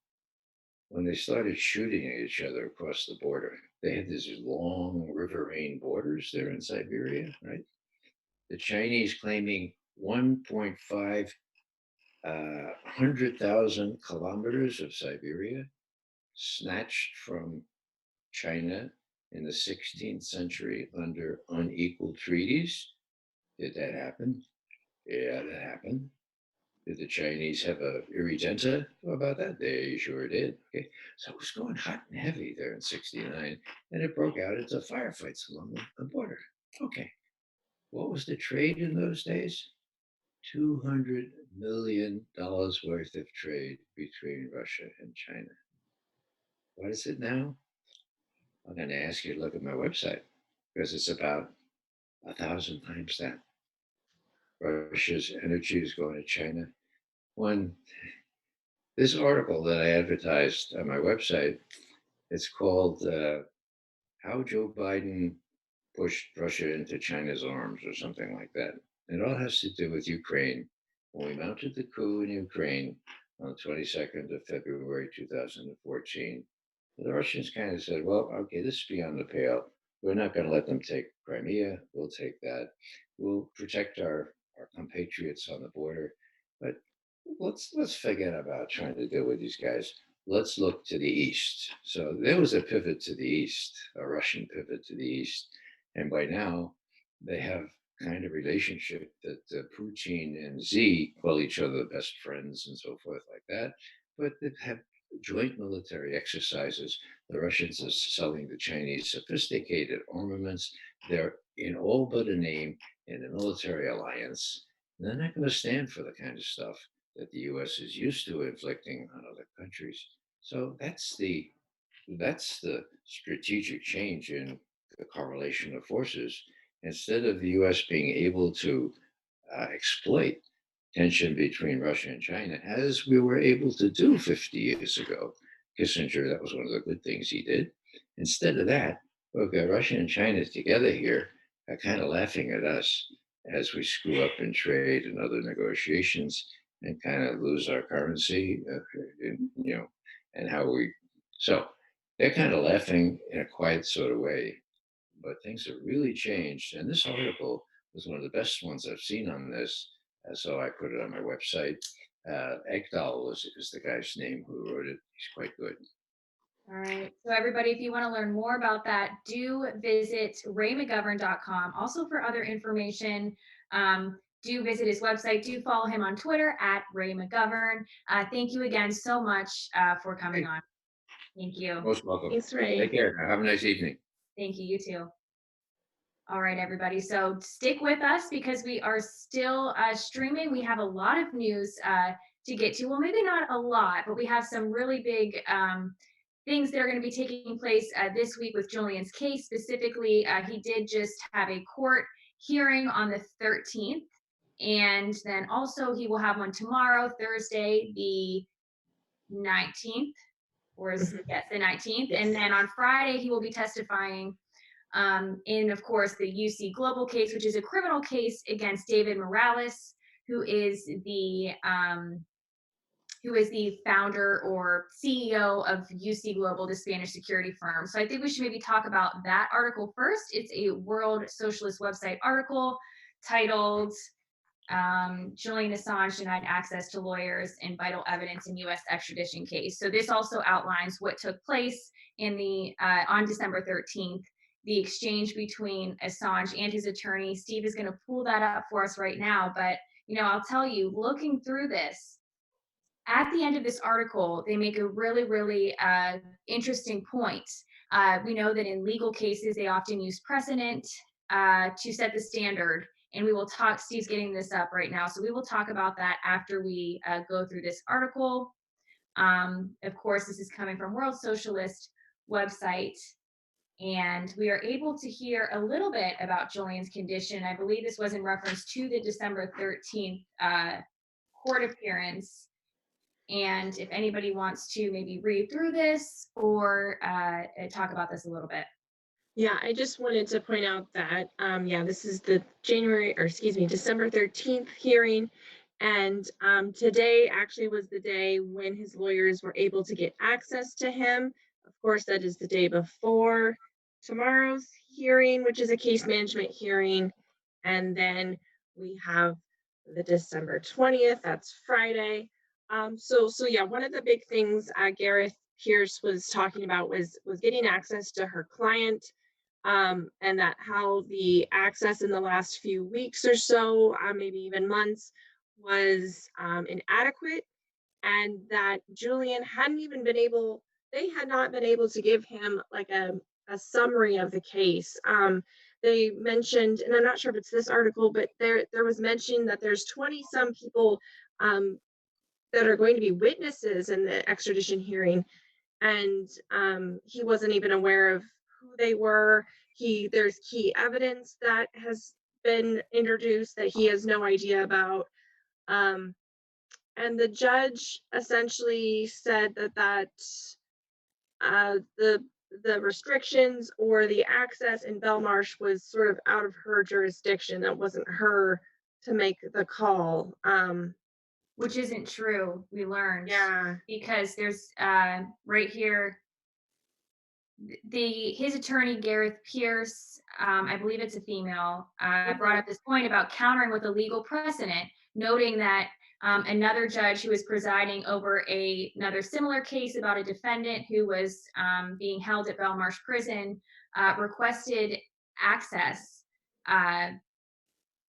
when they started shooting at each other across the border, they had these long riverine borders there in Siberia, right? The Chinese claiming 1.5 100,000 kilometers of Siberia snatched from China in the 16th century under unequal treaties. Did that happen? Yeah, that happened. Did the Chinese have a irritanta about that? They sure did. Okay, so it was going hot and heavy there in '69, and it broke out into firefights along the border. Okay, what was the trade in those days? $200 million worth of trade between Russia and China. What is it now? I'm going to ask you to look at my website because it's about 1,000 times that. Russia's energy is going to China. When this article that I advertised on my website, it's called How Joe Biden Pushed Russia into China's Arms or something like that. It all has to do with Ukraine. When we mounted the coup in Ukraine on the 22nd of February 2014, the Russians kind of said, well, okay, this is beyond the pale. We're not going to let them take Crimea. We'll take that. We'll protect our compatriots on the border. But let's forget about trying to deal with these guys. Let's look to the east. So there was a pivot to the east, a Russian pivot to the east. And by now, they have kind of relationship that Putin and Z call each other best friends and so forth like that. But they have joint military exercises. The Russians are selling the Chinese sophisticated armaments. They're in all but a name in a military alliance. And they're not going to stand for the kind of stuff that the U.S. is used to inflicting on other countries. So that's the strategic change in the correlation of forces. Instead of the U.S. being able to exploit tension between Russia and China, as we were able to do 50 years ago. Kissinger, that was one of the good things he did. Instead of that, we've got Russia and China together here, kind of laughing at us as we screw up in trade and other negotiations and kind of lose our currency, and how we. So they're kind of laughing in a quiet sort of way, but things have really changed. And this article was one of the best ones I've seen on this. So I put it on my website. Ekdal is the guy's name who wrote it. He's quite good. All right. So everybody, if you want to learn more about that, do visit raymcgovern.com. Also for other information, do visit his website. Do follow him on Twitter at Ray McGovern. Thank you again so much for coming on. Thank you. Most welcome. Thanks, Ray. Take care. Have a nice evening. Thank you. You too. All right, everybody. So stick with us because we are still streaming. We have a lot of news to get to. Well, maybe not a lot, but we have some really big things that are going to be taking place this week with Julian's case. Specifically, he did just have a court hearing on the 13th. And then also he will have one tomorrow, Thursday, the 19th, or yes, the 19th. Yes. And then on Friday, he will be testifying in, of course, the UC Global case, which is a criminal case against David Morales, who is the founder or CEO of UC Global, the Spanish security firm. So I think we should maybe talk about that article first. It's a World Socialist website article titled Julian Assange denied access to lawyers and vital evidence in U.S. extradition case. So this also outlines what took place in the on December 13th, the exchange between Assange and his attorney. Steve is going to pull that up for us right now. But, I'll tell you, looking through this, at the end of this article, they make a really, really interesting point. We know that in legal cases, they often use precedent to set the standard. And we will talk, Steve's getting this up right now. So we will talk about that after we go through this article. Of course, this is coming from World Socialist website. And we are able to hear a little bit about Julian's condition. I believe this was in reference to the December 13th court appearance. And if anybody wants to maybe read through this or talk about this a little bit. Yeah, I just wanted to point out that, this is the December 13th hearing. And today actually was the day when his lawyers were able to get access to him. Of course, that is the day before tomorrow's hearing, which is a case management hearing. And then we have the December 20th, that's Friday. So one of the big things Gareth Pierce was talking about was getting access to her client, and that how the access in the last few weeks or so, maybe even months, was inadequate, and that Julian hadn't even been able, they had not been able to give him like a summary of the case. They mentioned, and I'm not sure if it's this article, but there was mention that there's 20 some people um, that are going to be witnesses in the extradition hearing, and he wasn't even aware of who they were. There's key evidence that has been introduced that he has no idea about. Um, and the judge essentially said that the restrictions or the access in Belmarsh was sort of out of her jurisdiction. That wasn't her to make the call. Which isn't true, we learned. Yeah. Because there's right here, his attorney Gareth Pierce, I believe it's a female, brought up this point about countering with a legal precedent, noting that another judge who was presiding over another similar case about a defendant who was being held at Belmarsh Prison requested access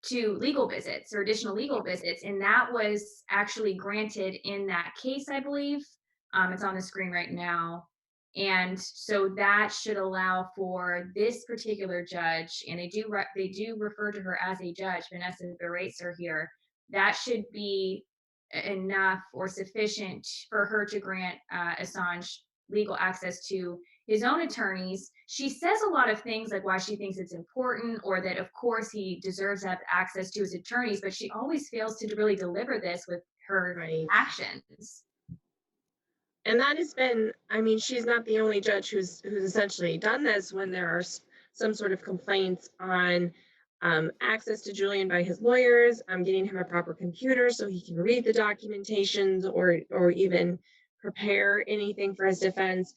to legal visits or additional legal visits, and that was actually granted in that case, I believe. It's on the screen right now. And so that should allow for this particular judge, and they do refer to her as a judge, Vanessa Beratzer here. That should be enough or sufficient for her to grant Assange legal access to his own attorneys. She says a lot of things like why she thinks it's important, or that of course he deserves to have access to his attorneys, but she always fails to really deliver this with her Right. actions. And that has been, I mean, she's not the only judge who's essentially done this when there are some sort of complaints on access to Julian by his lawyers, getting him a proper computer so he can read the documentations or even prepare anything for his defense.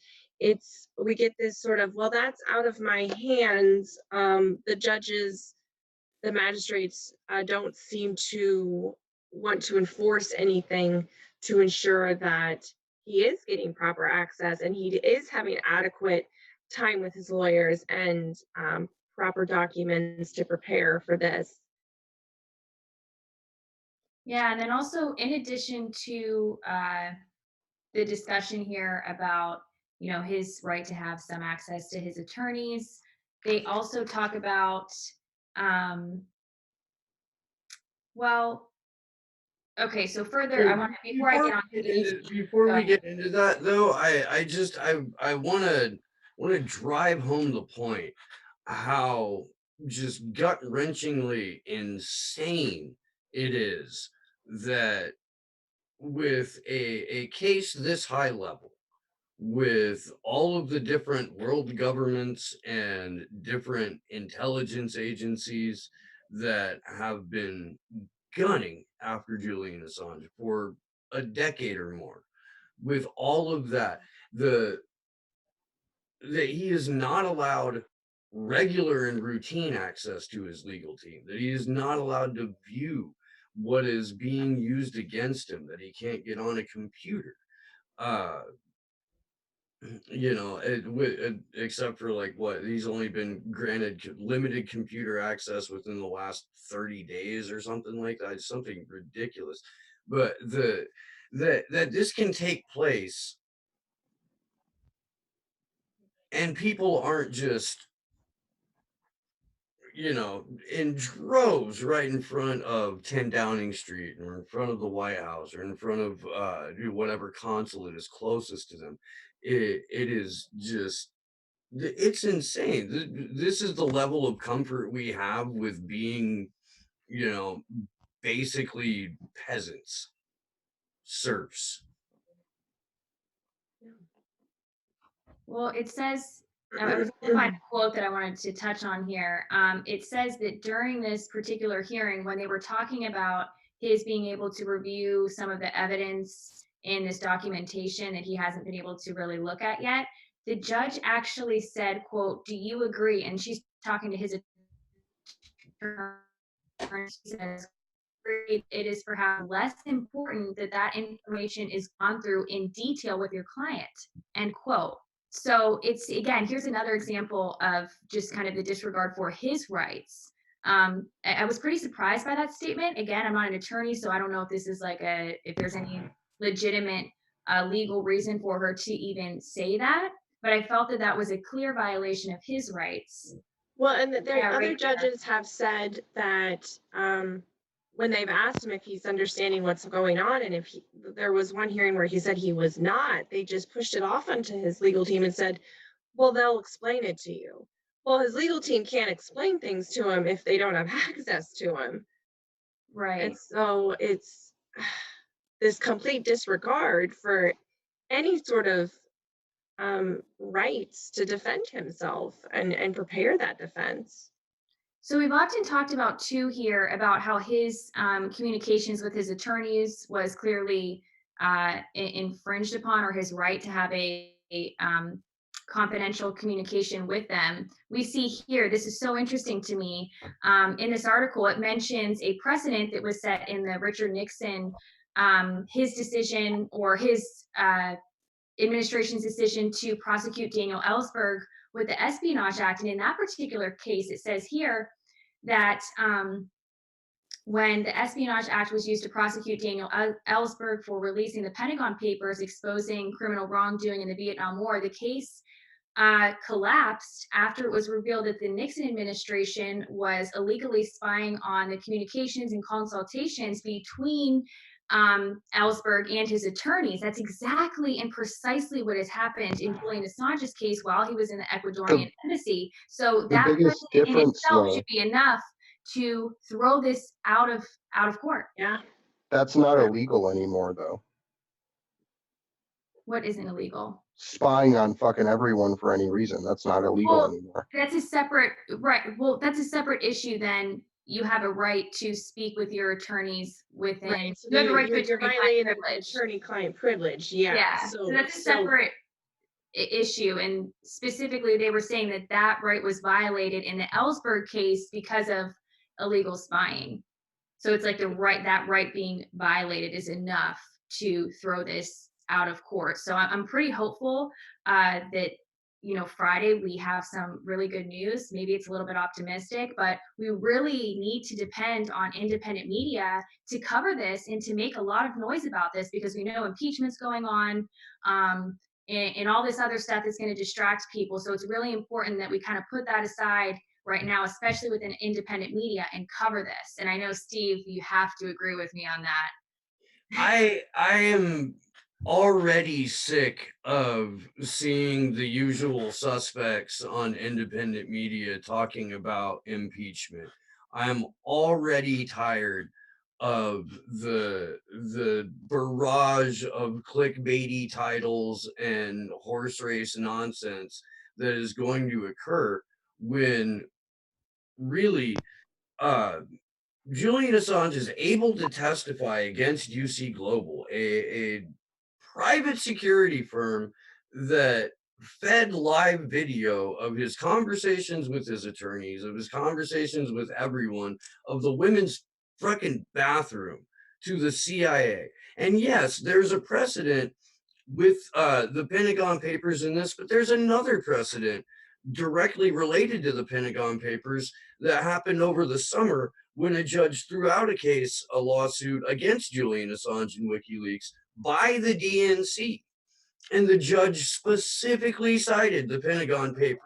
We get this sort of, well, that's out of my hands. The magistrates don't seem to want to enforce anything to ensure that he is getting proper access and he is having adequate time with his lawyers and proper documents to prepare for this. Yeah, and then also in addition to the discussion here about his right to have some access to his attorneys, they also talk about well, okay, so further, I want to before I get on to each. Before we get into that though, I wanna drive home the point how just gut-wrenchingly insane it is that with a case this high level, with all of the different world governments and different intelligence agencies that have been gunning after Julian Assange for a decade or more, with all of that, that he is not allowed regular and routine access to his legal team, that he is not allowed to view what is being used against him, that he can't get on a computer. Uh, except for like what he's only been granted limited computer access within the last 30 days or something like that, something ridiculous. But that this can take place and people aren't just in droves right in front of 10 Downing Street or in front of the White House or in front of whatever consulate is closest to them. It is just, it's insane. This is the level of comfort we have with being, you know, basically peasants, serfs. Well, it says, I was going to find a quote that I wanted to touch on here. It says that during this particular hearing, when they were talking about his being able to review some of the evidence in this documentation that he hasn't been able to really look at yet, the judge actually said, quote, "Do you agree?" And she's talking to his attorney. She says, "It is perhaps less important that that information is gone through in detail with your client," end quote. So it's, again, here's another example of just kind of the disregard for his rights. I was pretty surprised by that statement. Again, I'm not an attorney, so I don't know if this is like if there's any legitimate legal reason for her to even say that. But I felt that that was a clear violation of his rights. Well, and Yeah, other right there. judges have said that when they've asked him if he's understanding what's going on, and if there was one hearing where he said he was not, they just pushed it off onto his legal team and said, well, they'll explain it to you. Well, his legal team can't explain things to him if they don't have access to him. And Right. so it's this complete disregard for any sort of rights to defend himself and prepare that defense. So we've often talked about too here about how his communications with his attorneys was clearly infringed upon, or his right to have a confidential communication with them. We see here, this is so interesting to me. In this article, it mentions a precedent that was set in the Richard Nixon, his decision, or his administration's decision to prosecute Daniel Ellsberg with the Espionage Act. And in that particular case, it says here that when the Espionage Act was used to prosecute Daniel Ellsberg for releasing the Pentagon Papers exposing criminal wrongdoing in the Vietnam War, the case collapsed after it was revealed that the Nixon administration was illegally spying on the communications and consultations between Ellsberg and his attorneys. That's exactly and precisely what has happened in Julian Assange's case while he was in the Ecuadorian embassy. So The that biggest precedent in difference, itself though, should be enough to throw this out of court. Yeah. that's not illegal anymore, though. What isn't illegal? Spying on fucking everyone for any reason, that's not illegal Well, anymore. that's a separate right. Well, that's a separate issue. Then you have a right to speak with your attorneys within. Right. So You have a right to you're attorney-client violating the privilege. attorney-client privilege. Yeah. Yeah, so that's a separate issue. And specifically, they were saying that that right was violated in the Ellsberg case because of illegal spying. So it's like that right being violated is enough to throw this out of court. So I'm pretty hopeful that Friday we have some really good news. Maybe it's a little bit optimistic, but we really need to depend on independent media to cover this and to make a lot of noise about this, because we know impeachment's going on. And all this other stuff is going to distract people. So it's really important that we kind of put that aside right now, especially within independent media, and cover this. And I know, Steve, you have to agree with me on that. I am already sick of seeing the usual suspects on independent media talking about impeachment. I'm already tired of the barrage of clickbaity titles and horse race nonsense that is going to occur when really Julian Assange is able to testify against UC Global, a private security firm that fed live video of his conversations with his attorneys, of his conversations with everyone, of the women's fucking bathroom to the CIA. And yes, there's a precedent with the Pentagon Papers in this, but there's another precedent directly related to the Pentagon Papers that happened over the summer when a judge threw out a lawsuit against Julian Assange and WikiLeaks by the DNC. And the judge specifically cited the Pentagon Papers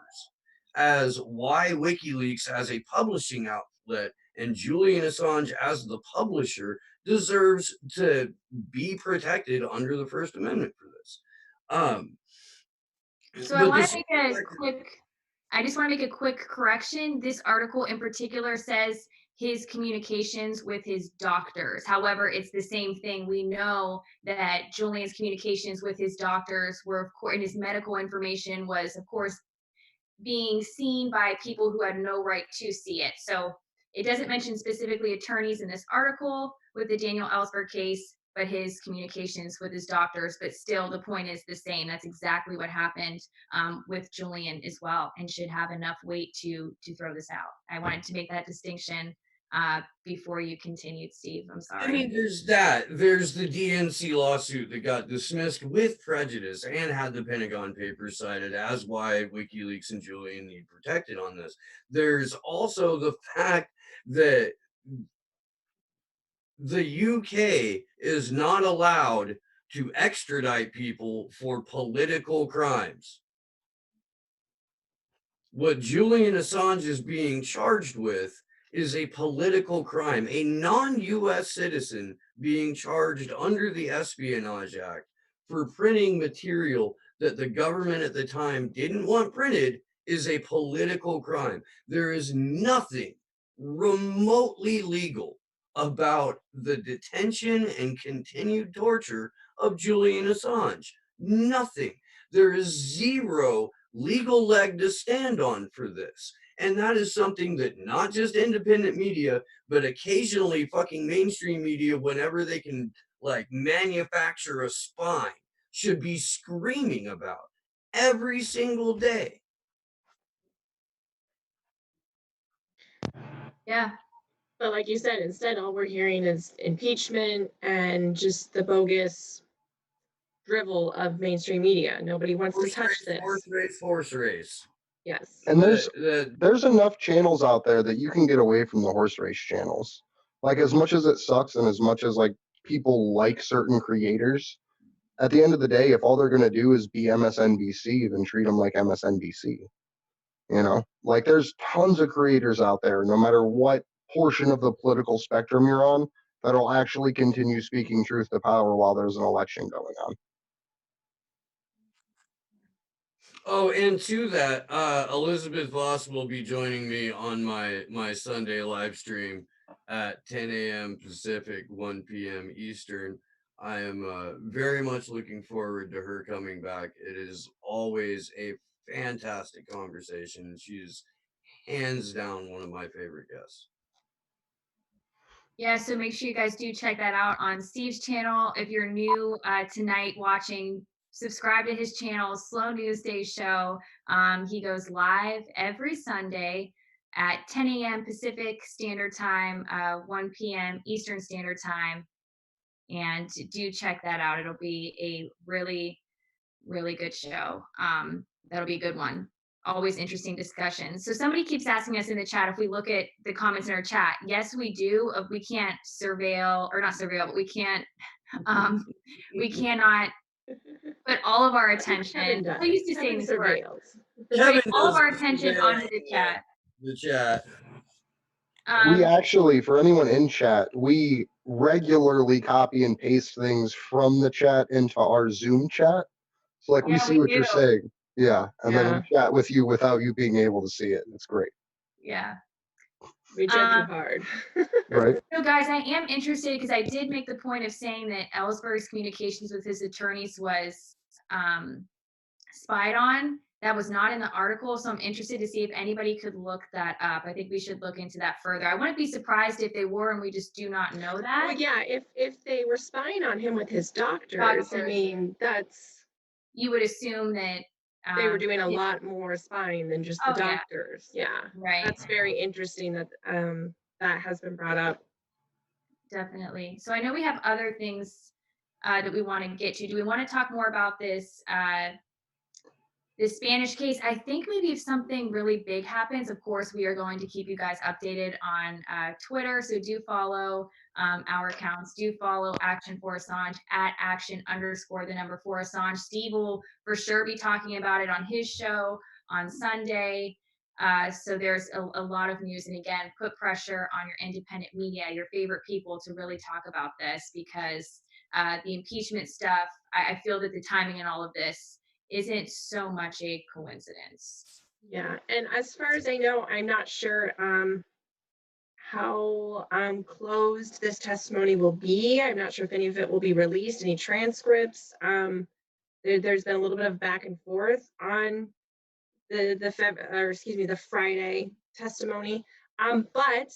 as why WikiLeaks as a publishing outlet and Julian Assange as the publisher deserves to be protected under the First Amendment for this. So I just want to make a quick correction. This article in particular says his communications with his doctors. However, it's the same thing. We know that Julian's communications with his doctors were, of course, and his medical information was, of course, being seen by people who had no right to see it. So it doesn't mention specifically attorneys in this article with the Daniel Ellsberg case, but his communications with his doctors. But still, the point is the same. That's exactly what happened with Julian as well, and should have enough weight to throw this out. I wanted to make that distinction before you continued, Steve. I'm sorry. I mean, there's that. There's the DNC lawsuit that got dismissed with prejudice and had the Pentagon Papers cited as why WikiLeaks and Julian need protected on this. There's also the fact that the UK is not allowed to extradite people for political crimes. What Julian Assange is being charged with is a political crime, a non-US citizen being charged under the Espionage Act for printing material that the government at the time didn't want printed is a political crime. There is nothing remotely legal about the detention and continued torture of Julian Assange. Nothing. There is zero legal leg to stand on for this. And that is something that not just independent media, but occasionally fucking mainstream media, whenever they can like manufacture a spine, should be screaming about every single day. Yeah. But like you said, instead, all we're hearing is impeachment and just the bogus drivel of mainstream media. Nobody wants to touch this. Horse race. Yes. And there's enough channels out there that you can get away from the horse race channels. Like, as much as it sucks and as much as like people like certain creators, at the end of the day, if all they're going to do is be MSNBC, then treat them like MSNBC. You know, like, there's tons of creators out there, no matter what portion of the political spectrum you're on, that'll actually continue speaking truth to power while there's an election going on. Oh, and to that, Elizabeth Voss will be joining me on my Sunday live stream at 10 a.m. Pacific, 1 p.m. Eastern. I am very much looking forward to her coming back. It is always a fantastic conversation. She's hands down one of my favorite guests. Yeah, so make sure you guys do check that out on Steve's channel. If you're new tonight watching, subscribe to his channel, Slow News Day Show. He goes live every Sunday at 10 a.m. Pacific Standard Time, 1 p.m. Eastern Standard Time. And do check that out. It'll be a really, really good show. That'll be a good one. Always interesting discussions. So somebody keeps asking us in the chat if we look at the comments in our chat. Yes, we do. We can't surveil, or not surveil, but we can't, we cannot put all of our attention. I used to say this word. Putting all of our attention onto the chat. The chat. We actually, for anyone in chat, we regularly copy and paste things from the chat into our Zoom chat. So like, we see what you're saying. Yeah. And then we chat with you without you being able to see it. It's great. Yeah. We judge you hard. Right. So guys, I am interested because I did make the point of saying that Ellsberg's communications with his attorneys was spied on. That was not in the article, so I'm interested to see if anybody could look that up. I think we should look into that further. I wouldn't be surprised if they were and we just do not know that. Well, yeah, if they were spying on him with his doctors, I mean, that's... You would assume that they were doing a lot more spying than just the doctors. Yeah. Right. That's very interesting that that has been brought up. Definitely. So I know we have other things that we want to get to. Do we want to talk more about this this Spanish case? I think maybe if something really big happens, of course, we are going to keep you guys updated on Twitter. So do follow our accounts. Do follow ActionForAssange at action_4Assange. Steve will for sure be talking about it on his show on Sunday. So there's a lot of news. And again, put pressure on your independent media, your favorite people, to really talk about this, because the impeachment stuff, I feel that the timing in all of this isn't so much a coincidence. Yeah, and as far as I know, I'm not sure how closed this testimony will be. I'm not sure if any of it will be released, any transcripts. There's been a little bit of back and forth on the Friday testimony. But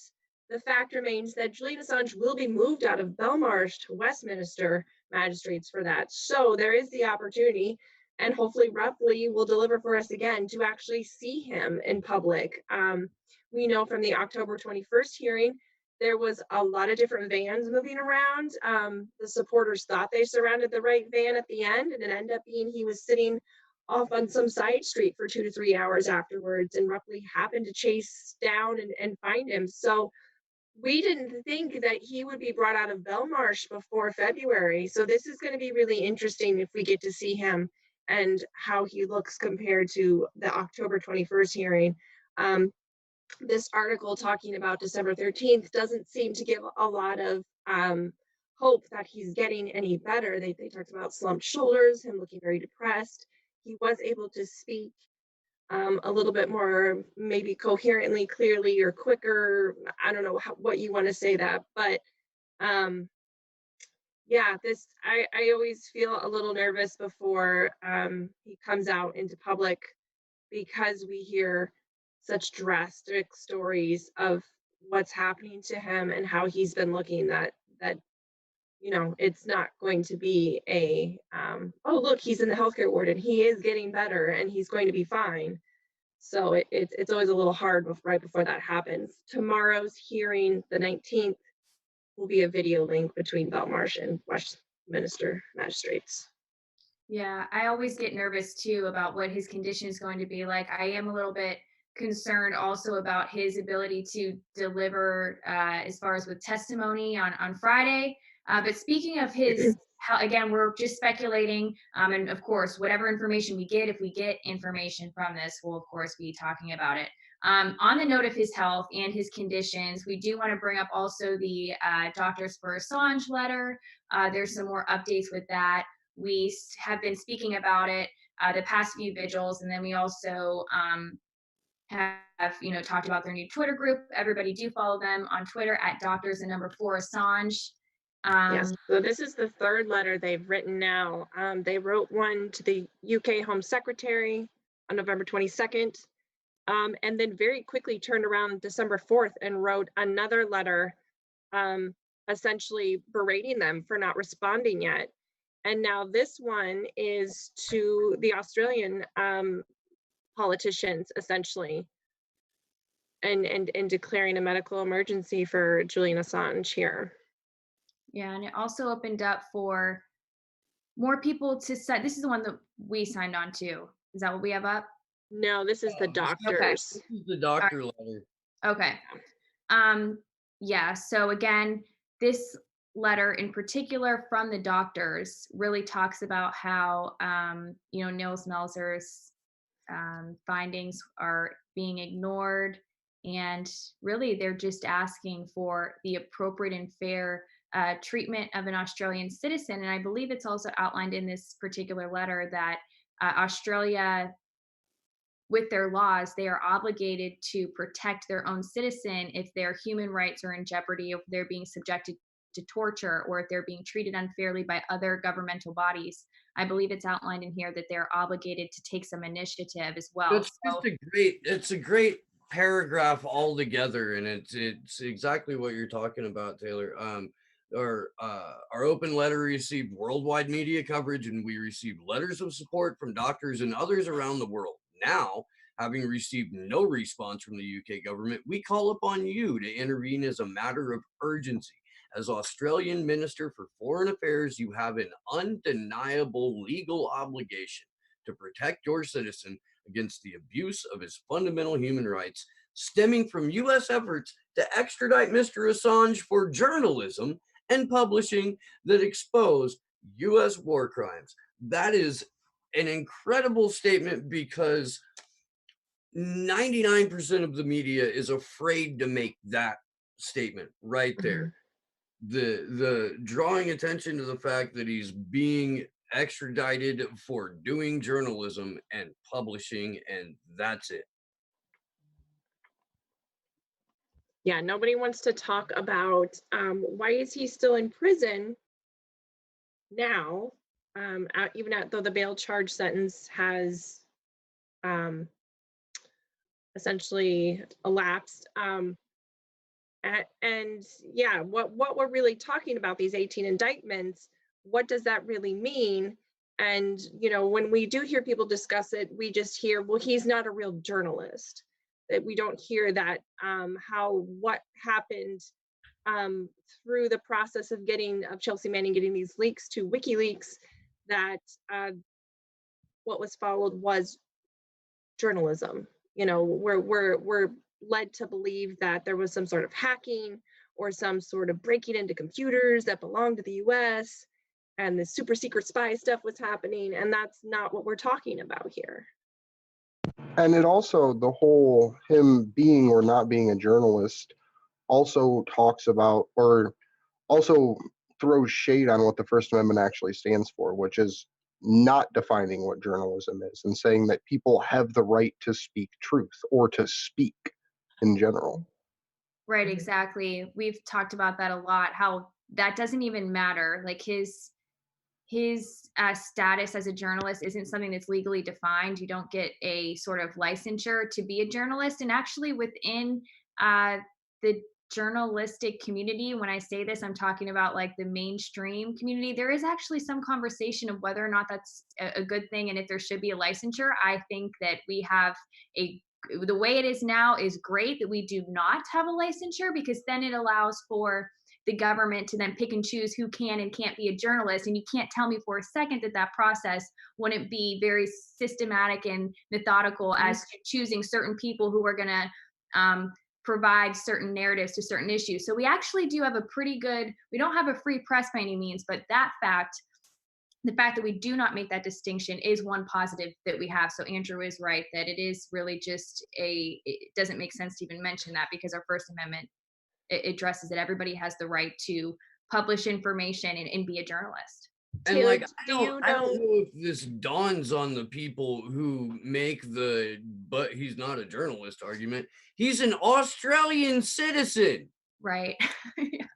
the fact remains that Julian Assange will be moved out of Belmarsh to Westminster magistrates for that. So there is the opportunity, and hopefully Ruffley will deliver for us again, to actually see him in public. We know from the October 21st hearing, there was a lot of different vans moving around. The supporters thought they surrounded the right van at the end, and it ended up being he was sitting off on some side street for 2 to 3 hours afterwards, and Ruffley happened to chase down and find him. So we didn't think that he would be brought out of Belmarsh before February. So this is going to be really interesting if we get to see him and how he looks compared to the October 21st hearing. Um, this article talking about December 13th doesn't seem to give a lot of hope that he's getting any better. They talked about slumped shoulders, him looking very depressed. He was able to speak a little bit more, maybe coherently, clearly, or quicker. I don't know what you want to say that, but um, yeah, I always feel a little nervous before he comes out into public because we hear such drastic stories of what's happening to him and how he's been looking, that it's not going to be a oh, look, he's in the healthcare ward and he is getting better and he's going to be fine. So it's always a little hard right before that happens. Tomorrow's hearing, the 19th, will be a video link between Belmarsh and Westminster magistrates. Yeah, I always get nervous too about what his condition is going to be like. I am a little bit concerned also about his ability to deliver as far as with testimony on Friday. But speaking of his, how, again, we're just speculating. And of course, whatever information we get, if we get information from this, we'll of course be talking about it. On the note of his health and his conditions, we do want to bring up also the Doctors for Assange letter. There's some more updates with that. We have been speaking about it the past few vigils, and then we also have talked about their new Twitter group. Everybody do follow them on Twitter at Doctors4Assange. Yes, so this is the third letter they've written now. They wrote one to the UK Home Secretary on November 22nd, and then very quickly turned around December 4th and wrote another letter, essentially berating them for not responding yet. And now this one is to the Australian politicians, essentially, and declaring a medical emergency for Julian Assange here. Yeah, and it also opened up for more people to sign. This is the one that we signed on to. Is that what we have up? No, this is the doctors. Okay. This is the doctor letter. Okay. Yeah, so again, this letter in particular from the doctors really talks about how, Nils Melzer's findings are being ignored. And really, they're just asking for the appropriate and fair treatment of an Australian citizen. And I believe it's also outlined in this particular letter that Australia, with their laws, they are obligated to protect their own citizen if their human rights are in jeopardy, if they're being subjected to torture, or if they're being treated unfairly by other governmental bodies. I believe it's outlined in here that they're obligated to take some initiative as well. It's a great paragraph altogether, and it's exactly what you're talking about, Taylor. Our open letter received worldwide media coverage, and we received letters of support from doctors and others around the world. Now, having received no response from the UK government, we call upon you to intervene as a matter of urgency. As Australian Minister for Foreign Affairs, you have an undeniable legal obligation to protect your citizen against the abuse of his fundamental human rights stemming from US efforts to extradite Mr. Assange for journalism and publishing that expose US war crimes. That is an incredible statement because 99% of the media is afraid to make that statement right there. The drawing attention to the fact that he's being extradited for doing journalism and publishing, and that's it. Yeah, nobody wants to talk about why is he still in prison now, even though the bail charge sentence has essentially elapsed. And yeah, what we're really talking about, these 18 indictments, what does that really mean? And when we do hear people discuss it, we just hear, well, he's not a real journalist. That we don't hear that what happened through the process of Chelsea Manning getting these leaks to WikiLeaks, that what was followed was journalism. We're led to believe that there was some sort of hacking or some sort of breaking into computers that belong to the US and the super secret spy stuff was happening. And that's not what we're talking about here. And it also, the whole him being or not being a journalist also talks about, or also throws shade on what the First Amendment actually stands for, which is not defining what journalism is and saying that people have the right to speak truth or to speak in general. Right, exactly. We've talked about that a lot, how that doesn't even matter. Like his status as a journalist isn't something that's legally defined. You don't get a sort of licensure to be a journalist. And actually, within the journalistic community, when I say this, I'm talking about like the mainstream community. There is actually some conversation of whether or not that's a good thing and if there should be a licensure. I think that we have the way it is now is great that we do not have a licensure, because then it allows for the government to then pick and choose who can and can't be a journalist. And you can't tell me for a second that that process wouldn't be very systematic and methodical as to choosing certain people who are going to provide certain narratives to certain issues. So we actually do have a pretty good, we don't have a free press by any means, but the fact that we do not make that distinction is one positive that we have. So Andrew is right that it is really just it doesn't make sense to even mention that, because our First Amendment, it addresses that everybody has the right to publish information and be a journalist. And Taylor, like, I do you don't know? know if this dawns on the people who make the "but he's not a journalist" argument. He's an Australian citizen. Right. Yeah.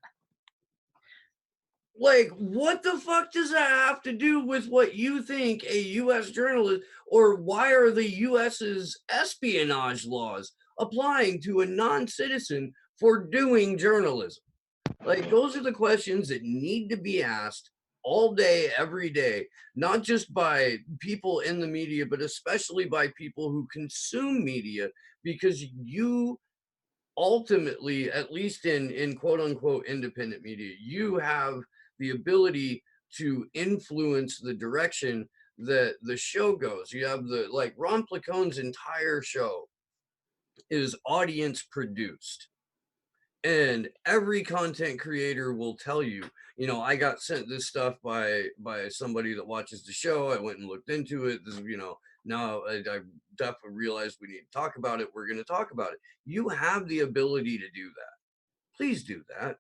Like, what the fuck does that have to do with what you think a U.S. journalist, or why are the U.S.'s espionage laws applying to a non-citizen for doing journalism? Like, those are the questions that need to be asked all day, every day, not just by people in the media, but especially by people who consume media, because you ultimately, at least in quote unquote independent media, you have the ability to influence the direction that the show goes. You have like Ron Placone's entire show is audience produced. And every content creator will tell you, I got sent this stuff by somebody that watches the show. I went and looked into it. This, now I definitely realized we need to talk about it. We're going to talk about it. You have the ability to do that. Please do that.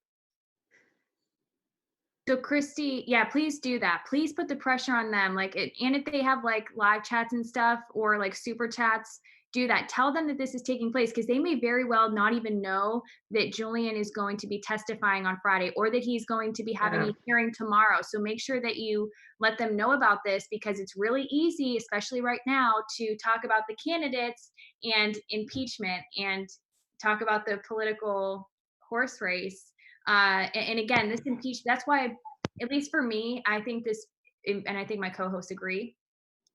So Christy, yeah, please do that. Please put the pressure on them. And if they have like live chats and stuff or like super chats, do that. Tell them that this is taking place, because they may very well not even know that Julian is going to be testifying on Friday, or that he's going to be having a hearing tomorrow. So make sure that you let them know about this, because it's really easy, especially right now, to talk about the candidates and impeachment and talk about the political horse race. And again, this impeachment, that's why, at least for me, I think this, and I think my co-hosts agree,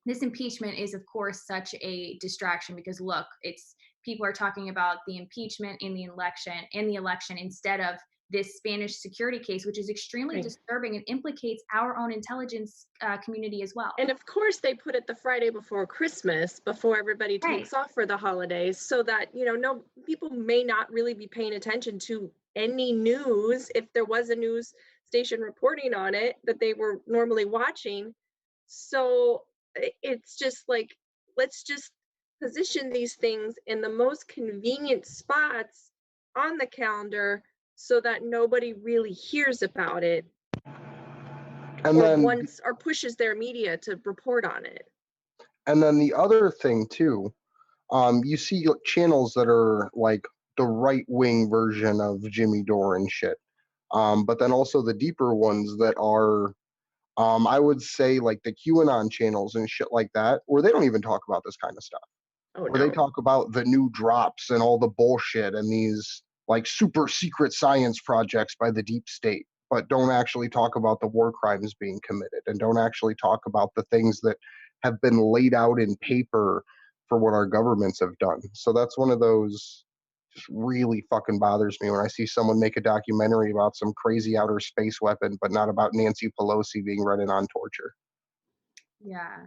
this impeachment is, of course, such a distraction, because look, it's people are talking about the impeachment in the election instead of this Spanish security case, which is extremely disturbing and implicates our own intelligence community as well. And of course, they put it the Friday before Christmas, before everybody takes off for the holidays, so that, no people may not really be paying attention to any news, if there was a news station reporting on it that they were normally watching. So it's just like, let's just position these things in the most convenient spots on the calendar so that nobody really hears about it, And then or pushes their media to report on it. And then the other thing too, you see channels that are like the right wing version of Jimmy Dore and shit. But then also the deeper ones that are, I would say like the QAnon channels and shit like that, where they don't even talk about this kind of stuff. Where they talk about the new drops and all the bullshit and these like super secret science projects by the deep state, but don't actually talk about the war crimes being committed, and don't actually talk about the things that have been laid out in paper for what our governments have done. So that's one of those, just really fucking bothers me when I see someone make a documentary about some crazy outer space weapon, but not about Nancy Pelosi being running on torture. Yeah.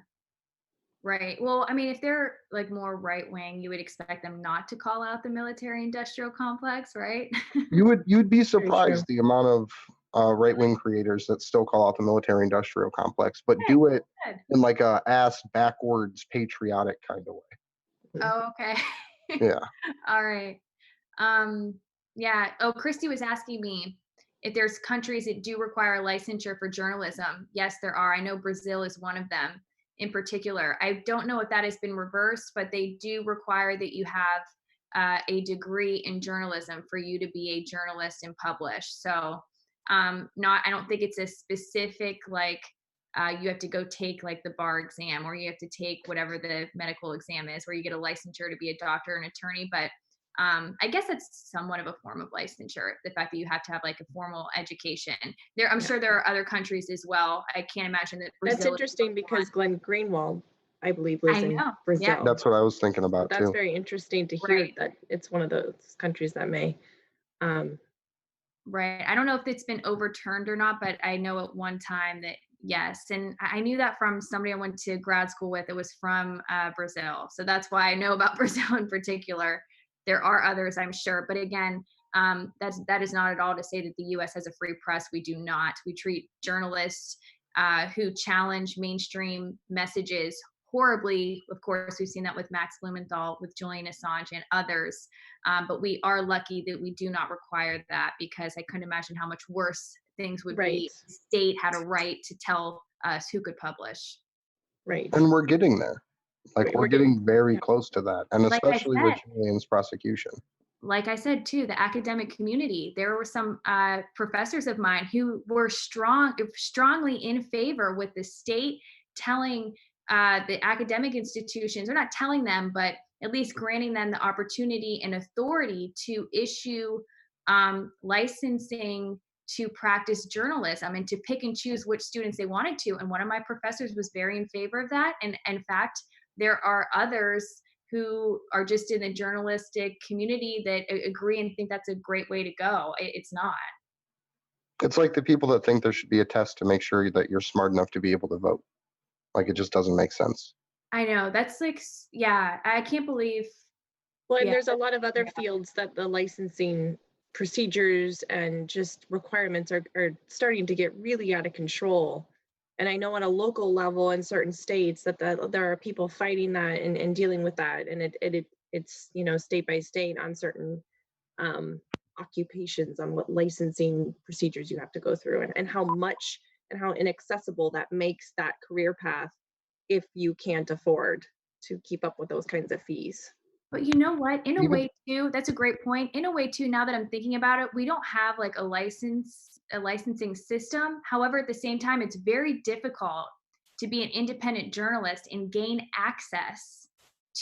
Right. Well, I mean, if they're like more right wing, you would expect them not to call out the military industrial complex, right? You'd be Very true. surprised the amount of right wing creators that still call out the military industrial complex, but Good, do it good. in like a ass backwards patriotic kind of way. Oh, okay. Yeah. All right. Um, yeah. Oh, Christy was asking me if there's countries that do require licensure for journalism. Yes, there are. I know Brazil is one of them in particular. I don't know if that has been reversed, but they do require that you have a degree in journalism for you to be a journalist and publish. So, not. I don't think it's a specific like. You have to go take like the bar exam, or you have to take whatever the medical exam is, where you get a licensure to be a doctor and attorney. But I guess that's somewhat of a form of licensure, the fact that you have to have like a formal education. I'm Yeah. sure there are other countries as well. I can't imagine that Brazil. That's interesting because Glenn Greenwald, I believe, I lives in know. Yeah. Brazil. That's what I was thinking So about that's too. very interesting to hear Right. that it's one of those countries that may. Right. I don't know if it's been overturned or not, but I know at one time that yes. And I knew that from somebody I went to grad school with. It was from Brazil. So that's why I know about Brazil in particular. There are others, I'm sure. But again, that is not at all to say that the US has a free press. We do not. We treat journalists who challenge mainstream messages horribly. Of course, we've seen that with Max Blumenthal, with Julian Assange, and others. But we are lucky that we do not require that, because I couldn't imagine how much worse things would be Right. if the state had a right to tell us who could publish. Right. And we're getting there. Like we're getting very yeah. close to that. And Like I especially with said, Julian's prosecution. like I said too, the academic community, there were some professors of mine who were strongly in favor with the state telling the academic institutions, or not telling them, but at least granting them the opportunity and authority to issue licensing to practice journalism and to pick and choose which students they wanted to. And one of my professors was very in favor of that. And in fact, there are others who are just in the journalistic community that agree and think that's a great way to go. It's not. It's like the people that think there should be a test to make sure that you're smart enough to be able to vote. Like it just doesn't make sense. I know. That's like, yeah, I can't believe. Well, and Yeah, there's a lot of other fields that the licensing procedures and just requirements are starting to get really out of control. And I know on a local level in certain states that there are people fighting that and dealing with that. And it's, state by state on certain occupations, on what licensing procedures you have to go through, and how much and how inaccessible that makes that career path if you can't afford to keep up with those kinds of fees. but you know what? In a Even way too, that's a great point. In a way too, now that I'm thinking about it, we don't have like a licensing system. However, at the same time, it's very difficult to be an independent journalist and gain access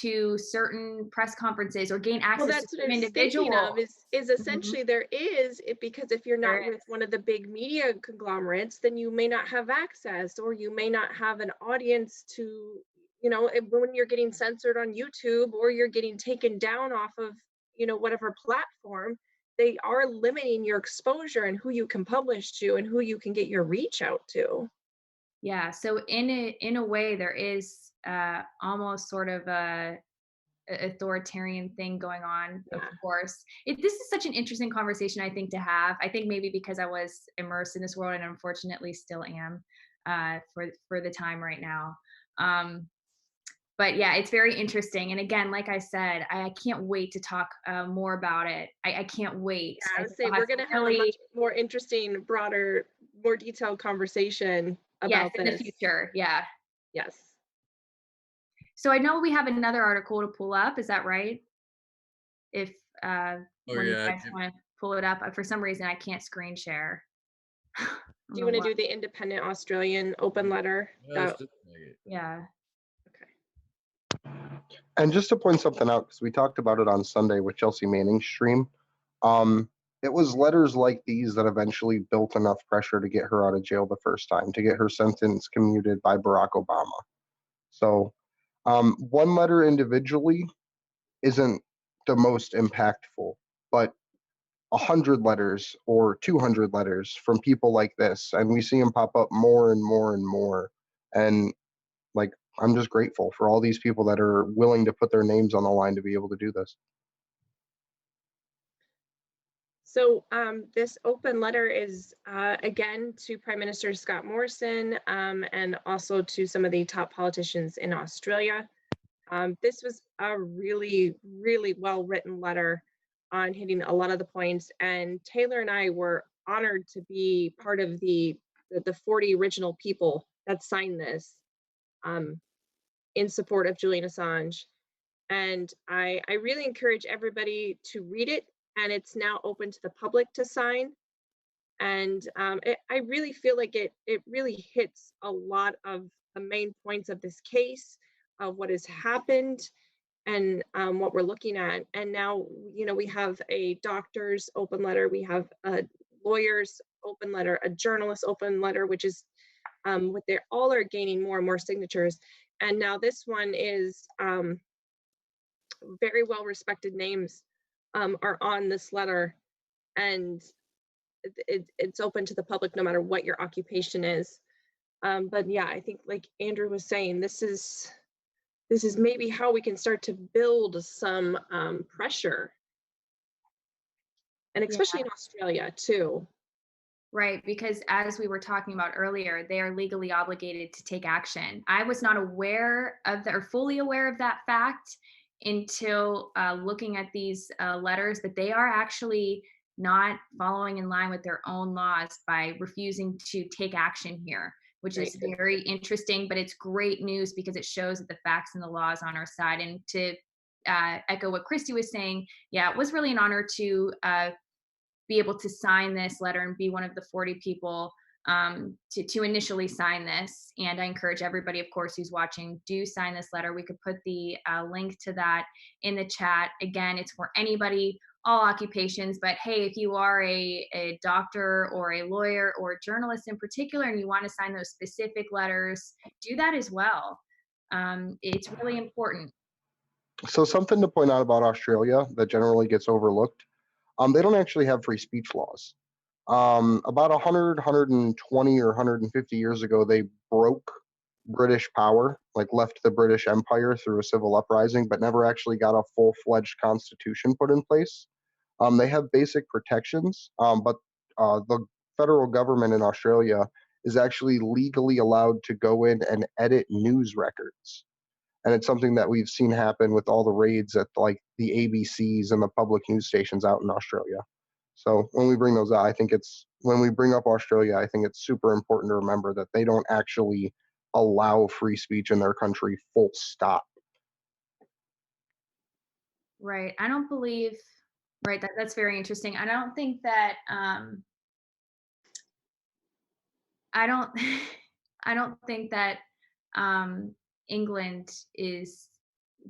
to certain press conferences, or gain access Well, to that's what I certain was thinking of, individuals. is essentially there is it, because if you're There not with one of the big media conglomerates, then you may not have access, or you may not have an audience to, when you're getting censored on YouTube, or you're getting taken down off of, whatever platform, they are limiting your exposure and who you can publish to and who you can get your reach out to. Yeah. So in a way, there is almost sort of a authoritarian thing going on. Of Yeah. course, this is such an interesting conversation, I think, to have. I think maybe because I was immersed in this world, and unfortunately still am for the time right now. But yeah, it's very interesting. And again, like I said, I can't wait to talk more about it. I can't wait. Yeah, I I would think say we'll we're some going to have a really, much more interesting, broader, more detailed conversation yes, about in the this. future. Yeah. Yes. So I know we have another article to pull up. Is that right? If one of you guys want to pull it up. For some reason, I can't screen share. Do you want to do the independent Australian open letter? Yeah. Okay. And just to point something out, because we talked about it on Sunday with Chelsea Manning's stream, it was letters like these that eventually built enough pressure to get her out of jail the first time, to get her sentence commuted by Barack Obama. So one letter individually isn't the most impactful, but 100 letters or 200 letters from people like this, and we see them pop up more and more and more. And like I'm just grateful for all these people that are willing to put their names on the line to be able to do this. So this open letter is, again, to Prime Minister Scott Morrison and also to some of the top politicians in Australia. This was a really, really well-written letter on hitting a lot of the points. And Taylor and I were honored to be part of the 40 original people that signed this in support of Julian Assange. And I really encourage everybody to read it, and it's now open to the public to sign. And I really feel like it really hits a lot of the main points of this case, of what has happened, and what we're looking at. And now, you know, we have a doctor's open letter, we have a lawyer's open letter, a journalist's open letter, which is what they all are gaining more and more signatures. And now this one is very well respected names are on this letter, and it's open to the public no matter what your occupation is. But yeah, I think like Andrew was saying, this is maybe how we can start to build some pressure, and especially in Australia too. Right, because as we were talking about earlier, they are legally obligated to take action. I was not aware of that, or fully aware of that fact, until looking at these letters, that they are actually not following in line with their own laws by refusing to take action here, which is Right. very interesting. But it's great news because it shows that the facts and the law is on our side. And to echo what Christy was saying, yeah, it was really an honor to be able to sign this letter and be one of the 40 people to initially sign this. And I encourage everybody, of course, who's watching, do sign this letter. We could put the link to that in the chat. Again, it's for anybody, all occupations, but hey, if you are a doctor or a lawyer or a journalist in particular, and you want to sign those specific letters, do that as well. It's really important. So something to point out about Australia that generally gets overlooked, they don't actually have free speech laws. About 100, 120, or 150 years ago, they broke British power, like left the British Empire through a civil uprising, but never actually got a full-fledged constitution put in place. They have basic protections, but the federal government in Australia is actually legally allowed to go in and edit news records. And it's something that we've seen happen with all the raids at like the ABCs and the public news stations out in Australia. So when we bring those out, I think when we bring up Australia, I think it's super important to remember that they don't actually allow free speech in their country, full stop. Right. I don't believe, right, that's very interesting. I don't think that I don't I don't think that England is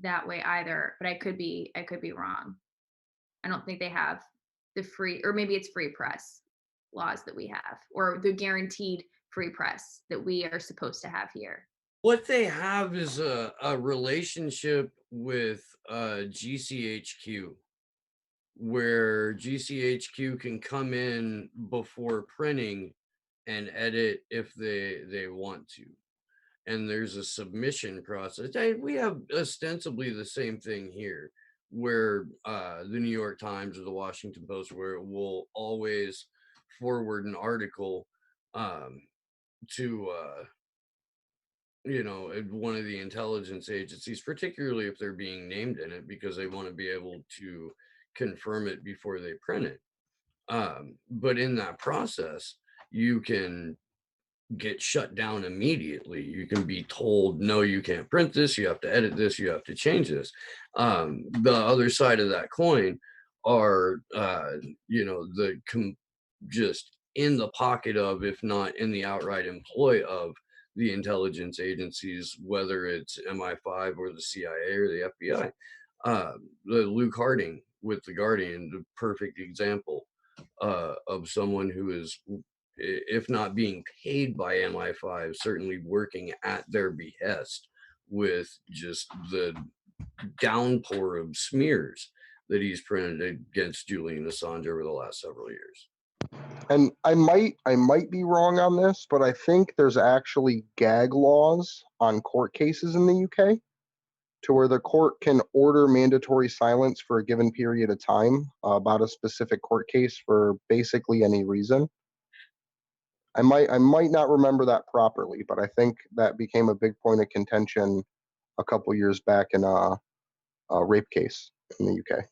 that way either, but I could be wrong. I don't think they have the free, or maybe it's free press laws that we have, or the guaranteed free press that we are supposed to have here. What they have is a relationship with GCHQ, where GCHQ can come in before printing and edit if they want to. And there's a submission process. We have ostensibly the same thing here, where the New York Times or the Washington Post, where it will always forward an article to one of the intelligence agencies, particularly if they're being named in it, because they want to be able to confirm it before they print it. But in that process, you can get shut down immediately. You can be told, no, you can't print this, you have to edit this, you have to change this. The other side of that coin are just in the pocket of, if not in the outright employ of, the intelligence agencies, whether it's MI5 or the CIA or the FBI. The Luke Harding with The Guardian, the perfect example of someone who is, if not being paid by MI5, certainly working at their behest, with just the downpour of smears that he's printed against Julian Assange over the last several years. And I might be wrong on this, but I think there's actually gag laws on court cases in the UK to where the court can order mandatory silence for a given period of time about a specific court case for basically any reason. I might not remember that properly, but I think that became a big point of contention a couple years back in a rape case in the UK.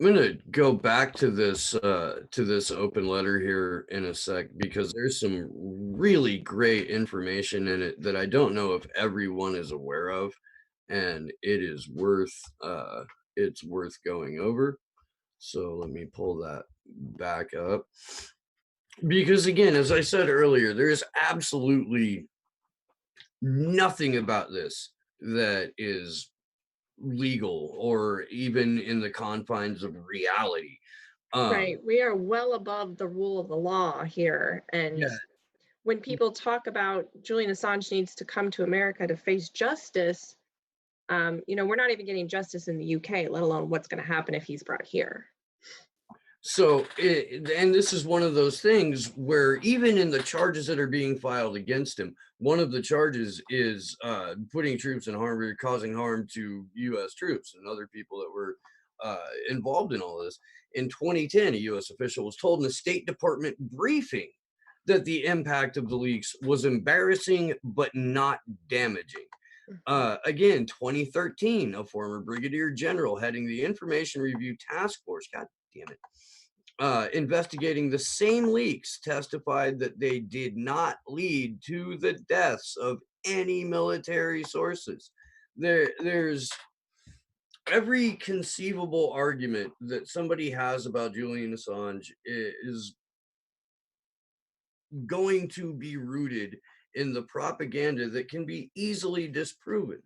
I'm gonna go back to this open letter here in a sec, because there's some really great information in it that I don't know if everyone is aware of, and it is worth it's worth going over. So let me pull that back up, because again, as I said earlier, there is absolutely nothing about this that is legal or even in the confines of reality. Right. We are well above the rule of the law here. And Yeah. when people talk about Julian Assange needs to come to America to face justice, we're not even getting justice in the UK, let alone what's going to happen if he's brought here. So, and this is one of those things where even in the charges that are being filed against him, one of the charges is putting troops in harm or causing harm to U.S. troops and other people that were involved in all this. In 2010, a U.S. official was told in a State Department briefing that the impact of the leaks was embarrassing but not damaging. Again, 2013, a former brigadier general heading the Information Review Task Force, God damn it, investigating the same leaks, testified that they did not lead to the deaths of any military sources. There's every conceivable argument that somebody has about Julian Assange is going to be rooted in the propaganda that can be easily disproven.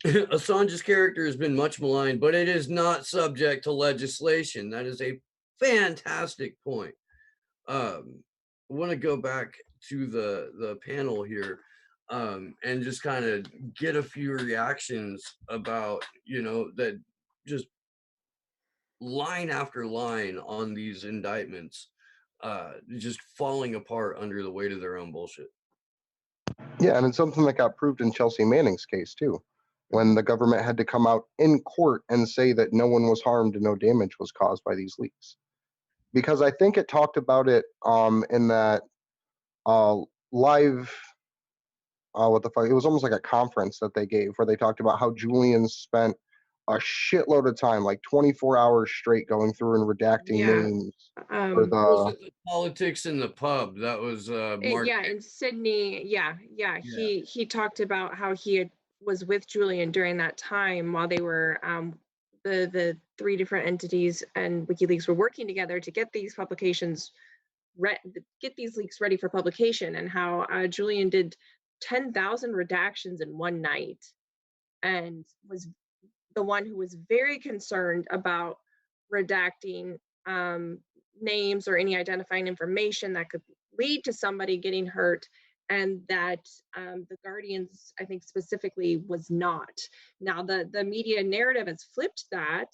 Assange's character has been much maligned, but it is not subject to legislation. That is a fantastic point. I want to go back to the panel here and just kind of get a few reactions about, that just line after line on these indictments just falling apart under the weight of their own bullshit. Yeah, and it's something that got proved in Chelsea Manning's case too, when the government had to come out in court and say that no one was harmed and no damage was caused by these leaks. Because I think it talked about it in that live what the fuck, it was almost like a conference that they gave where they talked about how Julian spent a shitload of time, like 24 hours straight, going through and redacting names for Was it the politics in the pub? That was Mark. Yeah, in Sydney. Yeah. He talked about how was with Julian during that time while they were the three different entities and WikiLeaks were working together to get these publications get these leaks ready for publication, and how Julian did 10,000 redactions in one night and was the one who was very concerned about redacting names or any identifying information that could lead to somebody getting hurt, and that the Guardian's, I think specifically, was not. Now the media narrative has flipped that,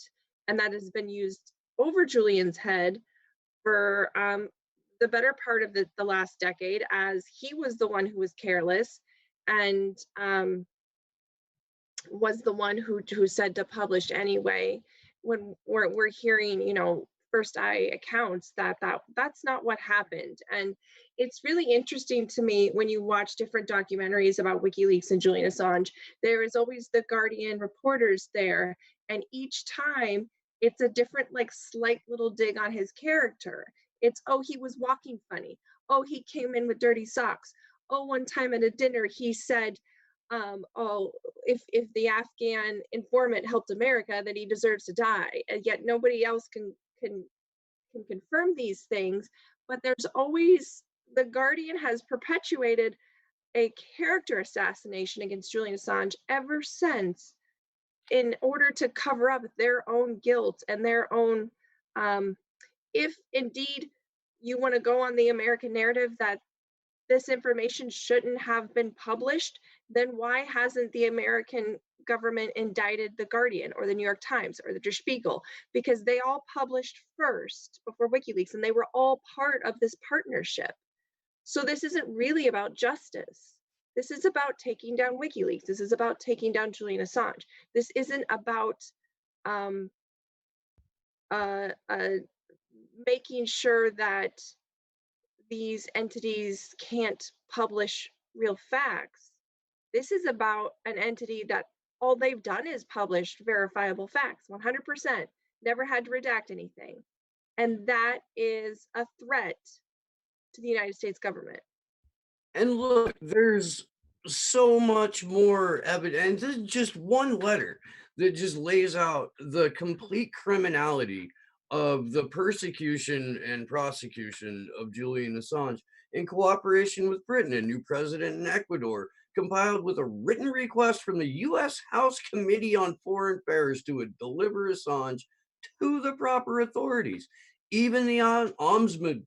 and that has been used over Julian's head for the better part of the last decade, as he was the one who was careless and was the one who said to publish anyway, when we're hearing, first eye accounts that's not what happened. And it's really interesting to me when you watch different documentaries about WikiLeaks and Julian Assange, there is always the Guardian reporters there, and each time it's a different, like, slight little dig on his character. It's, oh, he was walking funny. Oh, he came in with dirty socks. Oh, one time at a dinner he said, oh, if the Afghan informant helped America, that he deserves to die. And yet nobody else can confirm these things. But there's always, the Guardian has perpetuated a character assassination against Julian Assange ever since, in order to cover up their own guilt and their own, if indeed you want to go on the American narrative that this information shouldn't have been published, then why hasn't the American government indicted the Guardian or the New York Times or the Der Spiegel, because they all published first before WikiLeaks, and they were all part of this partnership. So this isn't really about justice. This is about taking down WikiLeaks. This is about taking down Julian Assange. This isn't about making sure that these entities can't publish real facts. This is about an entity that all they've done is published verifiable facts, 100%, never had to redact anything. And that is a threat to the United States government. And look, there's so much more evidence. This is just one letter that just lays out the complete criminality of the persecution and prosecution of Julian Assange in cooperation with Britain, a new president in Ecuador, compiled with a written request from the U.S. House Committee on Foreign Affairs to deliver Assange to the proper authorities. Even the ombudsman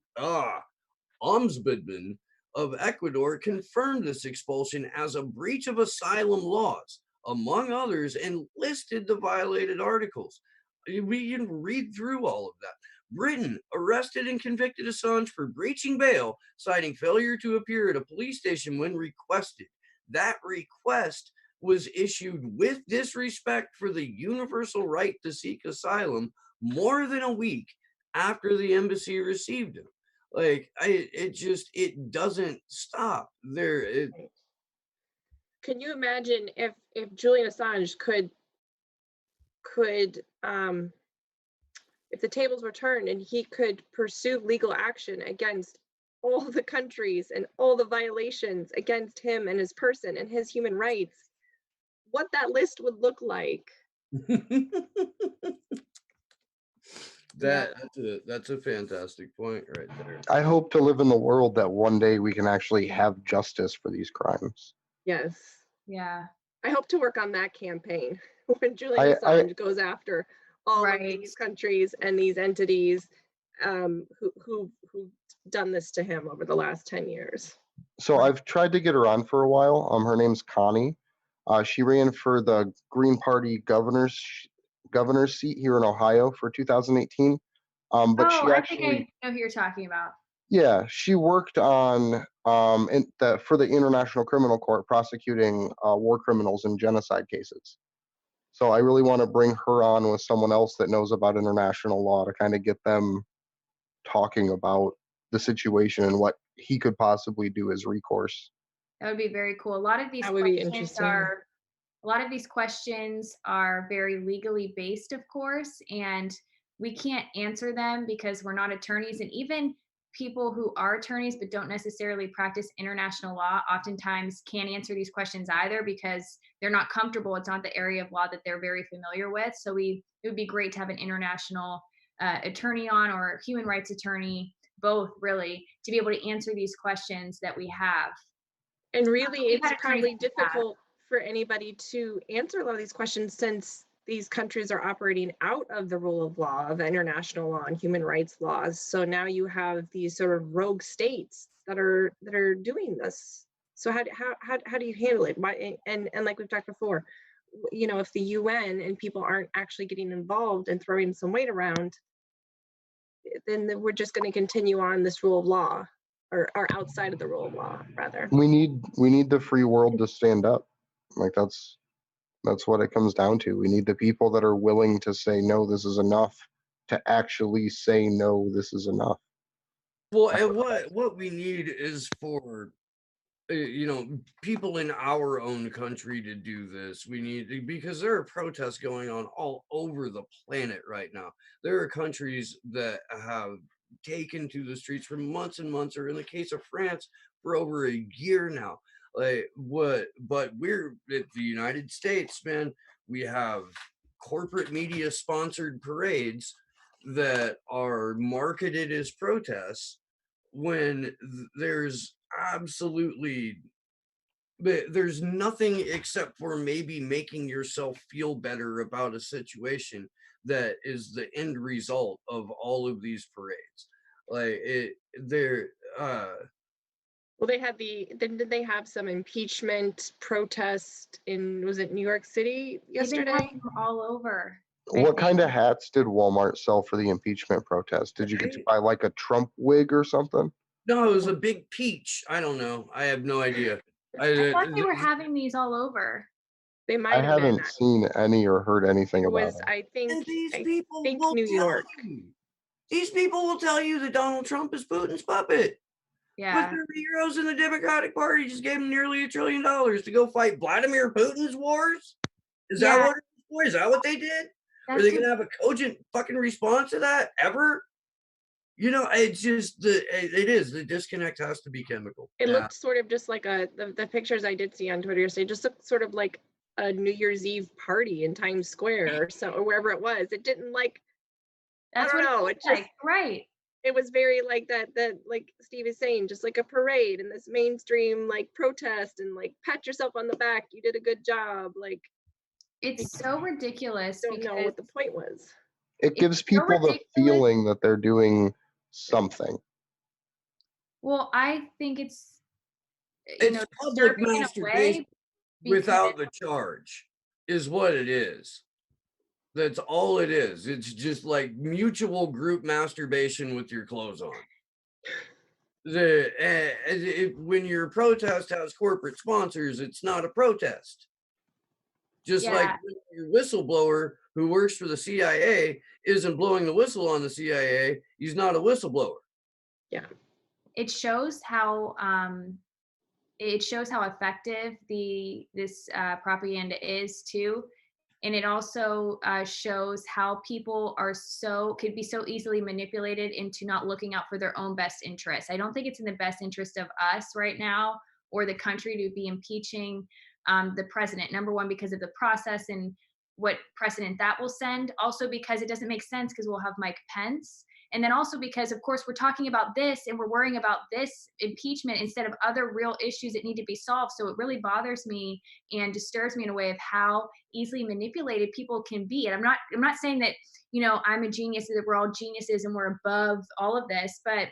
of Ecuador confirmed this expulsion as a breach of asylum laws, among others, and listed the violated articles. We can read through all of that. Britain arrested and convicted Assange for breaching bail, citing failure to appear at a police station when requested. That request was issued with disrespect for the universal right to seek asylum more than a week after the embassy received him. Like, it doesn't stop there. Can you imagine if Julian Assange could if the tables were turned and he could pursue legal action against all the countries and all the violations against him and his person and his human rights, what that list would look like? That's a fantastic point right there. I hope to live in the world that one day we can actually have justice for these crimes. Yes. Yeah. I hope to work on that campaign when Julian Assange goes after all of these countries and these entities who've done this to him over the last 10 years. So I've tried to get her on for a while. Her name's Connie. She ran for the Green Party governor's seat here in Ohio for 2018. But she actually, I think I know who you're talking about. Yeah, she worked on for the International Criminal Court prosecuting war criminals and genocide cases. So I really want to bring her on with someone else that knows about international law to kind of get them talking about the situation and what he could possibly do as recourse. That would be very cool. A lot of these questions are very legally based, of course, and we can't answer them because we're not attorneys. And even people who are attorneys but don't necessarily practice international law oftentimes can't answer these questions either because they're not comfortable. It's not the area of law that they're very familiar with. So it would be great to have an international attorney on, or human rights attorney, both really, to be able to answer these questions that we have. And really, it's probably difficult for anybody to answer a lot of these questions since these countries are operating out of the rule of law, of international law and human rights laws. So now you have these sort of rogue states that are doing this. So how do you handle it? And like we've talked before, you know, if the UN and people aren't actually getting involved and throwing some weight around, then we're just going to continue on this rule of law, or outside of the rule of law, rather. We need the free world to stand up. Like that's what it comes down to. We need the people that are willing to say, no, this is enough, to actually say, no, this is enough. Well, and what we need is for people in our own country to do this. We need, because there are protests going on all over the planet right now. There are countries that have taken to the streets for months and months, or in the case of France, for over a year now. But we're at the United States, man. We have corporate media sponsored parades that are marketed as protests when there's nothing except for maybe making yourself feel better about a situation that is the end result of all of these parades. Well, didn't they have some impeachment protest was it New York City They've been yesterday? having them all over. I What kind of think. hats did Walmart sell for the impeachment protest? Did you get to buy like a Trump wig or something? No, it was a big peach. I don't know. I have no idea. I thought they were having these all over. They I might have been. haven't seen any or heard anything It about was, it. I think, And these I people think will New tell York. you. These people will tell you that Donald Trump is Putin's puppet. But Yeah. their heroes in the Democratic Party just gave him nearly $1 trillion to go fight Vladimir Putin's wars. Is that what it was for? Is that what they did? Are they going to have a cogent fucking response to that ever? You know, it's just the disconnect has to be chemical. It looked sort of just like the pictures I did see on Twitter yesterday just looked sort of like a New Year's Eve party in Times Square or wherever it was. It didn't like, That's I don't know. it just right. It was very like that like Steve is saying, just like a parade and this mainstream like protest and like pat yourself on the back, you did a good job. Like it's so ridiculous. I don't know what the point was. It gives people the feeling that they're doing something. Well, I think it's public masturbation without the charge is what it is. That's all it is. It's just like mutual group masturbation with your clothes on. When your protest has corporate sponsors, it's not a protest. Just like your whistleblower who works for the CIA isn't blowing the whistle on the CIA, he's not a whistleblower. Yeah. It shows how effective this propaganda is too. And it also shows how people could be so easily manipulated into not looking out for their own best interests. I don't think it's in the best interest of us right now or the country to be impeaching the president. Number one, because of the process and what precedent that will send. Also because it doesn't make sense because we'll have Mike Pence. And then also because, of course, we're talking about this and we're worrying about this impeachment instead of other real issues that need to be solved. So it really bothers me and disturbs me in a way of how easily manipulated people can be. And I'm not saying that, I'm a genius, that we're all geniuses and we're above all of this, but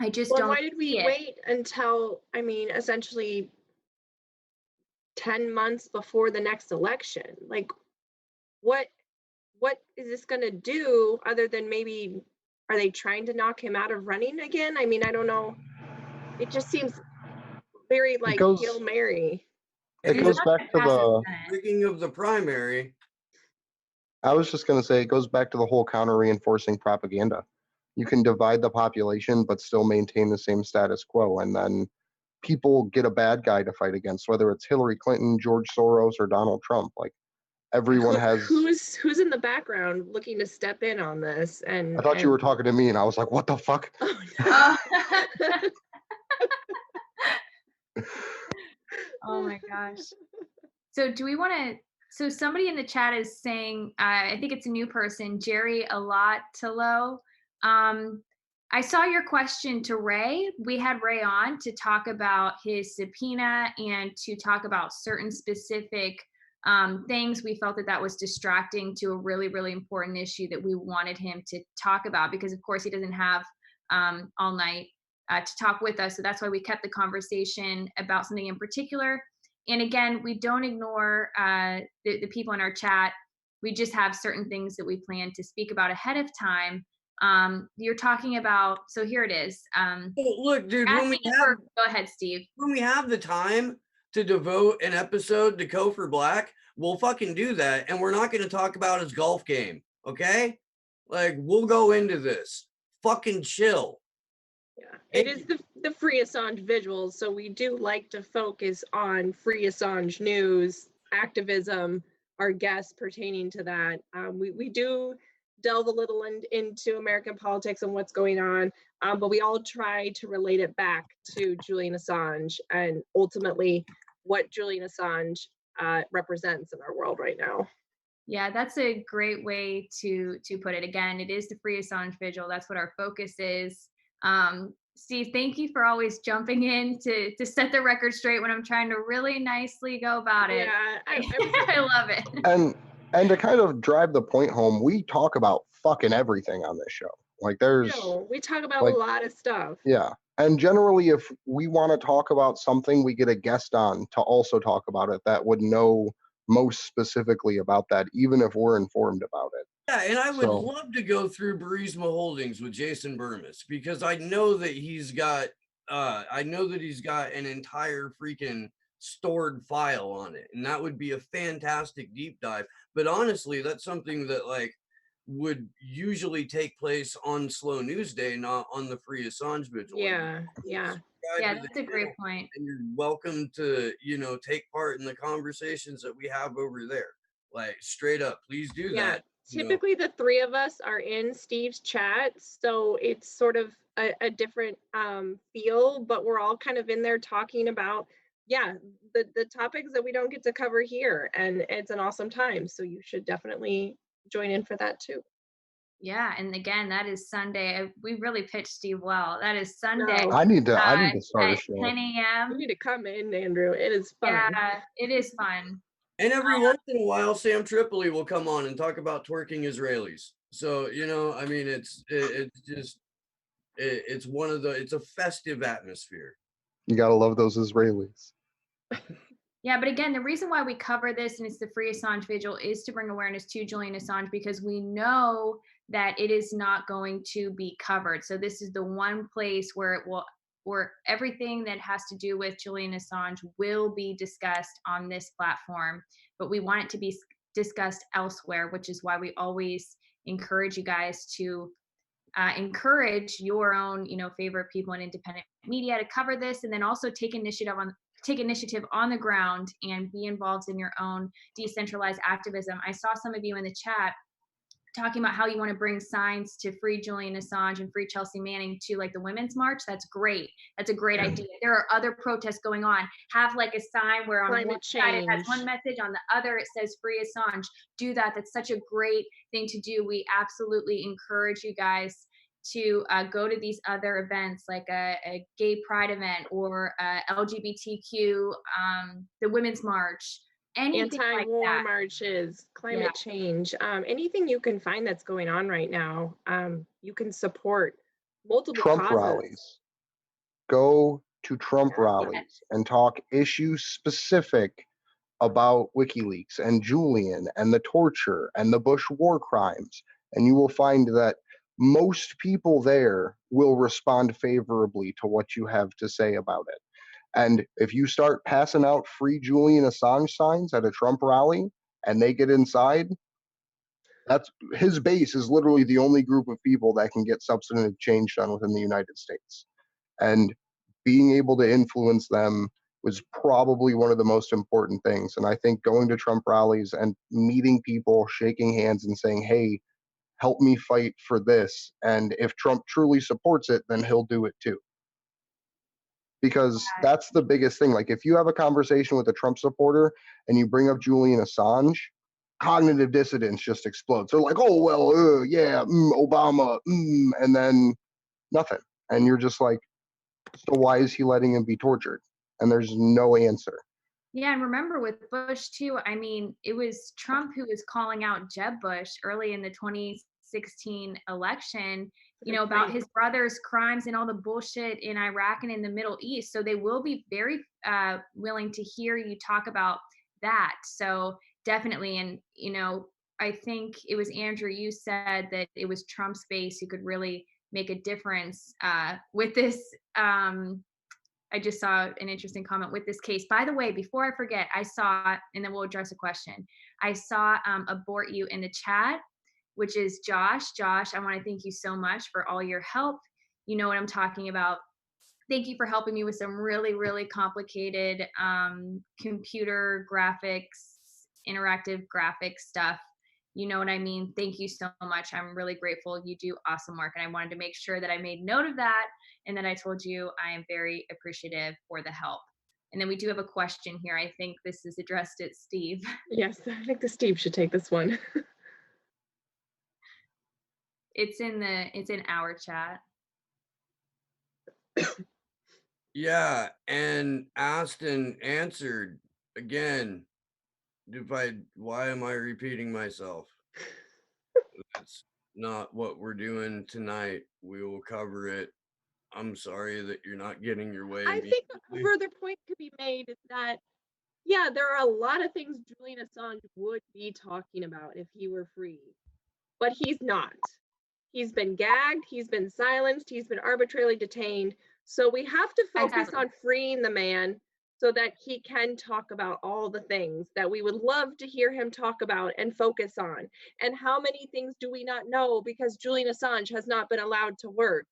I just don't. Why did we wait until, essentially 10 months before the next election? Like, what is this going to do other than maybe, are they trying to knock him out of running again? I don't know. It just seems very like Hail Mary. It goes back to the rigging of the primary. I was just going to say, it goes back to the whole counter-reinforcing propaganda. You can divide the population, but still maintain the same status quo. And then people get a bad guy to fight against, whether it's Hillary Clinton, George Soros, or Donald Trump. Like, everyone has. Who's in the background looking to step in on this? And I thought you were talking to me, and I was like, what the fuck? Oh, no. Oh my gosh. So do we want to, so somebody in the chat is saying, I think it's a new person, Jerry Alatalo. I saw your question to Ray. We had Ray on to talk about his subpoena and to talk about certain specific things. We felt that was distracting to a really, really important issue that we wanted him to talk about, because of course he doesn't have all night to talk with us. So that's why we kept the conversation about something in particular. And again, we don't ignore the people in our chat. We just have certain things that we plan to speak about ahead of time. You're talking about, so here it is. Look, dude, go ahead, Steve. When we have the time to devote an episode to Go for Black, we'll fucking do that. And we're not going to talk about his golf game. Okay? Like, we'll go into this. Fucking chill. Yeah, it is the Free Assange visuals, so we do like to focus on Free Assange news, activism, our guests pertaining to that. We do delve a little into American politics and what's going on, but we all try to relate it back to Julian Assange and ultimately what Julian Assange represents in our world right now. Yeah, that's a great way to put it. Again, it is the Free Assange vigil. That's what our focus is. Steve, thank you for always jumping in to set the record straight when I'm trying to really nicely go about it. Yeah, I love it. And to kind of drive the point home, we talk about fucking everything on this show. Like there's No, we talk about like a lot of stuff. yeah. And generally if we want to talk about something, we get a guest on to also talk about it that would know most specifically about that, even if we're informed about it. Yeah, and I would So love to go through Burisma Holdings with Jason Burmis because I know that he's got an entire freaking stored file on it, and that would be a fantastic deep dive. But honestly, that's something that like would usually take place on Slow News Day, not on the Free Assange Vigil. Like, Yeah, yeah. subscribe Yeah, to the that's a great channel, point. and you're welcome to, take part in the conversations that we have over there. Like straight up, please do Yeah, that. typically the three of us are in Steve's chat, so it's sort of a different feel, but we're all kind of in there talking about, yeah, the topics that we don't get to cover here, and it's an awesome time. So you should definitely join in for that too. Yeah, and again, that is Sunday. We really pitched Steve well. That is Sunday No, I need to start a at show. 10 you a.m. need to come in, Andrew. It is fun. Yeah, it is fun. And every once in a while, Sam Tripoli will come on and talk about twerking Israelis. So I mean, it's a festive atmosphere. You gotta love those Israelis. Yeah, but again, the reason why we cover this and it's the Free Assange Vigil is to bring awareness to Julian Assange because we know that it is not going to be covered. So this is the one place where everything that has to do with Julian Assange will be discussed on this platform, but we want it to be discussed elsewhere, which is why we always encourage you guys to encourage your own, favorite people in independent media to cover this, and then also take initiative on the ground and be involved in your own decentralized activism. I saw some of you in the chat talking about how you want to bring signs to free Julian Assange and free Chelsea Manning to like the Women's March. That's great. That's a great idea. There are other protests going on. Have like a sign where on Climate one side it has change. one message, on the other it says free Assange. Do that. That's such a great thing to do. We absolutely encourage you guys to go to these other events like a gay pride event or LGBTQ, the Women's March, anything like Anti-war that. marches, Yeah. climate change, anything you can find that's going on right now, you can support multiple Trump causes. rallies. Go to Trump rallies Yes. and talk issues specific about WikiLeaks and Julian and the torture and the Bush war crimes. And you will find that most people there will respond favorably to what you have to say about it. And if you start passing out free Julian Assange signs at a Trump rally and they get inside, that's his base is literally the only group of people that can get substantive change done within the United States. And being able to influence them was probably one of the most important things. And I think going to Trump rallies and meeting people, shaking hands and saying, hey, help me fight for this. And if Trump truly supports it, then he'll do it too. Because that's the biggest thing. Like if you have a conversation with a Trump supporter and you bring up Julian Assange, cognitive dissonance just explodes. They're like, oh, well, yeah, Obama, and then nothing. And you're just like, so why is he letting him be tortured? And there's no answer. Yeah, and remember with Bush too, I mean, it was Trump who was calling out Jeb Bush early in the 2016 election, about his brother's crimes and all the bullshit in Iraq and in the Middle East. So they will be very willing to hear you talk about that. So definitely, and I think it was Andrew, you said that it was Trump's base who could really make a difference with this. I just saw an interesting comment with this case. By the way, before I forget, I saw, and then we'll address a question. I saw Abort You in the chat, which is Josh. Josh, I want to thank you so much for all your help. You know what I'm talking about. Thank you for helping me with some really, really complicated computer graphics, interactive graphics stuff. You know what I mean? Thank you so much. I'm really grateful. You do awesome work. And I wanted to make sure that I made note of that and that I told you I am very appreciative for the help. And then we do have a question here. I think this is addressed at Steve. Yes, I think the Steve should take this one. It's in our chat. Yeah, and Aston answered again. Why am I repeating myself? not what we're doing tonight. We will cover it. I'm sorry that you're not getting your way. I think a further point could be made that, yeah, there are a lot of things Julian Assange would be talking about if he were free, but he's not. He's been gagged, he's been silenced, he's been arbitrarily detained. So we have to focus Exactly. on freeing the man so that he can talk about all the things that we would love to hear him talk about and focus on. And how many things do we not know because Julian Assange has not been allowed to work?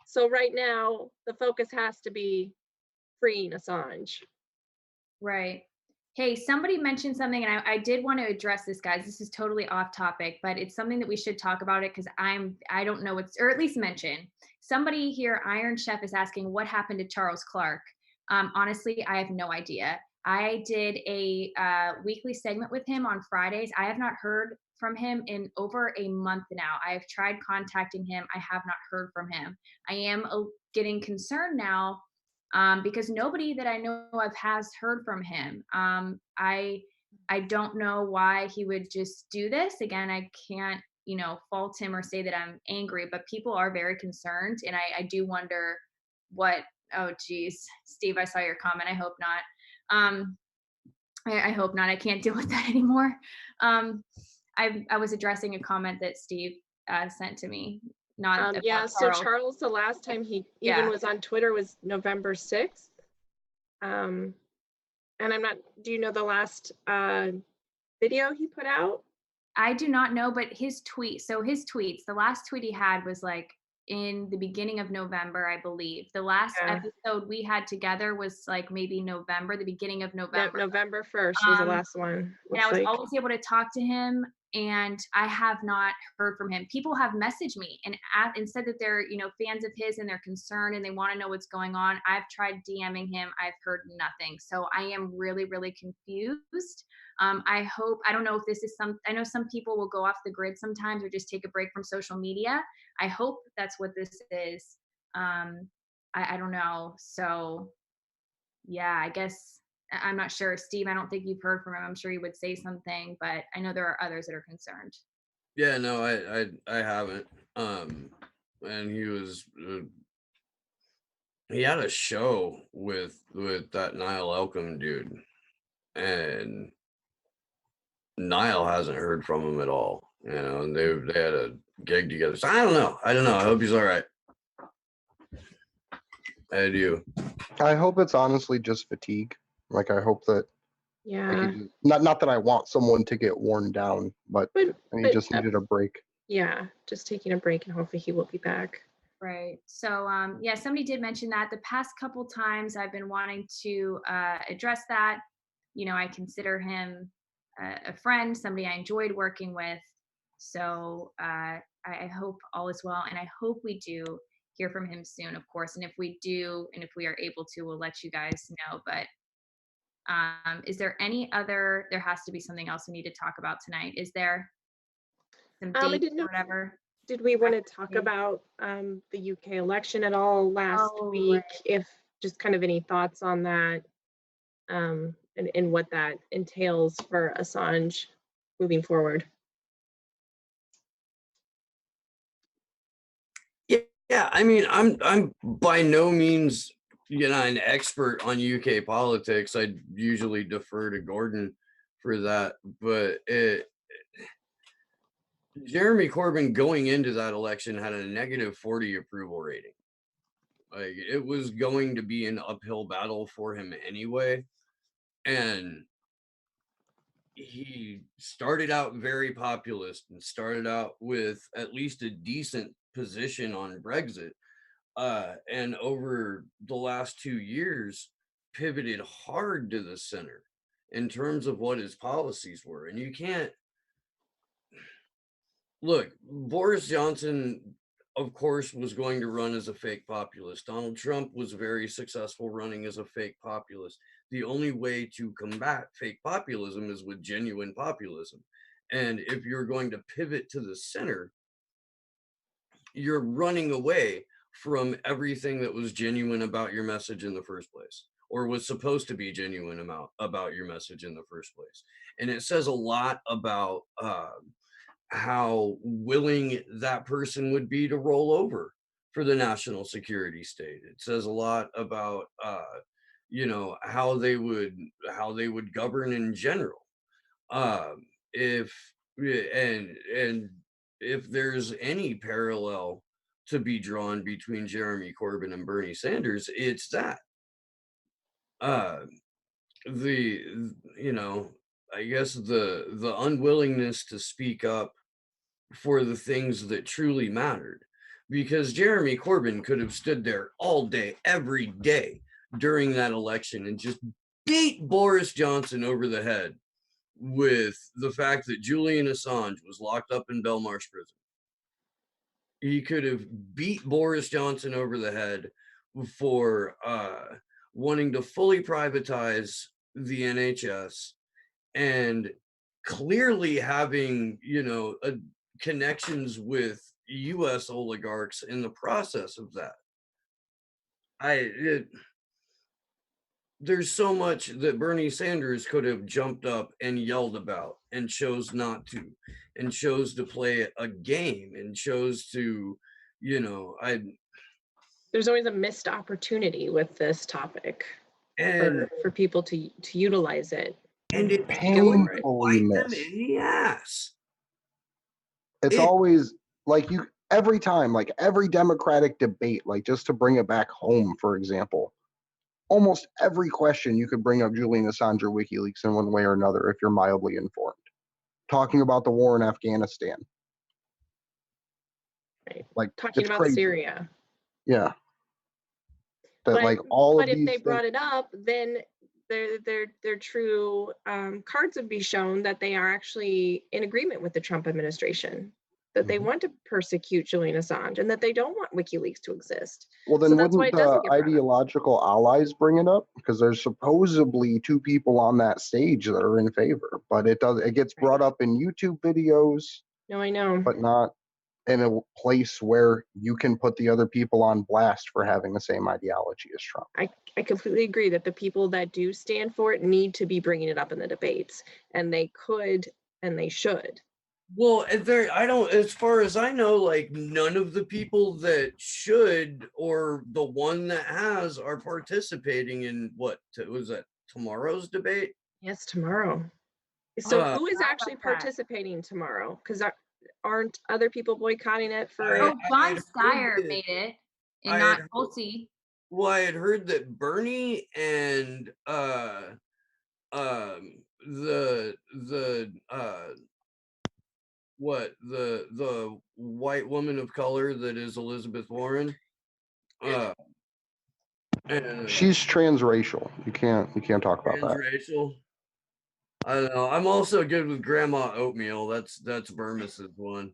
So right now, the focus has to be freeing Assange. Right. Hey, somebody mentioned something, and I did want to address this, guys. This is totally off topic, but it's something that we should talk about it because I don't know what's, or at least mention. Somebody here, Iron Chef, is asking what happened to Charles Clark. Honestly, I have no idea. I did a weekly segment with him on Fridays. I have not heard from him in over a month now. I have tried contacting him. I have not heard from him. I am getting concerned now because nobody that I know of has heard from him. I don't know why he would just do this. Again, I can't, fault him or say that I'm angry, but people are very concerned, and I do wonder what. Oh, geez, Steve, I saw your comment. I hope not. I hope not. I can't deal with that anymore. I was addressing a comment that Steve sent to me, not about Yeah, so Charles. Charles, the last time he Yeah. even was on Twitter was November 6th. And do you know the last video he put out? I do not know, but his tweets, the last tweet he had was like in the beginning of November, I believe. The last Yeah. episode we had together was like maybe November, the beginning of November. November 1st was the last one. And I was always able to talk to him, and I have not heard from him. People have messaged me and said that they're, fans of his and they're concerned and they want to know what's going on. I've tried DMing him. I've heard nothing. So I am really, really confused. I don't know if this is I know some people will go off the grid sometimes or just take a break from social media. I hope that's what this is. I don't know. So yeah, I guess I'm not sure. Steve, I don't think you've heard from him. I'm sure he would say something, but I know there are others that are concerned. Yeah, no, I haven't. And he had a show with that Niall Elcom dude, and Niall hasn't heard from him at all. And they had a gig together. So I don't know. I hope he's all right. I do. I hope it's honestly just fatigue. Like, I hope that, Yeah. not that I want someone to get worn down, but he just needed a break. Yeah, just taking a break, and hopefully he will be back. Right. So, yeah, somebody did mention that the past couple times I've been wanting to address that. I consider him a friend, somebody I enjoyed working with. So I hope all is well, and I hope we do hear from him soon, of course. And if we do, and if we are able to, we'll let you guys know. But is there any other? There has to be something else we need to talk about tonight. Is there some dates or whatever? Did we want to talk about the UK election at all last week? Right. If just kind of any thoughts on that, and what that entails for Assange moving forward? Yeah, I mean, I'm by no means an expert on UK politics. I usually defer to Gordon for that, but Jeremy Corbyn going into that election had a negative 40 approval rating. Like, it was going to be an uphill battle for him anyway. And he started out very populist and started out with at least a decent position on Brexit. And over the last 2 years, pivoted hard to the center in terms of what his policies were. And you can't look, Boris Johnson, of course, was going to run as a fake populist. Donald Trump was very successful running as a fake populist. The only way to combat fake populism is with genuine populism. And if you're going to pivot to the center, you're running away from everything that was genuine about your message in the first place, or was supposed to be genuine about your message in the first place. And it says a lot about how willing that person would be to roll over for the national security state. It says a lot about how they would govern in general. If and if there's any parallel to be drawn between Jeremy Corbyn and Bernie Sanders, it's that. The I guess the unwillingness to speak up for the things that truly mattered, because Jeremy Corbyn could have stood there all day every day during that election and just beat Boris Johnson over the head with the fact that Julian Assange was locked up in Belmarsh prison. He could have beat Boris Johnson over the head for wanting to fully privatize the NHS and clearly having, connections with US oligarchs in the process of that. There's so much that Bernie Sanders could have jumped up and yelled about and chose not to, and chose to play a game, and chose to, There's always a missed opportunity with this topic and for people to utilize it. and it's Painfully bite them missed. in the ass. It's always like every time, like every Democratic debate, like just to bring it back home, for example, almost every question you could bring up Julian Assange or WikiLeaks in one way or another if you're mildly informed. Talking about the war in Afghanistan. Right. Like Talking about crazy. Syria. Yeah. But like all of if these they brought it up, then their true cards would be shown that they are actually in agreement with the Trump administration, that they want to persecute Julian Assange, and that they don't want WikiLeaks to exist. Well, then So that's why wouldn't it doesn't the get brought up. ideological allies bring it up? Because there's supposedly 2 people on that stage that are in favor, but it gets brought up in YouTube videos. No, I know. But not in a place where you can put the other people on blast for having the same ideology as Trump. I completely agree that the people that do stand for it need to be bringing it up in the debates, and they could and they should. Well, as far as I know, like none of the people that should or the one that has are participating in was that tomorrow's debate? Yes, tomorrow. So who is actually participating tomorrow? Because aren't other people boycotting it for? Von Steyer made it, and not Tulsi. Well, I had heard that Bernie and the white woman of color that is Elizabeth Warren. She's transracial. You can't talk about that. Transracial. I don't know. I'm also good with Grandma Oatmeal. That's Burmes's one.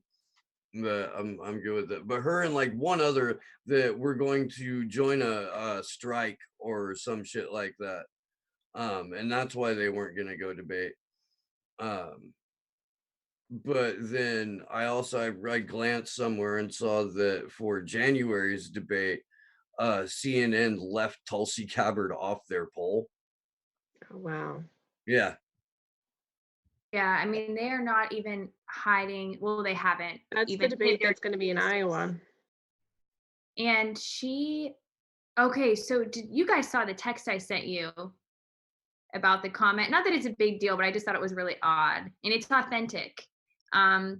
But I'm good with it. But her and like one other that we're going to join a strike or some shit like that. And that's why they weren't gonna go debate. But then I glanced somewhere and saw that for January's debate, CNN left Tulsi Gabbard off their poll. Oh, wow. Yeah. Yeah, I mean, they are not even hiding. Well, they haven't. That's even the debate that's going to be in Iowa. And okay, so you guys saw the text I sent you about the comment? Not that it's a big deal, but I just thought it was really odd, and it's authentic. I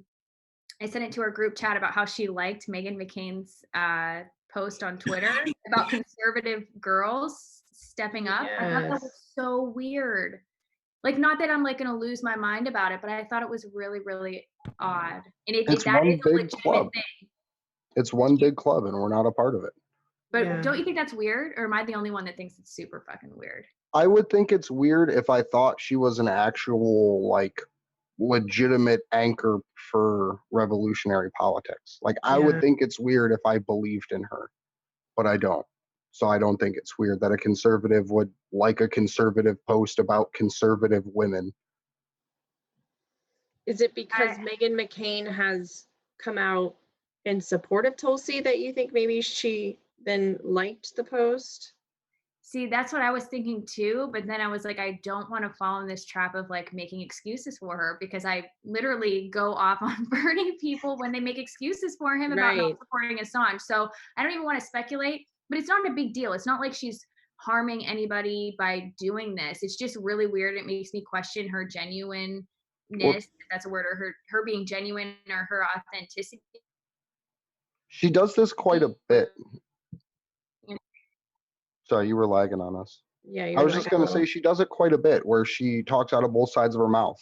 sent it to our group chat about how she liked Meghan McCain's post on Twitter about conservative girls stepping up. Yes. I thought that was so weird. Like, not that I'm like going to lose my mind about it, but I thought it was really, really odd. And it's that one is a big legitimate club. thing. It's one big club, and we're not a part of it. But don't you think that's weird? Or am I the only one that thinks it's super fucking weird? I would think it's weird if I thought she was an actual, like, legitimate anchor for revolutionary politics. Like, I would think it's weird if I believed in her, but I don't. So I don't think it's weird that a conservative would like a conservative post about conservative women. Is it because Meghan McCain has come out in support of Tulsi that you think maybe she then liked the post? See, that's what I was thinking too, but then I was like, I don't want to fall in this trap of like making excuses for her because I literally go off on burning people when they make excuses for him about not Right. supporting Assange. So I don't even want to speculate, but it's not a big deal. It's not like she's harming anybody by doing this. It's just really weird. It makes me question her genuineness, Well, if that's a word, or her being genuine or her authenticity. she does this quite a bit. You know, Sorry, you were lagging on us. Yeah, I you're was like, just going to say she does it quite a bit where she talks out of both sides of her mouth,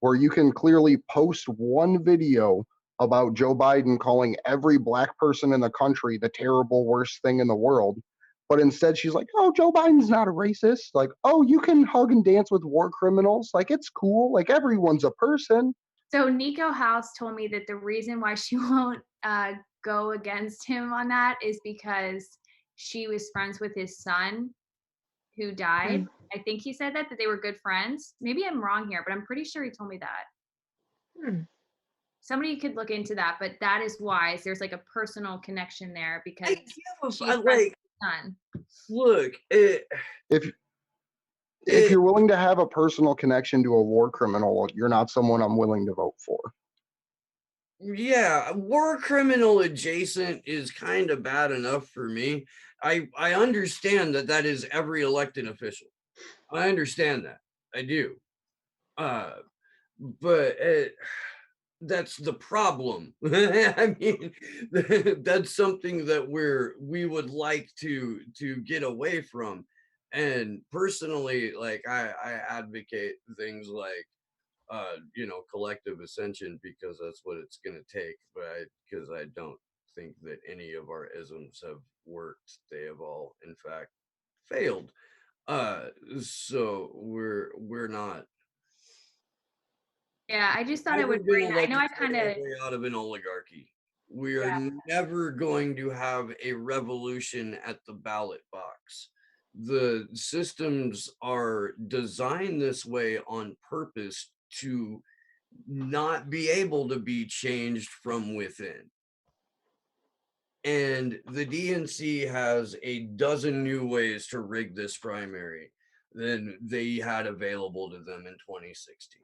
where you can clearly post one video about Joe Biden calling every black person in the country the terrible worst thing in the world. But instead she's like, oh, Joe Biden's not a racist. Like, oh, you can hug and dance with war criminals. Like, it's cool. Like, everyone's a person. So Nico House told me that the reason why she won't go against him on that is because she was friends with his son who died. I think he said that they were good friends. Maybe I'm wrong here, but I'm pretty sure he told me that. Hmm. Somebody could look into that, but that is why there's like a personal connection there because she's I friends with like, his son. look, If you're willing to have a personal connection to a war criminal, you're not someone I'm willing to vote for. yeah, war criminal adjacent is kind of bad enough for me. I understand that is every elected official. I understand that. I do. But that's the problem. I mean, that's something that we would like to get away from. And personally, like I advocate things like collective ascension because that's what it's going to take. But because I don't think that any of our isms have worked, they have all in fact failed. So we're not Yeah, I just thought I never would bring gonna that. I know I legislate kind our of, way out of an oligarchy. We are yeah. never going to have a revolution at the ballot box. The systems are designed this way on purpose to not be able to be changed from within. And the DNC has a dozen new ways to rig this primary than they had available to them in 2016.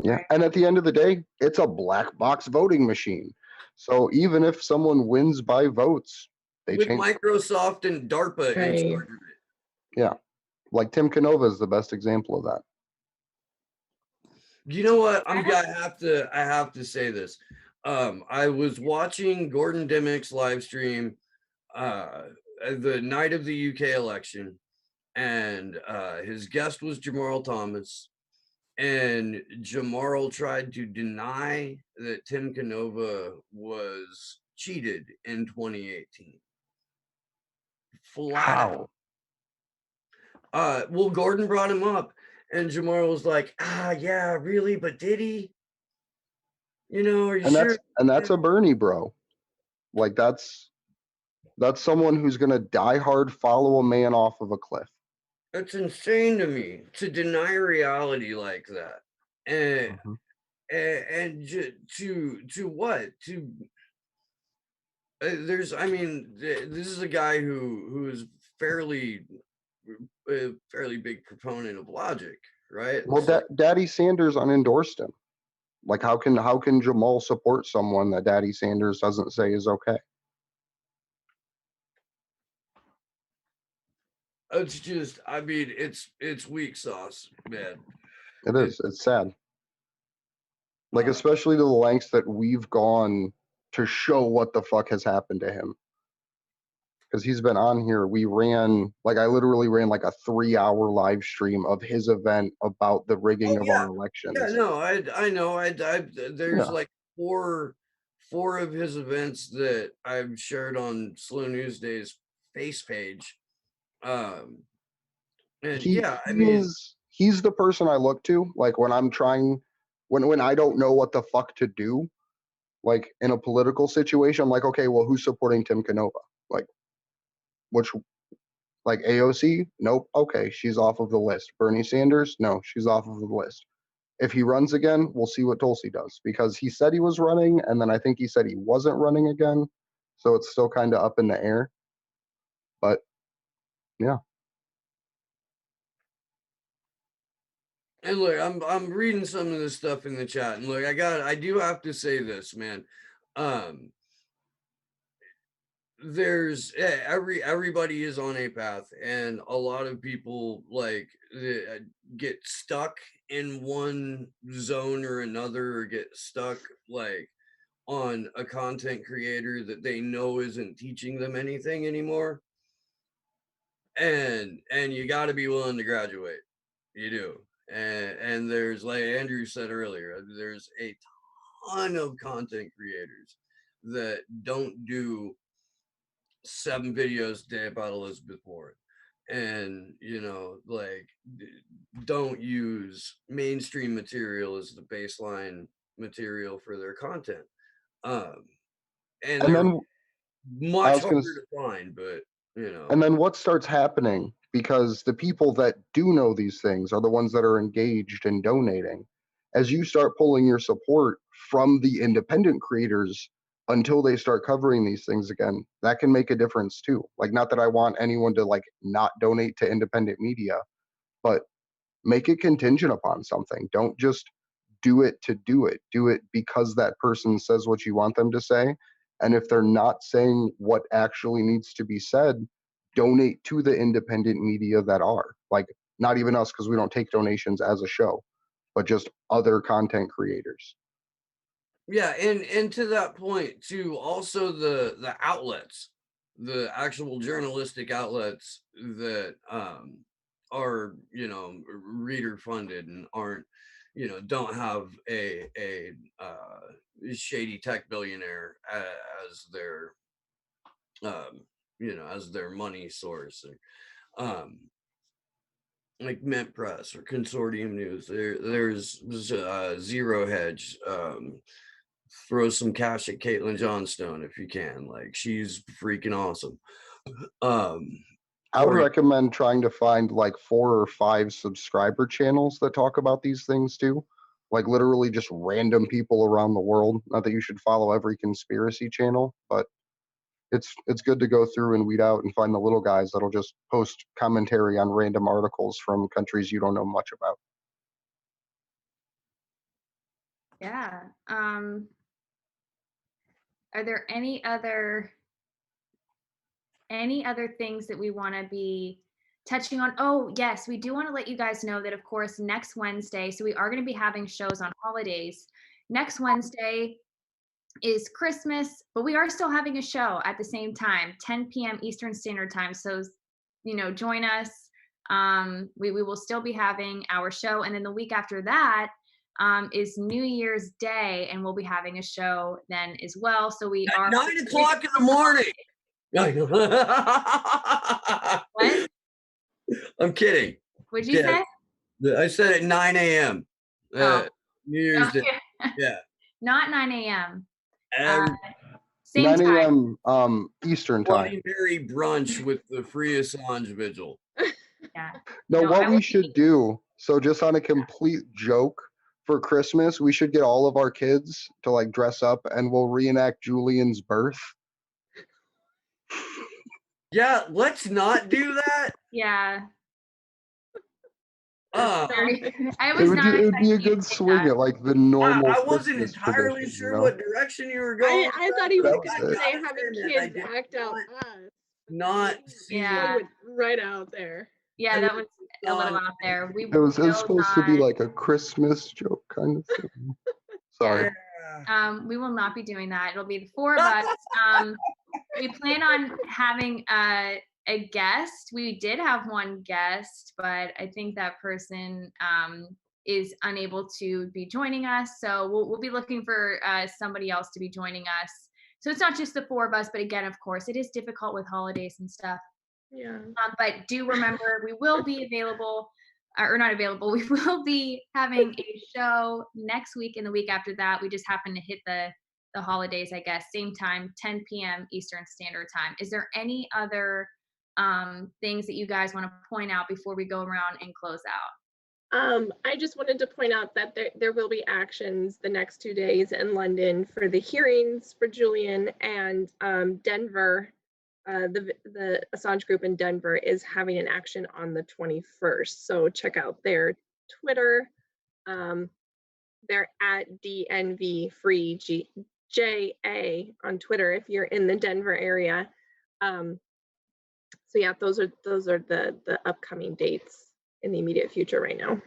Yeah. And at the end of the day, it's a black box voting machine. So even if someone wins by votes, they With change. Microsoft and DARPA in Right. charge of it. Yeah. Like Tim Canova is the best example of that. You know what? I have to say this. I was watching Gordon Dimmick's live stream the night of the UK election, and his guest was Jamarl Thomas. And Jamarl tried to deny that Tim Canova was cheated in 2018. Flat out. How? Well, Gordon brought him up, and Jamarl was like, yeah, really? But did he? You know, are you sure? That's a Bernie bro. Like that's someone who's gonna die hard follow a man off of a cliff. That's insane to me to deny reality like that. And Mhm. to what? To there's I mean this is a guy who is fairly a fairly big proponent of logic, right? Well, So Daddy Sanders unendorsed him. Like how can Jamal support someone that Daddy Sanders doesn't say is okay? it's just I mean it's weak sauce, man. It is. It's sad. Like, Uh, especially to the lengths that we've gone to show what the fuck has happened to him. Because he's been on here. I literally ran like a 3-hour live stream of his event about the rigging of our yeah, elections. no, I know. There's Yeah. like four of his events that I've shared on Slow News Day's face page. And yeah, I mean, He's the person I look to, like when I'm trying, when I don't know what the fuck to do, like in a political situation. I'm like, okay, well, who's supporting Tim Canova? Like, which, like AOC? Nope. Okay, she's off of the list. Bernie Sanders? No, she's off of the list. If he runs again, we'll see what Tulsi does, because he said he was running, and then I think he said he wasn't running again. So it's still kind of up in the air. But Yeah. And look, I'm reading some of this stuff in the chat, and look, I do have to say this, man. There's everybody is on a path, and a lot of people like get stuck in one zone or another, or get stuck like on a content creator that they know isn't teaching them anything anymore. And you got to be willing to graduate. You do. And there's, like Andrew said earlier, there's a ton of content creators that don't do 7 videos a day about Elizabeth Warren, and like don't use mainstream material as the baseline material for their content. And And they're then I much was harder gonna to find, but And then what starts happening, because the people that do know these things are the ones that are engaged in donating, as you start pulling your support from the independent creators until they start covering these things again, that can make a difference too. Like, not that I want anyone to like not donate to independent media, but make it contingent upon something. Don't just do it to do it. Do it because that person says what you want them to say. And if they're not saying what actually needs to be said, donate to the independent media that are. Like, not even us, because we don't take donations as a show, but just other content creators. yeah, and to that point too, also the outlets, the actual journalistic outlets that are reader funded and aren't don't have a shady tech billionaire as their as their money source, or like Mint Press or Consortium News. There's Zero Hedge. Throw some cash at Caitlin Johnstone if you can. Like, she's freaking awesome. I would recommend trying to find like 4 or 5 subscriber channels that talk about these things too. Like, literally just random people around the world. Not that you should follow every conspiracy channel, but it's good to go through and weed out and find the little guys that'll just post commentary on random articles from countries you don't know much about. Yeah. Are there any other things that we want to be touching on? Oh, yes, we do want to let you guys know that, of course, next Wednesday, so we are going to be having shows on holidays. Next Wednesday is Christmas, but we are still having a show at the same time, 10 p.m. Eastern Standard Time. So, join us. We will still be having our show. And then the week after that is New Year's Day, and we'll be having a show then as well. So we are 9 o'clock in the morning. What? I'm kidding. What'd you say? I said at 9 a.m. New Year's Day. Yeah. Not 9 a.m. Same 9 time. a.m. Eastern time. Bloody Mary brunch with the free Assange vigil. Yeah. No, what we should do, so just on a complete joke, for Christmas, we should get all of our kids to like dress up and we'll reenact Julian's birth. Yeah, let's not do that. Yeah. It would be a good swing at like the normal. I wasn't Christmas entirely sure what direction you were going. I thought he was going to say having kids act out us. Not right out there. Yeah, that was a little out there. It was supposed to be like a Christmas joke kind of thing. Sorry. We will not be doing that. It'll be the 4 of us. We plan on having a guest. We did have one guest, but I think that person is unable to be joining us. So we'll be looking for somebody else to be joining us. So it's not just the 4 of us, but again, of course, it is difficult with holidays and stuff. Yeah. But do remember, we will be available, or not available. We will be having a show next week and the week after that. We just happen to hit the holidays, I guess. Same time, 10 p.m. Eastern Standard Time. Is there any other things that you guys want to point out before we go around and close out? I just wanted to point out that there will be actions the next 2 days in London for the hearings for Julian, and Denver the Assange group in Denver is having an action on the 21st. So check out their Twitter. They're at DNV Free JA on Twitter if you're in the Denver area. So yeah, those are the upcoming dates in the immediate future right now.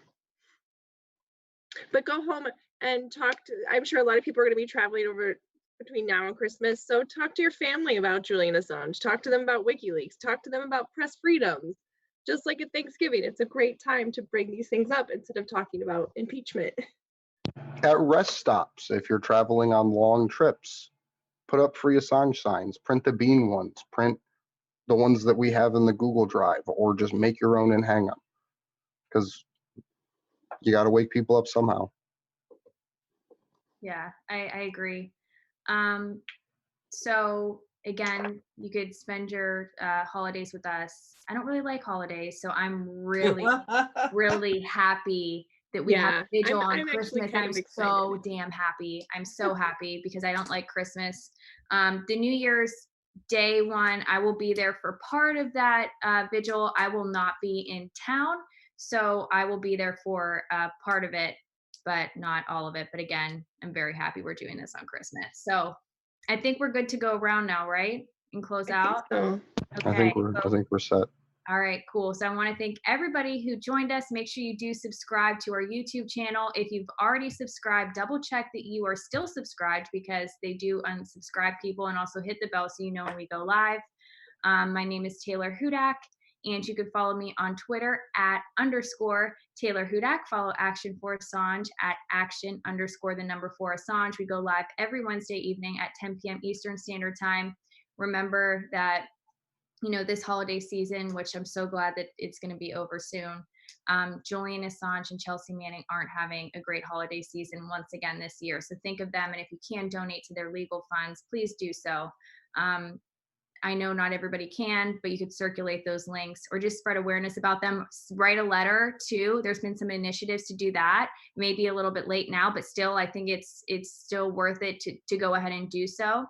But go home and talk to, I'm sure a lot of people are going to be traveling over between now and Christmas. So talk to your family about Julian Assange. Talk to them about WikiLeaks. Talk to them about press freedoms. Just like at Thanksgiving, it's a great time to bring these things up instead of talking about impeachment. At rest stops, if you're traveling on long trips, put up free Assange signs, print the bean ones, print the ones that we have in the Google Drive, or just make your own and hang them. Because you got to wake people up somehow. Yeah, I agree. So again, you could spend your holidays with us. I don't really like holidays, so I'm really, really happy that we have a vigil on I'm actually Christmas. kind I'm of excited. so damn happy. I'm so happy because I don't like Christmas. The New Year's Day one, I will be there for part of that vigil. I will not be in town, so I will be there for part of it, but not all of it. But again, I'm very happy we're doing this on Christmas. So I think we're good to go around now, right? And close out. So. Okay. I think we're set. All right, cool. So I want to thank everybody who joined us. Make sure you do subscribe to our YouTube channel. If you've already subscribed, double check that you are still subscribed because they do unsubscribe people, and also hit the bell so you know when we go live. My name is Taylor Hudak, and you can follow me on Twitter at _Taylor Hudak. Follow ActionForAssange at action_4Assange. We go live every Wednesday evening at 10 p.m. Eastern Standard Time. Remember that, you know, this holiday season, which I'm so glad that it's going to be over soon, Julian Assange and Chelsea Manning aren't having a great holiday season once again this year. So think of them, and if you can donate to their legal funds, please do so. I know not everybody can, but you could circulate those links or just spread awareness about them. Write a letter too. There's been some initiatives to do that. Maybe a little bit late now, but still, I think it's still worth it to go ahead and do so.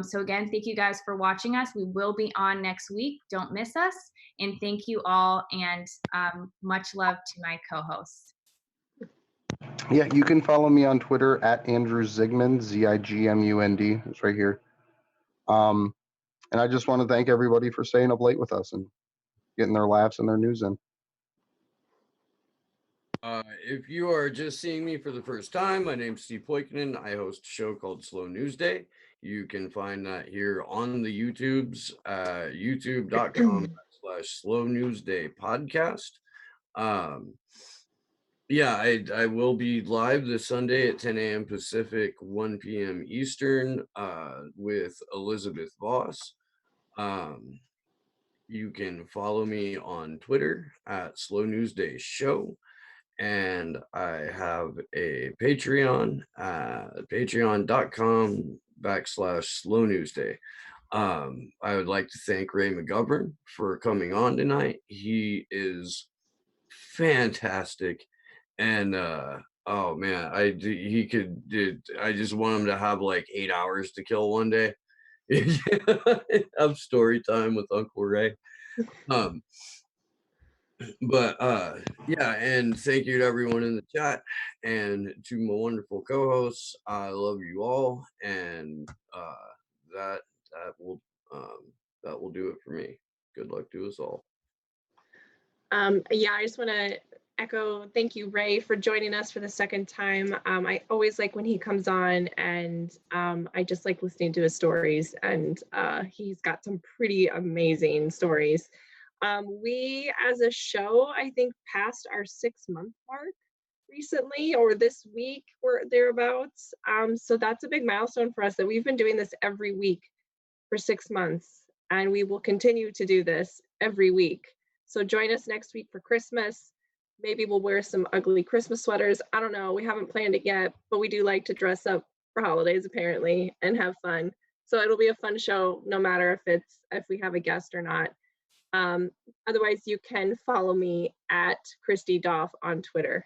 So again, thank you guys for watching us. We will be on next week. Don't miss us. And thank you all, and much love to my co-hosts. Yeah, you can follow me on Twitter at Andrew Zigmund, ZIGMUND. It's right here. And I just want to thank everybody for staying up late with us and getting their laughs and their news in. If you are just seeing me for the first time, my name's Steve Poikinen. I host a show called Slow News Day. You can find that here on the YouTubes, youtube.com/Slow News Day podcast. Yeah, I will be live this Sunday at 10 a.m. Pacific, 1 p.m. Eastern, with Elizabeth Voss. You can follow me on Twitter at Slow News Day Show. And I have a Patreon, patreon.com/Slow News Day. I would like to thank Ray McGovern for coming on tonight. He is fantastic. And oh man, I just want him to have like 8 hours to kill one day. Have story time with Uncle Ray. But yeah, and thank you to everyone in the chat and to my wonderful co-hosts. I love you all, and that will do it for me. Good luck to us all. Yeah, I just want to echo thank you, Ray, for joining us for the second time. I always like when he comes on, and I just like listening to his stories, and he's got some pretty amazing stories. We as a show, I think, passed our 6-month mark recently, or this week or thereabouts. So that's a big milestone for us, that we've been doing this every week for 6 months, and we will continue to do this every week. So join us next week for Christmas. Maybe we'll wear some ugly Christmas sweaters. I don't know. We haven't planned it yet, but we do like to dress up for holidays apparently and have fun. So it'll be a fun show no matter if we have a guest or not. Otherwise, you can follow me at Christy Doff on Twitter.